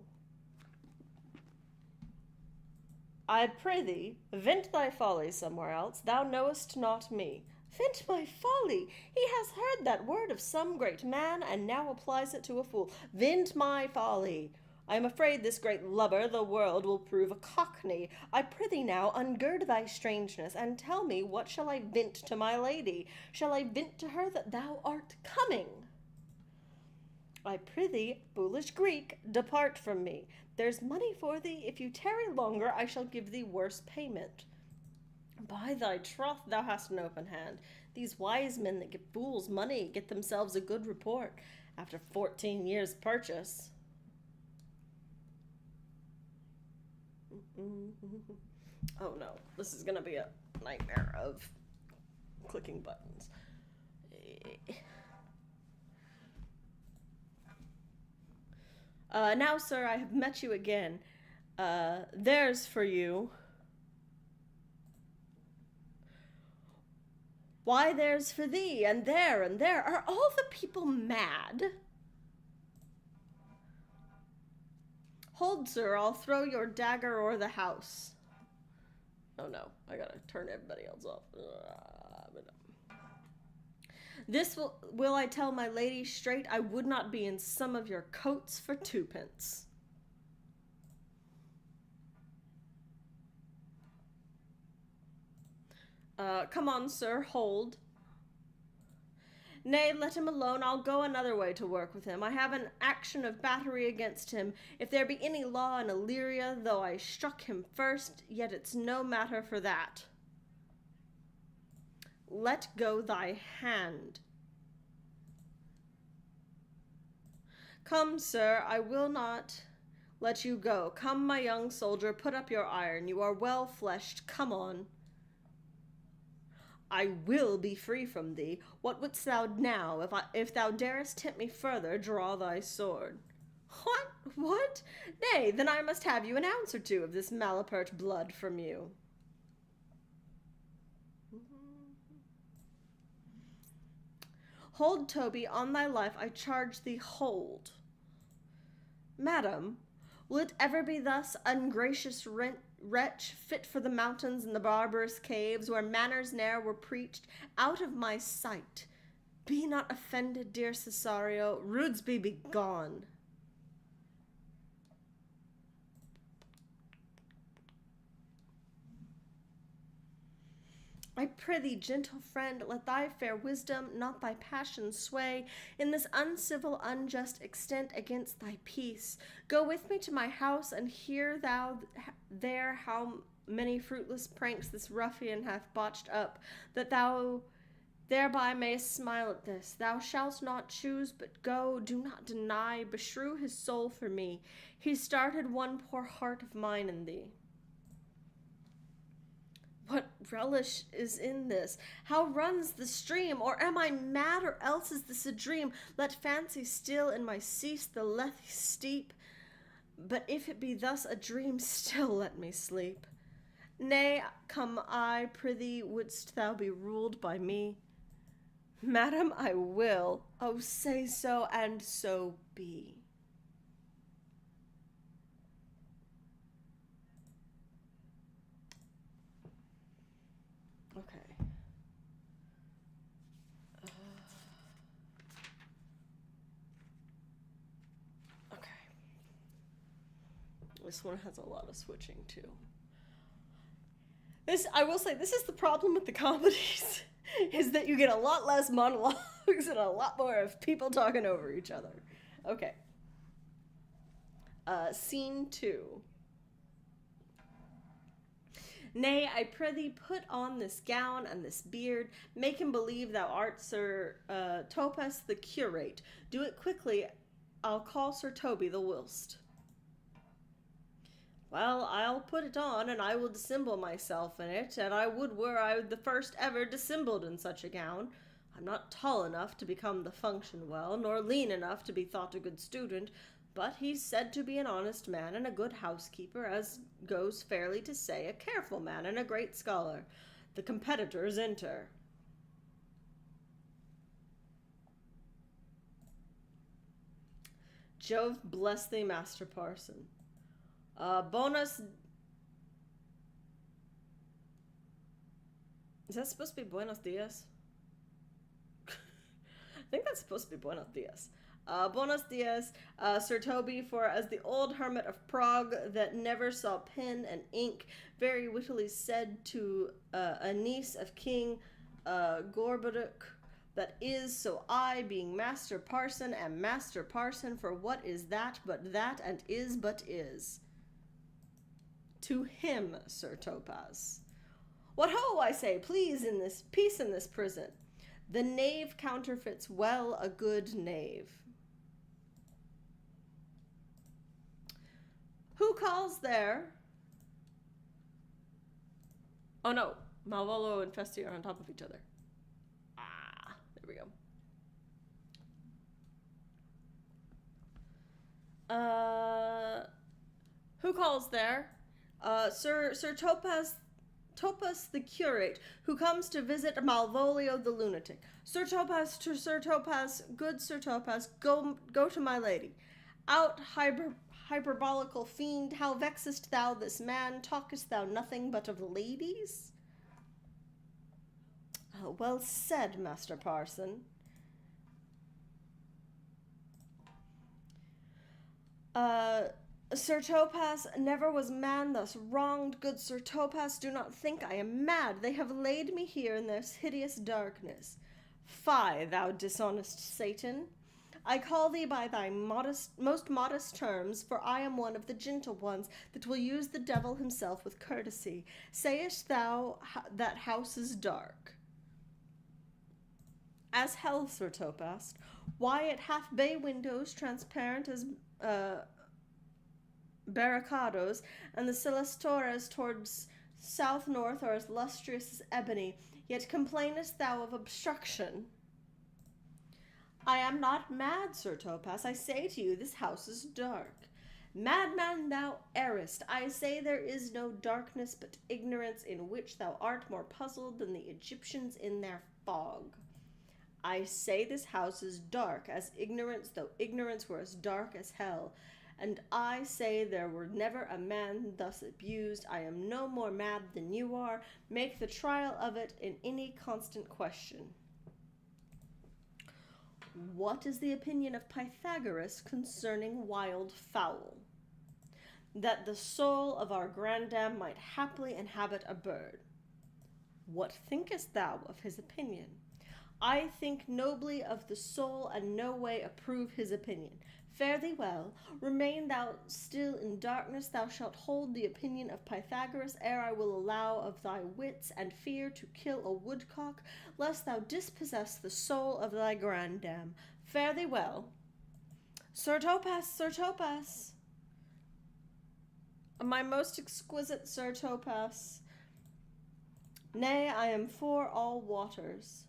I pray thee, vent thy folly somewhere else, thou knowest not me. Vent my folly! He has heard that word of some great man, and now applies it to a fool. Vent my folly! I am afraid this great lubber, the world, will prove a cockney. I prithee now, ungird thy strangeness, and tell me what shall I vint to my lady? Shall I vint to her that thou art coming? I prithee, foolish Greek, depart from me. There's money for thee. If you tarry longer, I shall give thee worse payment. By thy troth, thou hast an open hand. These wise men that give fools money get themselves a good report after 14 years' purchase. Oh no, this is gonna be a nightmare of clicking buttons. Now, sir, I have met you again. There's for you. Why, there's for thee, and there, and there. Are all the people mad? Hold, sir, I'll throw your dagger o'er the house. Oh no, I gotta turn everybody else off. This will I tell my lady straight, I would not be in some of your coats for twopence. Come on, sir, hold. Nay, let him alone. I'll go another way to work with him. I have an action of battery against him. If there be any law in Illyria, though I struck him first, yet it's no matter for that. Let go thy hand. Come, sir, I will not let you go. Come, my young soldier, put up your iron. You are well fleshed. Come on. I will be free from thee. What wouldst thou now? If thou darest tempt me further, draw thy sword. What? What? Nay, then I must have you an ounce or two of this malapert blood from you. Hold, Toby, on thy life, I charge thee, hold. Madam, will it ever be thus, ungracious wretch, fit for the mountains and the barbarous caves, where manners ne'er were preached, out of my sight? Be not offended, dear Cesario. Rudesby, be gone. I prithee, gentle friend, let thy fair wisdom, not thy passion, sway in this uncivil, unjust extent against thy peace. Go with me to my house, and hear thou there how many fruitless pranks this ruffian hath botched up, that thou thereby mayest smile at this. Thou shalt not choose, but go, do not deny, beshrew his soul for me. He started one poor heart of mine in thee. What relish is in this? How runs the stream? Or am I mad, or else is this a dream? Let fancy still in my cease the Lethe steep. But if it be thus a dream, still let me sleep. Nay, come, I prithee, wouldst thou be ruled by me? Madam, I will. Oh, say so, and so be. Okay. Okay. This one has a lot of switching too. I will say, this is the problem with the comedies, is that you get a lot less monologues and a lot more of people talking over each other. Okay. Scene 2. Nay, I prithee, put on this gown and this beard. Make him believe thou art Sir Topas the curate. Do it quickly. I'll call Sir Toby the whilst. Well, I'll put it on, and I will dissemble myself in it, and I would were I the first ever dissembled in such a gown. I'm not tall enough to become the function well, nor lean enough to be thought a good student, but he's said to be an honest man and a good housekeeper, as goes fairly to say, a careful man and a great scholar. The competitors enter. Jove bless thee, Master Parson. Bonus... Is that supposed to be Buenos Dias? I think that's supposed to be Buenos Dias. Buenos dias, Sir Toby, for as the old hermit of Prague that never saw pen and ink very wittily said to a niece of King Gorboduc, that is, so I, being master parson, am master parson, for what is that but that, and is but is. To him, Sir Topaz. What ho, I say, please in this peace in this prison. The knave counterfeits well a good knave. Who calls there? Oh no, Malvolo and Festi are on top of each other. Ah, there we go. Who calls there? Sir Topaz the curate, who comes to visit Malvolio the lunatic. Sir Topaz, good Sir Topaz, go to my lady. Out, hyperbolical fiend, how vexest thou this man? Talkest thou nothing but of ladies? Oh, well said, Master Parson. Sir Topaz, never was man thus wronged. Good Sir Topaz, do not think I am mad. They have laid me here in this hideous darkness. Fie, thou dishonest Satan. I call thee by thy most modest terms, for I am one of the gentle ones that will use the devil himself with courtesy. Sayest thou that house is dark? As hell, Sir Topaz. Why, it hath bay windows transparent as barricadoes, and the celestores towards south-north are as lustrous as ebony. Yet complainest thou of obstruction? I am not mad, Sir Topaz. I say to you, this house is dark. Madman, thou errest. I say there is no darkness but ignorance, in which thou art more puzzled than the Egyptians in their fog. I say this house is dark as ignorance, though ignorance were as dark as hell. And I say there were never a man thus abused. I am no more mad than you are. Make the trial of it in any constant question. What is the opinion of Pythagoras concerning wild fowl? That the soul of our grandam might haply inhabit a bird. What thinkest thou of his opinion? I think nobly of the soul, and no way approve his opinion. Fare thee well. Remain thou still in darkness. Thou shalt hold the opinion of Pythagoras, ere I will allow of thy wits and fear to kill a woodcock, lest thou dispossess the soul of thy grandam. Fare thee well. Sir Topaz, Sir Topaz. My most exquisite Sir Topaz. Nay, I am for all waters.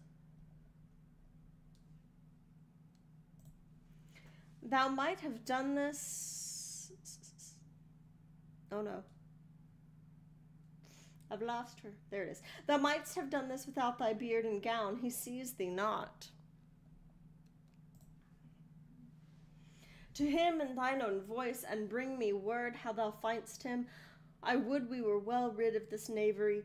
Thou might have done this. Oh no. I've lost her. There it is. Thou mightst have done this without thy beard and gown. He sees thee not. To him in thine own voice, and bring me word how thou find'st him. I would we were well rid of this knavery.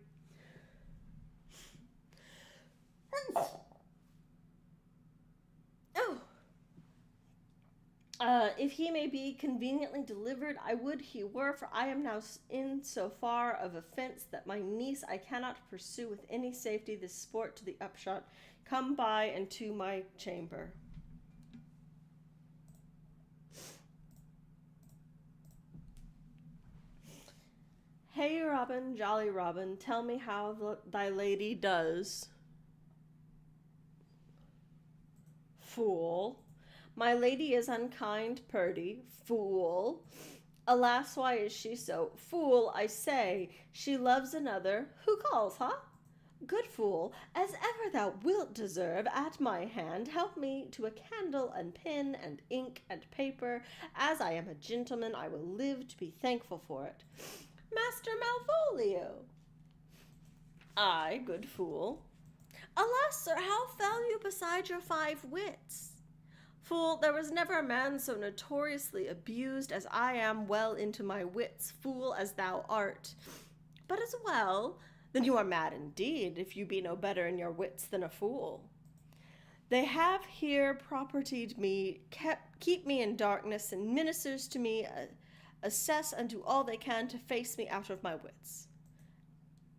If he may be conveniently delivered, I would he were, for I am now in so far of offense that my niece I cannot pursue with any safety this sport to the upshot. Come by and to my chamber. Hey, Robin, jolly Robin, tell me how thy lady does. Fool. My lady is unkind, Purdy. Fool. Alas, why is she so? Fool, I say. She loves another. Who calls, huh? Good fool, as ever thou wilt deserve, at my hand, help me to a candle and pen and ink and paper. As I am a gentleman, I will live to be thankful for it. Master Malvolio. Ay, good fool. Alas, sir, how fell you beside your 5 wits? Fool, there was never a man so notoriously abused as I am well into my wits, fool as thou art. But as well, then you are mad indeed, if you be no better in your wits than a fool. They have here propertied me, keep me in darkness, and ministers to me, assess and do all they can to face me out of my wits.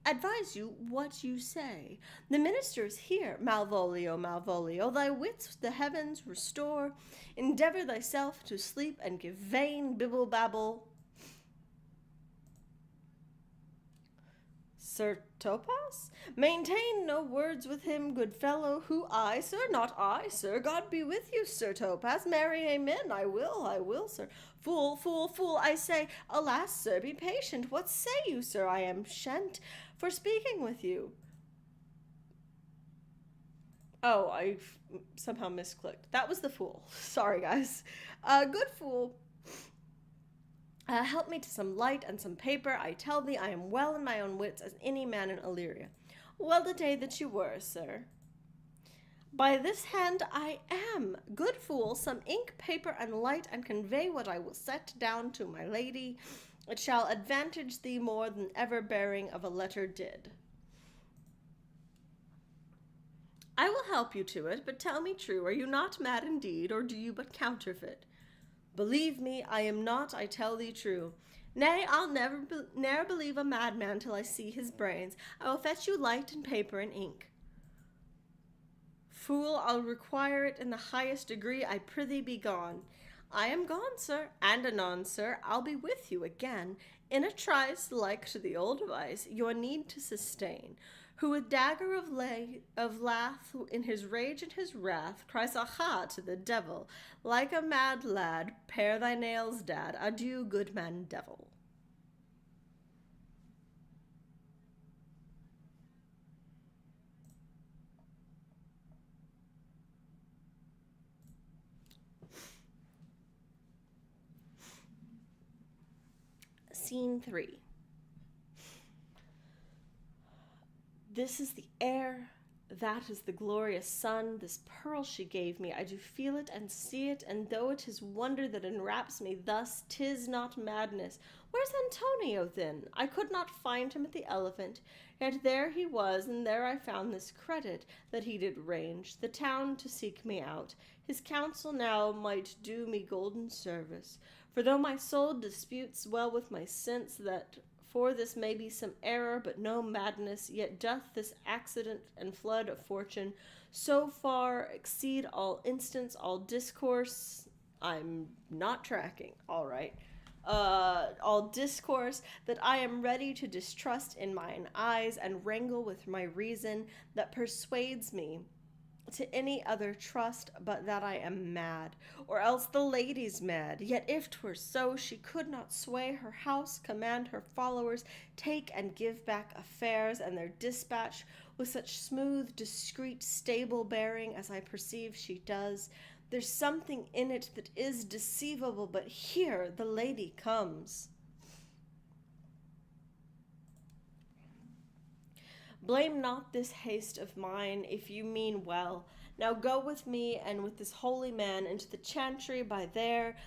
Advise you what you say. The ministers hear, Malvolio, Malvolio, thy wits the heavens restore. Endeavor thyself to sleep and give vain bibble babble. Sir Topaz? Maintain no words with him, good fellow, who I, sir, not I, sir, God be with you, Sir Topaz, marry, amen, I will, sir. Fool, fool, fool, I say, alas, sir, be patient, what say you, sir, I am shent for speaking with you. Oh, I somehow misclicked. That was the fool. Sorry, guys. Good fool. Help me to some light and some paper. I tell thee I am well in my own wits as any man in Illyria. Well the day that you were, sir. By this hand I am. Good fool, some ink, paper, and light, and convey what I will set down to my lady. It shall advantage thee more than ever bearing of a letter did. I will help you to it, but tell me true, are you not mad indeed, or do you but counterfeit? Believe me, I am not, I tell thee true. Nay, I'll ne'er believe a madman till I see his brains. I will fetch you light and paper and ink. Fool, I'll require it in the highest degree, I prithee be gone. I am gone, sir, and anon, sir, I'll be with you again, in a trice like to the old vice, your need to sustain, who with dagger of lath, in his rage and his wrath, cries aha to the devil, like a mad lad, pare thy nails, dad, adieu, good man devil. Scene 3. This is the air, that is the glorious sun, this pearl she gave me, I do feel it and see it, and though it is wonder that enwraps me thus, 'tis not madness. Where's Antonio then? I could not find him at the Elephant, yet there he was, and there I found this credit, that he did range the town to seek me out. His counsel now might do me golden service, for though my soul disputes well with my sense that for this may be some error, but no madness, yet doth this accident and flood of fortune so far exceed all instance, all discourse. I'm not tracking, all right. All discourse, that I am ready to distrust in mine eyes, and wrangle with my reason, that persuades me to any other trust but that I am mad, or else the lady's mad. Yet if 'twere so, she could not sway her house, command her followers, take and give back affairs and their dispatch with such smooth, discreet, stable bearing as I perceive she does. There's something in it that is deceivable, but here the lady comes. Blame not this haste of mine, if you mean well. Now go with me and with this holy man into the chantry by there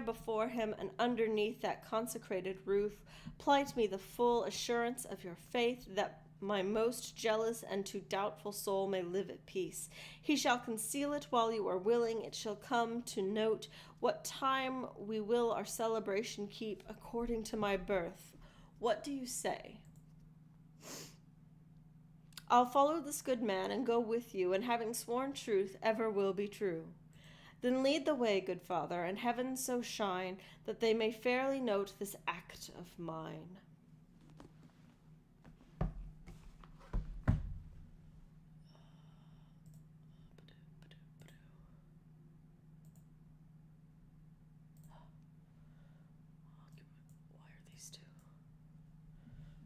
before him, and underneath that consecrated roof, plight me the full assurance of your faith, that my most jealous and too doubtful soul may live at peace. He shall conceal it while you are willing. It shall come to note what time we will our celebration keep, according to my birth. What do you say? I'll follow this good man and go with you, and having sworn truth, ever will be true. Then lead the way, good father, and heaven so shine that they may fairly note this act of mine.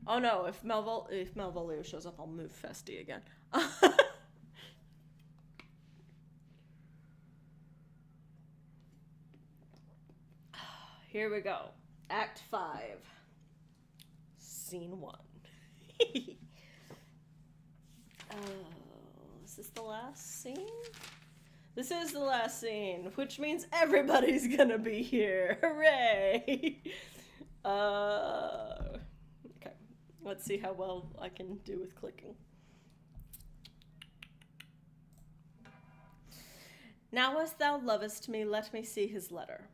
Oh no, if Malvolio shows up, I'll move Festi again. Here we go. Act 5. Scene 1. Is this the last scene? This is the last scene, which means everybody's gonna be here. Hooray! Okay. Let's see how well I can do with clicking. Now as thou lovest me, let me see his letter.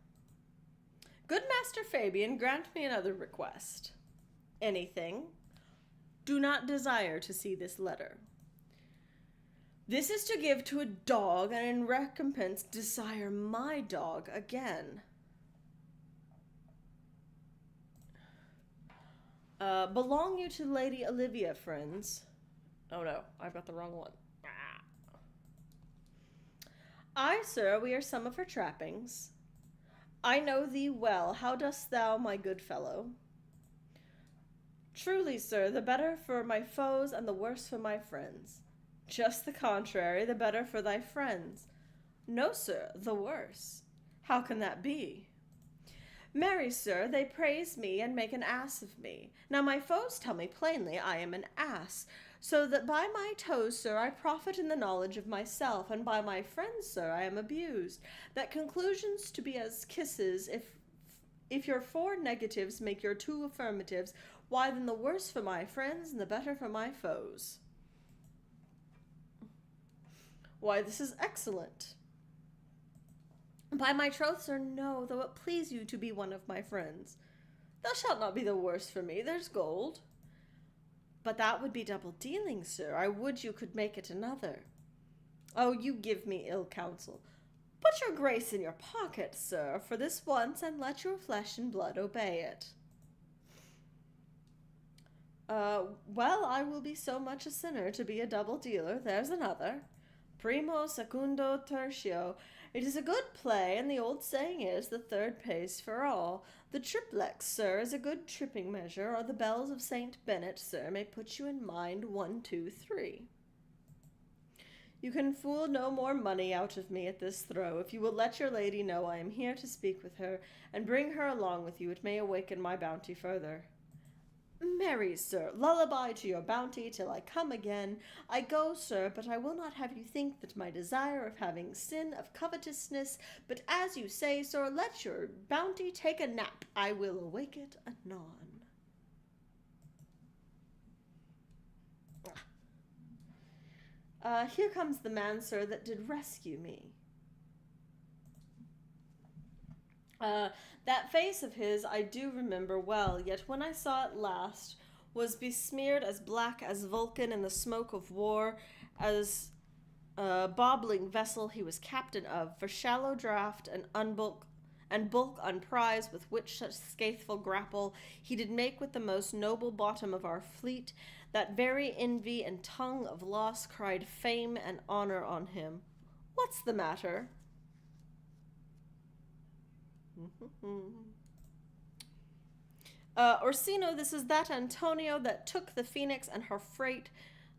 Good Master Fabian, grant me another request. Anything. Do not desire to see this letter. This is to give to a dog, and in recompense desire my dog again. Belong you to Lady Olivia, friends? Oh no, I've got the wrong one. Aye, sir, we are some of her trappings. I know thee well. How dost thou, my good fellow? Truly, sir, the better for my foes and the worse for my friends. Just the contrary, the better for thy friends. No, sir, the worse. How can that be? Marry, sir, they praise me and make an ass of me. Now my foes tell me plainly I am an ass, so that by my toes, sir, I profit in the knowledge of myself, and by my friends, sir, I am abused. That conclusions to be as kisses, if your 4 negatives make your 2 affirmatives, why then the worse for my friends and the better for my foes. Why, this is excellent. By my troth, sir, no, though it please you to be one of my friends. Thou shalt not be the worse for me, there's gold. But that would be double dealing, sir. I would you could make it another. Oh, you give me ill counsel. Put your grace in your pocket, sir, for this once, and let your flesh and blood obey it. Well, I will be so much a sinner to be a double dealer. There's another. Primo, secundo, tertio. It is a good play, and the old saying is, the third pays for all. The triplex, sir, is a good tripping measure, or the bells of St. Bennet, sir, may put you in mind 1, 2, 3. You can fool no more money out of me at this throw. If you will let your lady know I am here to speak with her, and bring her along with you, it may awaken my bounty further. Marry, sir, lullaby to your bounty till I come again. I go, sir, but I will not have you think that my desire of having sin of covetousness, but as you say, sir, let your bounty take a nap. I will awake it anon. Here comes the man, sir, that did rescue me. That face of his I do remember well, yet when I saw it last, was besmeared as black as Vulcan in the smoke of war, as bobbling vessel he was captain of, for shallow draught and bulk on prize, with which such scatheful grapple he did make with the most noble bottom of our fleet, that very envy and tongue of loss cried fame and honor on him. What's the matter? Orsino, this is that Antonio that took the Phoenix and her freight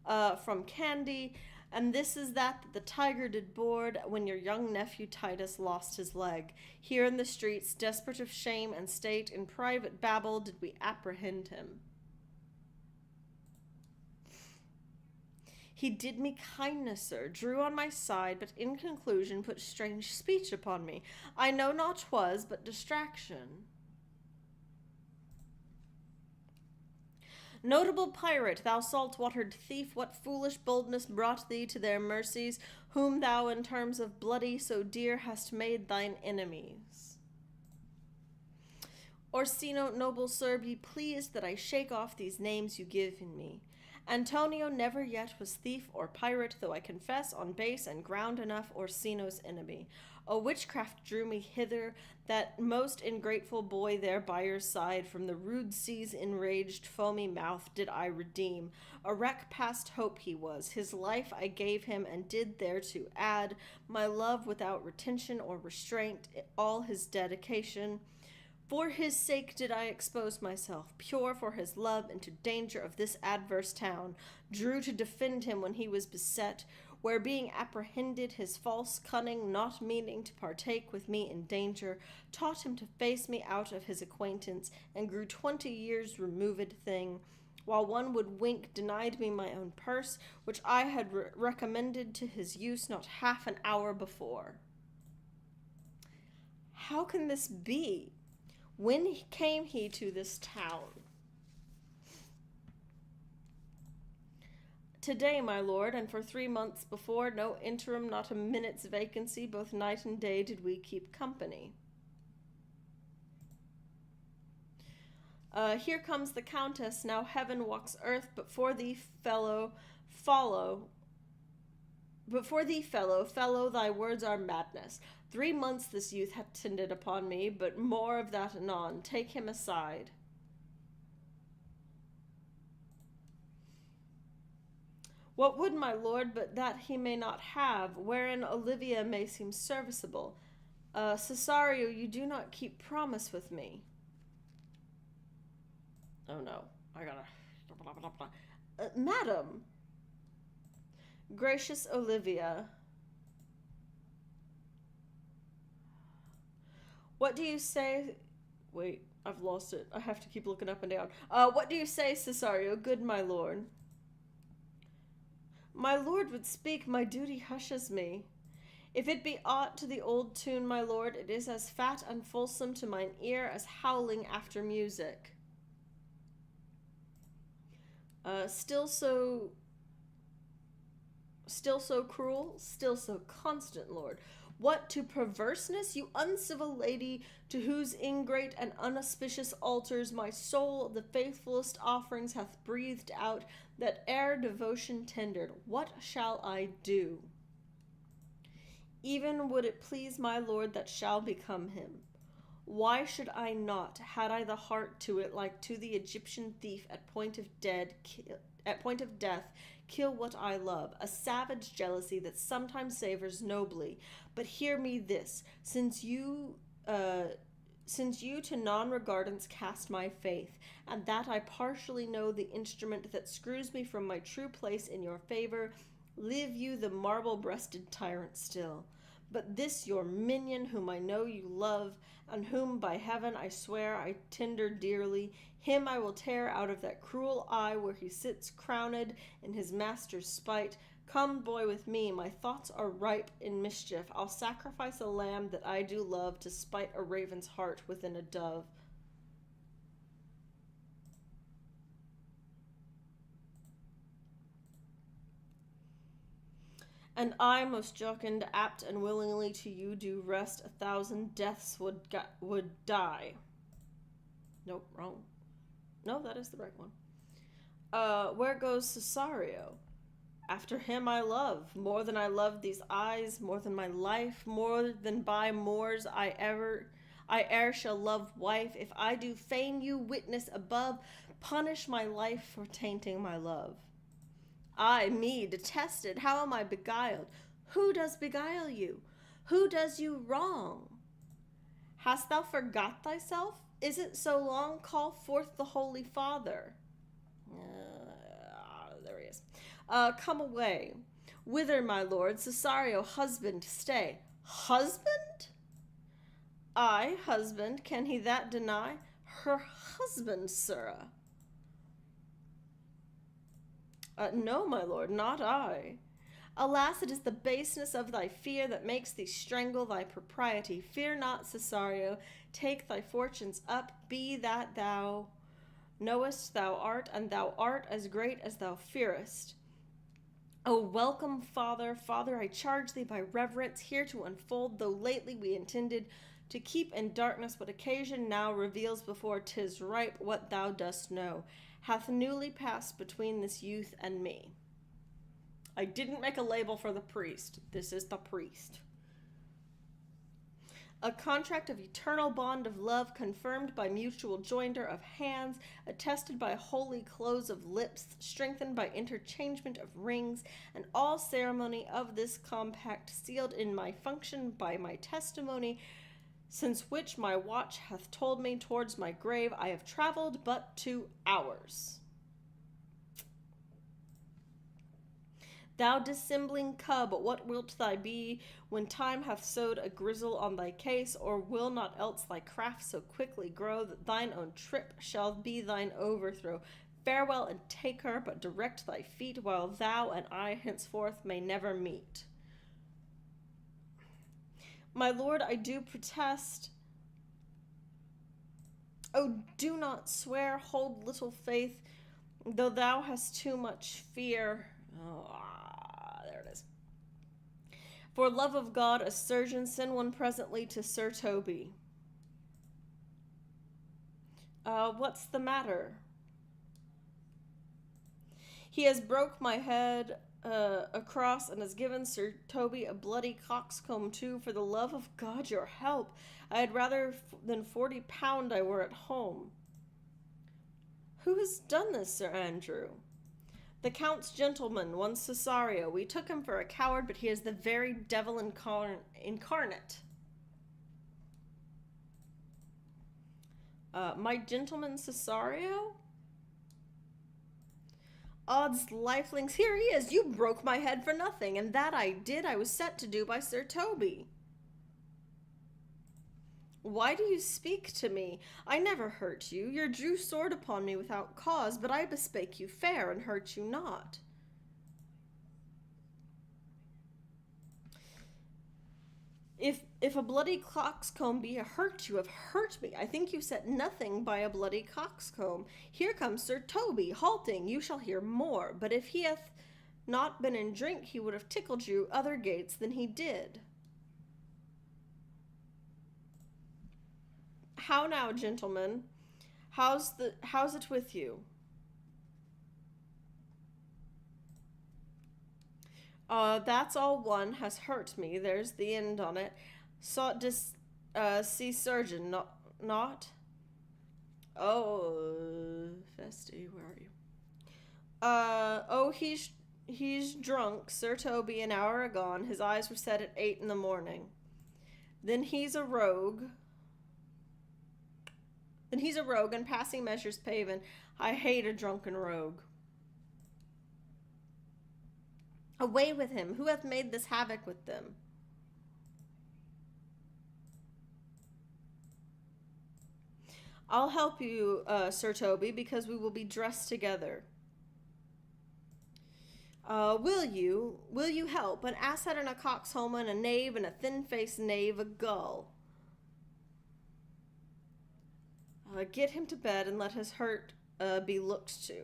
from Candy, and this is that the tiger did board when your young nephew Titus lost his leg. Here in the streets, desperate of shame and state, in private babble did we apprehend him. He did me kindness, sir, drew on my side, but in conclusion put strange speech upon me. I know not 'twas, but distraction. Notable pirate, thou salt-watered thief, what foolish boldness brought thee to their mercies, whom thou in terms of bloody so dear hast made thine enemies? Orsino, noble sir, be pleased that I shake off these names you give in me. Antonio never yet was thief or pirate, though I confess on base and ground enough Orsino's enemy. A witchcraft drew me hither, that most ingrateful boy there by your side, from the rude sea's enraged foamy mouth did I redeem. A wreck past hope he was, his life I gave him, and did thereto add my love without retention or restraint, all his dedication. For his sake did I expose myself, pure for his love, into danger of this adverse town, drew to defend him when he was beset, where being apprehended his false cunning, not meaning to partake with me in danger, taught him to face me out of his acquaintance, and grew 20 years removed thing, while one would wink denied me my own purse, which I had recommended to his use not half an hour before. How can this be? When came he to this town? today, my lord, and for 3 months before, no interim, not a minute's vacancy, both night and day did we keep company. Here comes the countess, now heaven walks earth, but for thee, fellow, thy words are madness. 3 months this youth hath tended upon me, but more of that anon. Take him aside. What would my lord but that he may not have, wherein Olivia may seem serviceable? Cesario, you do not keep promise with me. Oh no, I gotta... Madam! Gracious Olivia, what do you say... Wait, I've lost it. I have to keep looking up and down. What do you say, Cesario, good my lord? My lord would speak, my duty hushes me. If it be aught to the old tune, my lord, it is as fat and fulsome to mine ear as howling after music. Still so cruel, still so constant, lord. What to perverseness, you uncivil lady, to whose ingrate and unauspicious altars my soul the faithfulest offerings hath breathed out, that ere devotion tendered, what shall I do? Even would it please my lord that shall become him. Why should I not, had I the heart to it, like to the Egyptian thief at point of death, kill what I love, a savage jealousy that sometimes savors nobly. But hear me this, since you to non-regardance cast my faith, and that I partially know the instrument that screws me from my true place in your favor, live you the marble-breasted tyrant still. But this your minion, whom I know you love, and whom by heaven I swear I tender dearly, him I will tear out of that cruel eye where he sits crowned in his master's spite. Come, boy, with me, my thoughts are ripe in mischief. I'll sacrifice a lamb that I do love to spite a raven's heart within a dove. And I, most jocund, apt, and willingly to you do rest, 1,000 deaths would die. Nope, wrong. No, that is the right one. Where goes Cesario? After him I love, more than I love these eyes, more than my life, more than by Moors I e'er shall love wife. If I do feign you witness above, punish my life for tainting my love. I, me, detested, how am I beguiled? Who does beguile you? Who does you wrong? Hast thou forgot thyself? Is it so long? Call forth the Holy Father. There he is. Come away. Whither, my lord? Cesario, husband, stay. Husband? I, husband, can he that deny? Her husband, sirrah. No, my lord, not I. Alas, it is the baseness of thy fear that makes thee strangle thy propriety. Fear not, Cesario, take thy fortunes up, be that thou knowest thou art, and thou art as great as thou fearest. O welcome, Father, Father, I charge thee by reverence here to unfold, though lately we intended to keep in darkness what occasion now reveals before 'tis ripe what thou dost know, hath newly passed between this youth and me. I didn't make a label for the priest. This is the priest. A contract of eternal bond of love, confirmed by mutual joinder of hands, attested by holy close of lips, strengthened by interchangement of rings, and all ceremony of this compact sealed in my function by my testimony, since which my watch hath told me towards my grave I have traveled but 2 hours. Thou dissembling cub, what wilt thou be when time hath sowed a grizzle on thy case, or will not else thy craft so quickly grow that thine own trip shall be thine overthrow? Farewell, and take her, but direct thy feet, while thou and I henceforth may never meet. My lord, I do protest. Oh, do not swear, hold little faith, though thou hast too much fear. There it is. For love of God, a surgeon, send one presently to Sir Toby. What's the matter? He has broke my head across and has given Sir Toby a bloody coxcomb too. For the love of God, your help. I had rather than 40 pound I were at home. Who has done this, Sir Andrew? The Count's gentleman, one Cesario. We took him for a coward, but he is the very devil incarnate. My gentleman Cesario? Odds lifelings, here he is. You broke my head for nothing, and that I did. I was set to do by Sir Toby. Why do you speak to me? I never hurt you. You drew sword upon me without cause, but I bespake you fair and hurt you not. If a bloody coxcomb be a hurt, you have hurt me. I think you set nothing by a bloody coxcomb. Here comes Sir Toby, halting. You shall hear more. But if he hath not been in drink, he would have tickled you other gates than he did. How now, gentlemen? How's it with you? That's all one has hurt me. There's the end on it. Sought to see surgeon, not? Oh, Festy, where are you? He's drunk, Sir Toby, an hour agone. His eyes were set at 8 in the morning. Then he's a rogue, and passing measures paven. I hate a drunken rogue. Away with him. Who hath made this havoc with them? I'll help you, Sir Toby, because we will be dressed together. Will you help? An asshead and a coxcomb and a knave and a thin-faced knave, a gull. Get him to bed and let his hurt be looked to.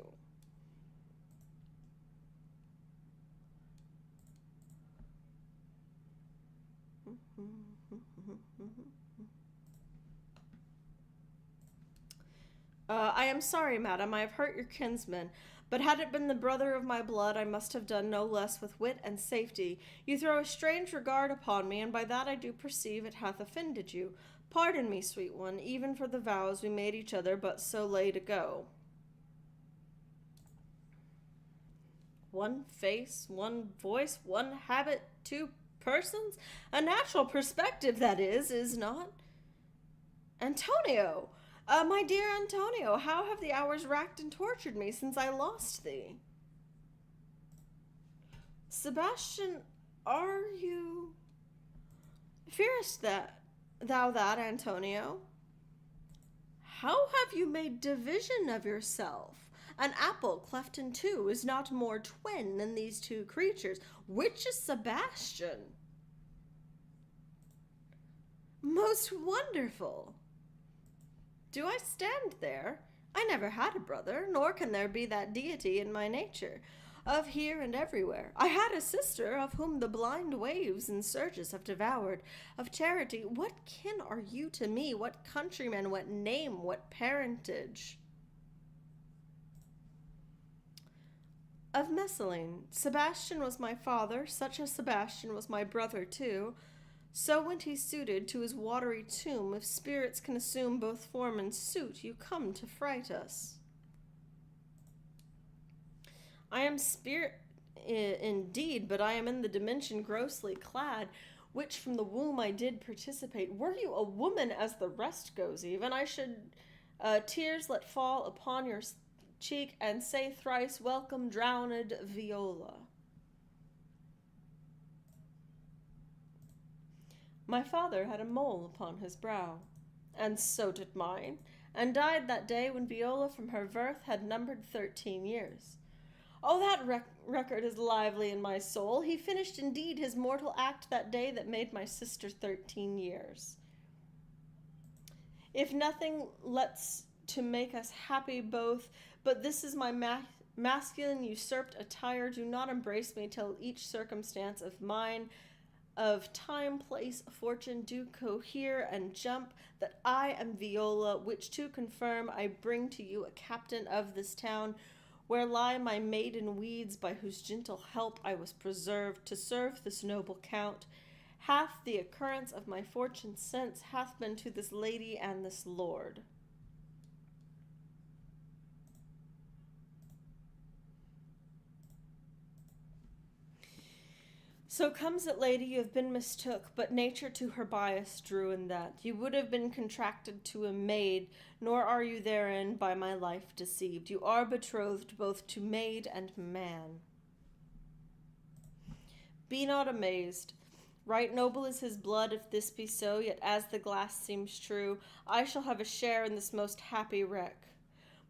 I am sorry, madam, I have hurt your kinsman, but had it been the brother of my blood, I must have done no less with wit and safety. You throw a strange regard upon me, and by that I do perceive it hath offended you. Pardon me, sweet one, even for the vows we made each other but so late ago. One face, one voice, one habit, 2 persons? A natural perspective, that is not? Antonio! My dear Antonio, how have the hours racked and tortured me since I lost thee? Sebastian, are you... Fearest thou that, Antonio? How have you made division of yourself? An apple cleft in two is not more twin than these 2 creatures. Which is Sebastian? Most wonderful. Do I stand there? I never had a brother, nor can there be that deity in my nature, of here and everywhere. I had a sister, of whom the blind waves and surges have devoured. Of charity, what kin are you to me? What countryman, what name, what parentage? Of Messalene. Sebastian was my father, such a Sebastian was my brother too. So went he suited to his watery tomb. If spirits can assume both form and suit, you come to fright us. I am spirit indeed, but I am in the dimension grossly clad, which from the womb I did participate. Were you a woman as the rest goes even, I should tears let fall upon your cheek and say thrice, welcome, drowned Viola. My father had a mole upon his brow, and so did mine, and died that day when Viola from her birth had numbered 13 years. Oh, that record is lively in my soul. He finished indeed his mortal act that day that made my sister 13 years. If nothing lets to make us happy both, but this is my masculine usurped attire, do not embrace me till each circumstance of mine, of time, place, fortune, do cohere and jump, that I am Viola, which to confirm I bring to you a captain of this town, where lie my maiden weeds, by whose gentle help I was preserved to serve this noble count. Hath the occurrence of my fortune since hath been to this lady and this lord. So comes it, lady, you have been mistook, but nature to her bias drew in that. You would have been contracted to a maid, nor are you therein by my life deceived. You are betrothed both to maid and man. Be not amazed. Right noble is his blood, if this be so, yet as the glass seems true, I shall have a share in this most happy wreck.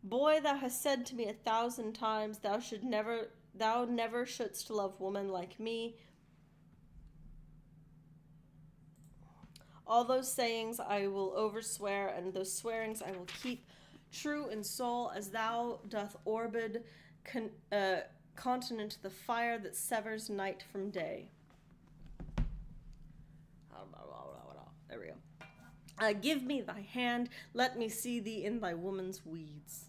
Boy, thou hast said to me 1,000 times, thou never shouldst love woman like me. All those sayings I will overswear, and those swearings I will keep true in soul, as thou doth orbed continent the fire that severs night from day. There we go. Give me thy hand, let me see thee in thy woman's weeds.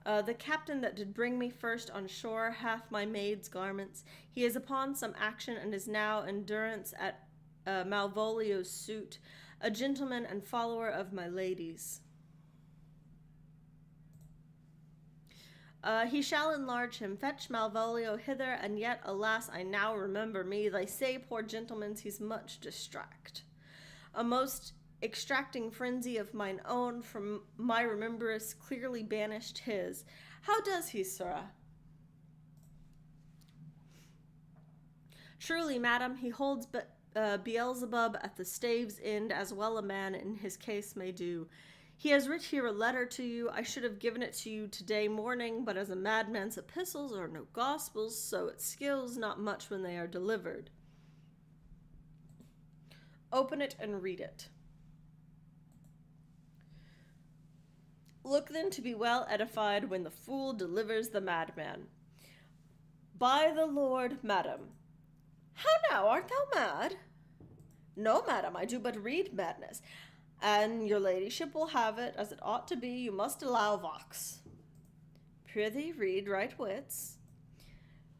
The captain that did bring me first on shore hath my maid's garments. He is upon some action, and is now in durance at Malvolio's suit, a gentleman and follower of my lady's. He shall enlarge him. Fetch Malvolio hither, and yet, alas, I now remember me. They say, poor gentleman's, he's much distract. A most extracting frenzy of mine own from my remembrance clearly banished his. How does he, sirrah? Truly, madam, he holds Beelzebub at the stave's end, as well a man in his case may do. He has writ here a letter to you. I should have given it to you today morning, but as a madman's epistles are no gospels, so it skills not much when they are delivered. Open it and read it. Look then to be well edified when the fool delivers the madman. By the Lord, madam. How now, art thou mad? No, madam, I do but read madness. And your ladyship will have it, as it ought to be, you must allow vox. Prithee, read right wits.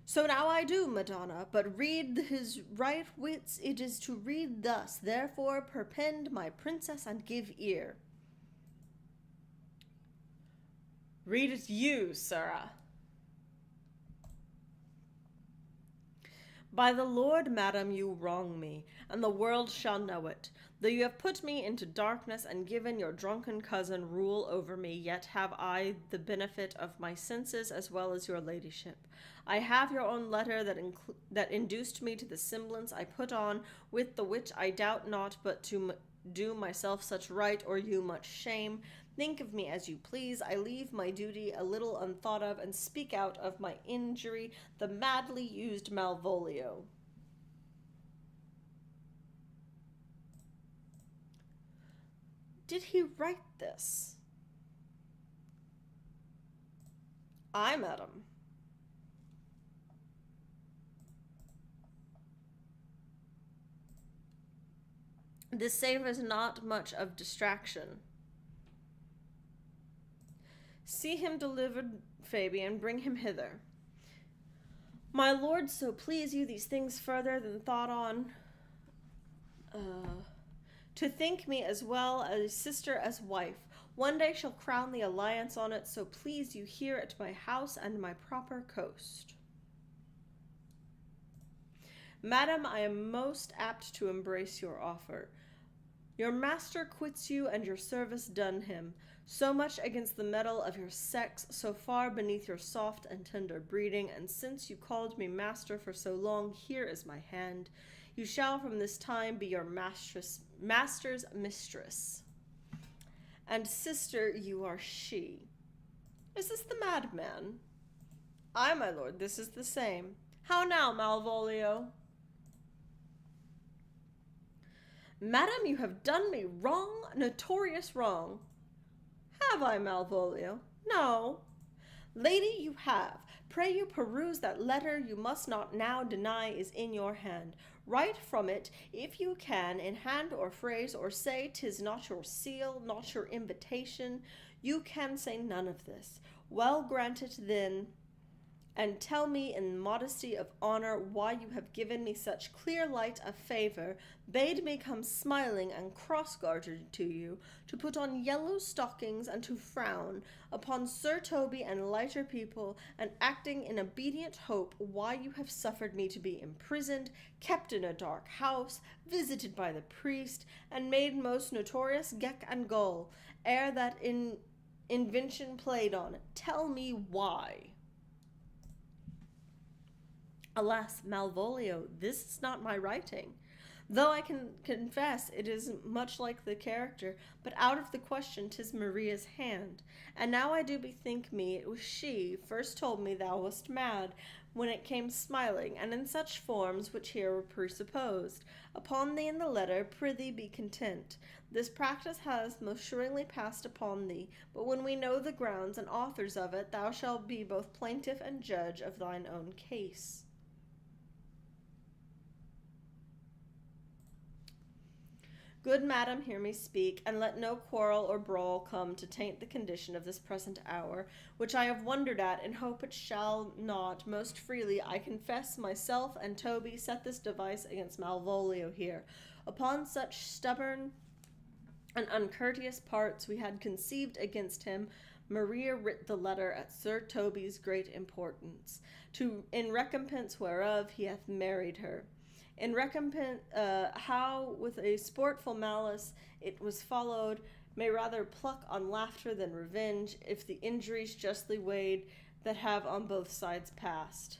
So now I do, Madonna, but read his right wits, it is to read thus, therefore perpend my princess and give ear. Read it you, sirrah. By the Lord, madam, you wrong me, and the world shall know it. Though you have put me into darkness and given your drunken cousin rule over me, yet have I the benefit of my senses as well as your ladyship. I have your own letter that induced me to the semblance I put on, with the which I doubt not but to do myself such right or you much shame. Think of me as you please. I leave my duty a little unthought of, and speak out of my injury, the madly used Malvolio. Did he write this? Aye, madam. This savours not much of distraction. See him delivered, Fabian, bring him hither. My lord, so please you these things further than thought on, to think me as well as sister as wife, one day shall crown the alliance on it, so please you here at my house and my proper coast. Madam, I am most apt to embrace your offer. Your master quits you, and your service done him. So much against the metal of your sex, so far beneath your soft and tender breeding, and since you called me master for so long, here is my hand. You shall from this time be your master's mistress. And sister, you are she. Is this the madman? Aye, my lord, this is the same. How now, Malvolio? Madam, you have done me wrong, notorious wrong. Have I, Malvolio? No. Lady, you have. Pray you peruse that letter you must not now deny is in your hand. Write from it, if you can, in hand or phrase, or say 'tis not your seal, not your invitation. You can say none of this. Well, grant it then, and tell me in modesty of honor why you have given me such clear light of favor, bade me come smiling and cross-gartered to you, to put on yellow stockings and to frown upon Sir Toby and lighter people, and acting in obedient hope why you have suffered me to be imprisoned, kept in a dark house, visited by the priest, and made most notorious geck and gull, ere that invention played on. Tell me why. Alas, Malvolio, this is not my writing. Though I can confess it is much like the character, but out of the question 'tis Maria's hand. And now I do bethink me it was she first told me thou wast mad, when it came smiling, and in such forms which here were presupposed. Upon thee in the letter, prithee be content. This practice has most surely passed upon thee, but when we know the grounds and authors of it, thou shalt be both plaintiff and judge of thine own case. Good madam, hear me speak, and let no quarrel or brawl come to taint the condition of this present hour, which I have wondered at, and hope it shall not. Most freely I confess myself and Toby set this device against Malvolio here. Upon such stubborn and uncourteous parts we had conceived against him, Maria writ the letter at Sir Toby's great importance, in recompense whereof he hath married her. In recompense, how with a sportful malice it was followed, may rather pluck on laughter than revenge, if the injuries justly weighed that have on both sides passed.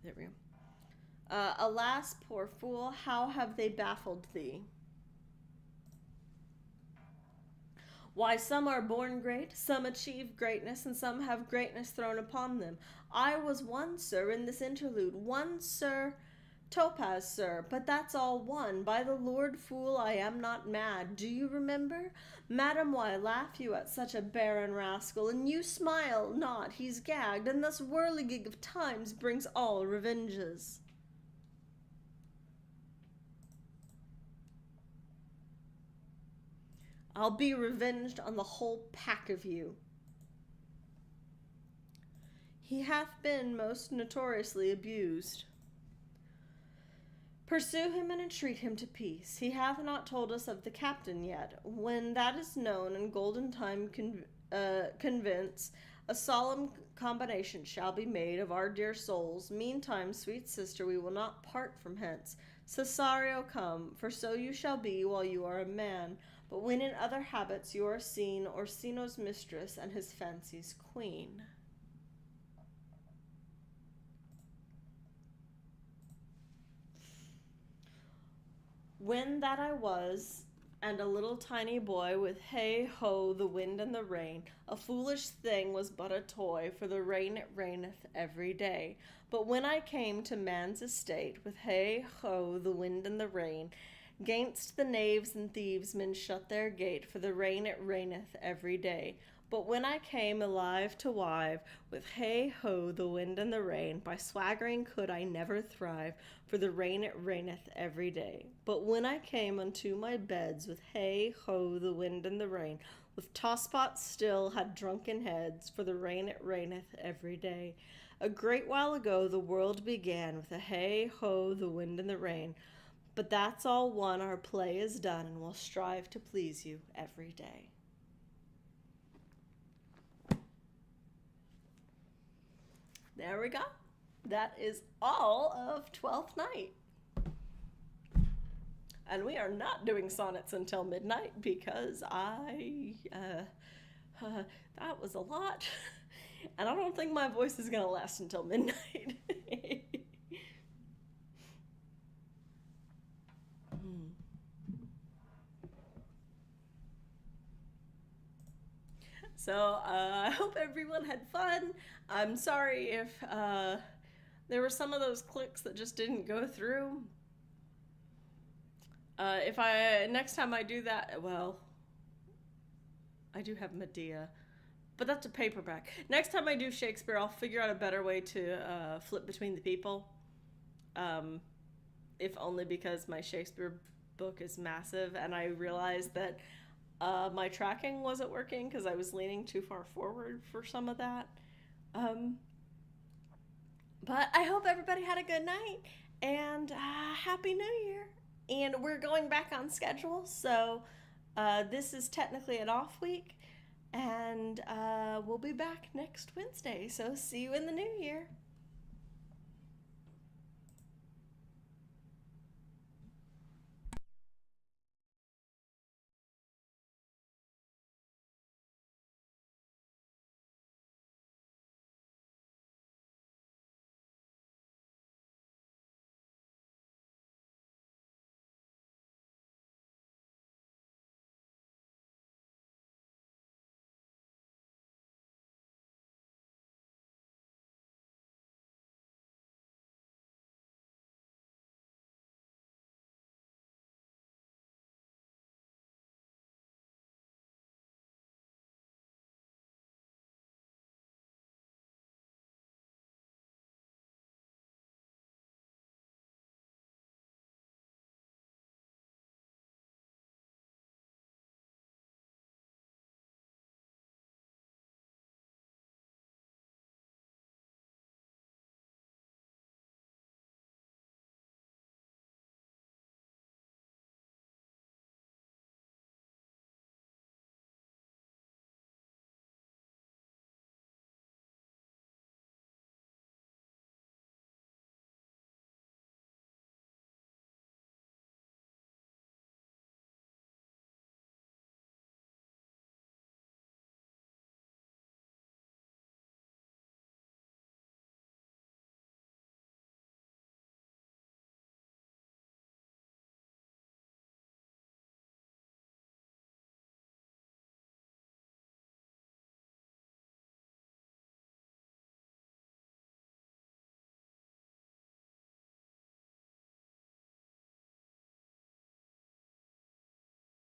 There we go. Alas, poor fool, how have they baffled thee? Why, some are born great, some achieve greatness, and some have greatness thrown upon them. I was one, sir, in this interlude, one, sir, Topaz, sir, but that's all one. By the Lord, fool, I am not mad. Do you remember? Madam, why laugh you at such a barren rascal? And you smile not, he's gagged, and thus whirligig of times brings all revenges. I'll be revenged on the whole pack of you. He hath been most notoriously abused. Pursue him and entreat him to peace. He hath not told us of the captain yet. When that is known and golden time convince, a solemn combination shall be made of our dear souls. Meantime, sweet sister, we will not part from hence. Cesario come, for so you shall be while you are a man. But when in other habits you are seen, Orsino's mistress and his fancy's queen. When that I was, and a little tiny boy, with hey ho, the wind and the rain, a foolish thing was but a toy, for the rain it raineth every day. But when I came to man's estate, with hey ho, the wind and the rain, 'gainst the knaves and thieves men shut their gate, for the rain it raineth every day. But when I came alive to wive, with hey ho, the wind and the rain, by swaggering could I never thrive, for the rain it raineth every day. But when I came unto my beds, with hey ho, the wind and the rain, with tosspots still had drunken heads, for the rain it raineth every day. A great while ago the world began, with a hey ho, the wind and the rain. But that's all one, our play is done, and we'll strive to please you every day. There we go. That is all of Twelfth Night. And we are not doing sonnets until midnight because that was a lot. And I don't think my voice is going to last until midnight. So I hope everyone had fun. I'm sorry if there were some of those clicks that just didn't go through. If next time I do that, well, I do have Medea, but that's a paperback. Next time I do Shakespeare, I'll figure out a better way to flip between the people. If only because my Shakespeare book is massive, and I realized that my tracking wasn't working because I was leaning too far forward for some of that. But I hope everybody had a good night, and Happy New Year. And we're going back on schedule, so this is technically an off week, and we'll be back next Wednesday. So see you in the new year.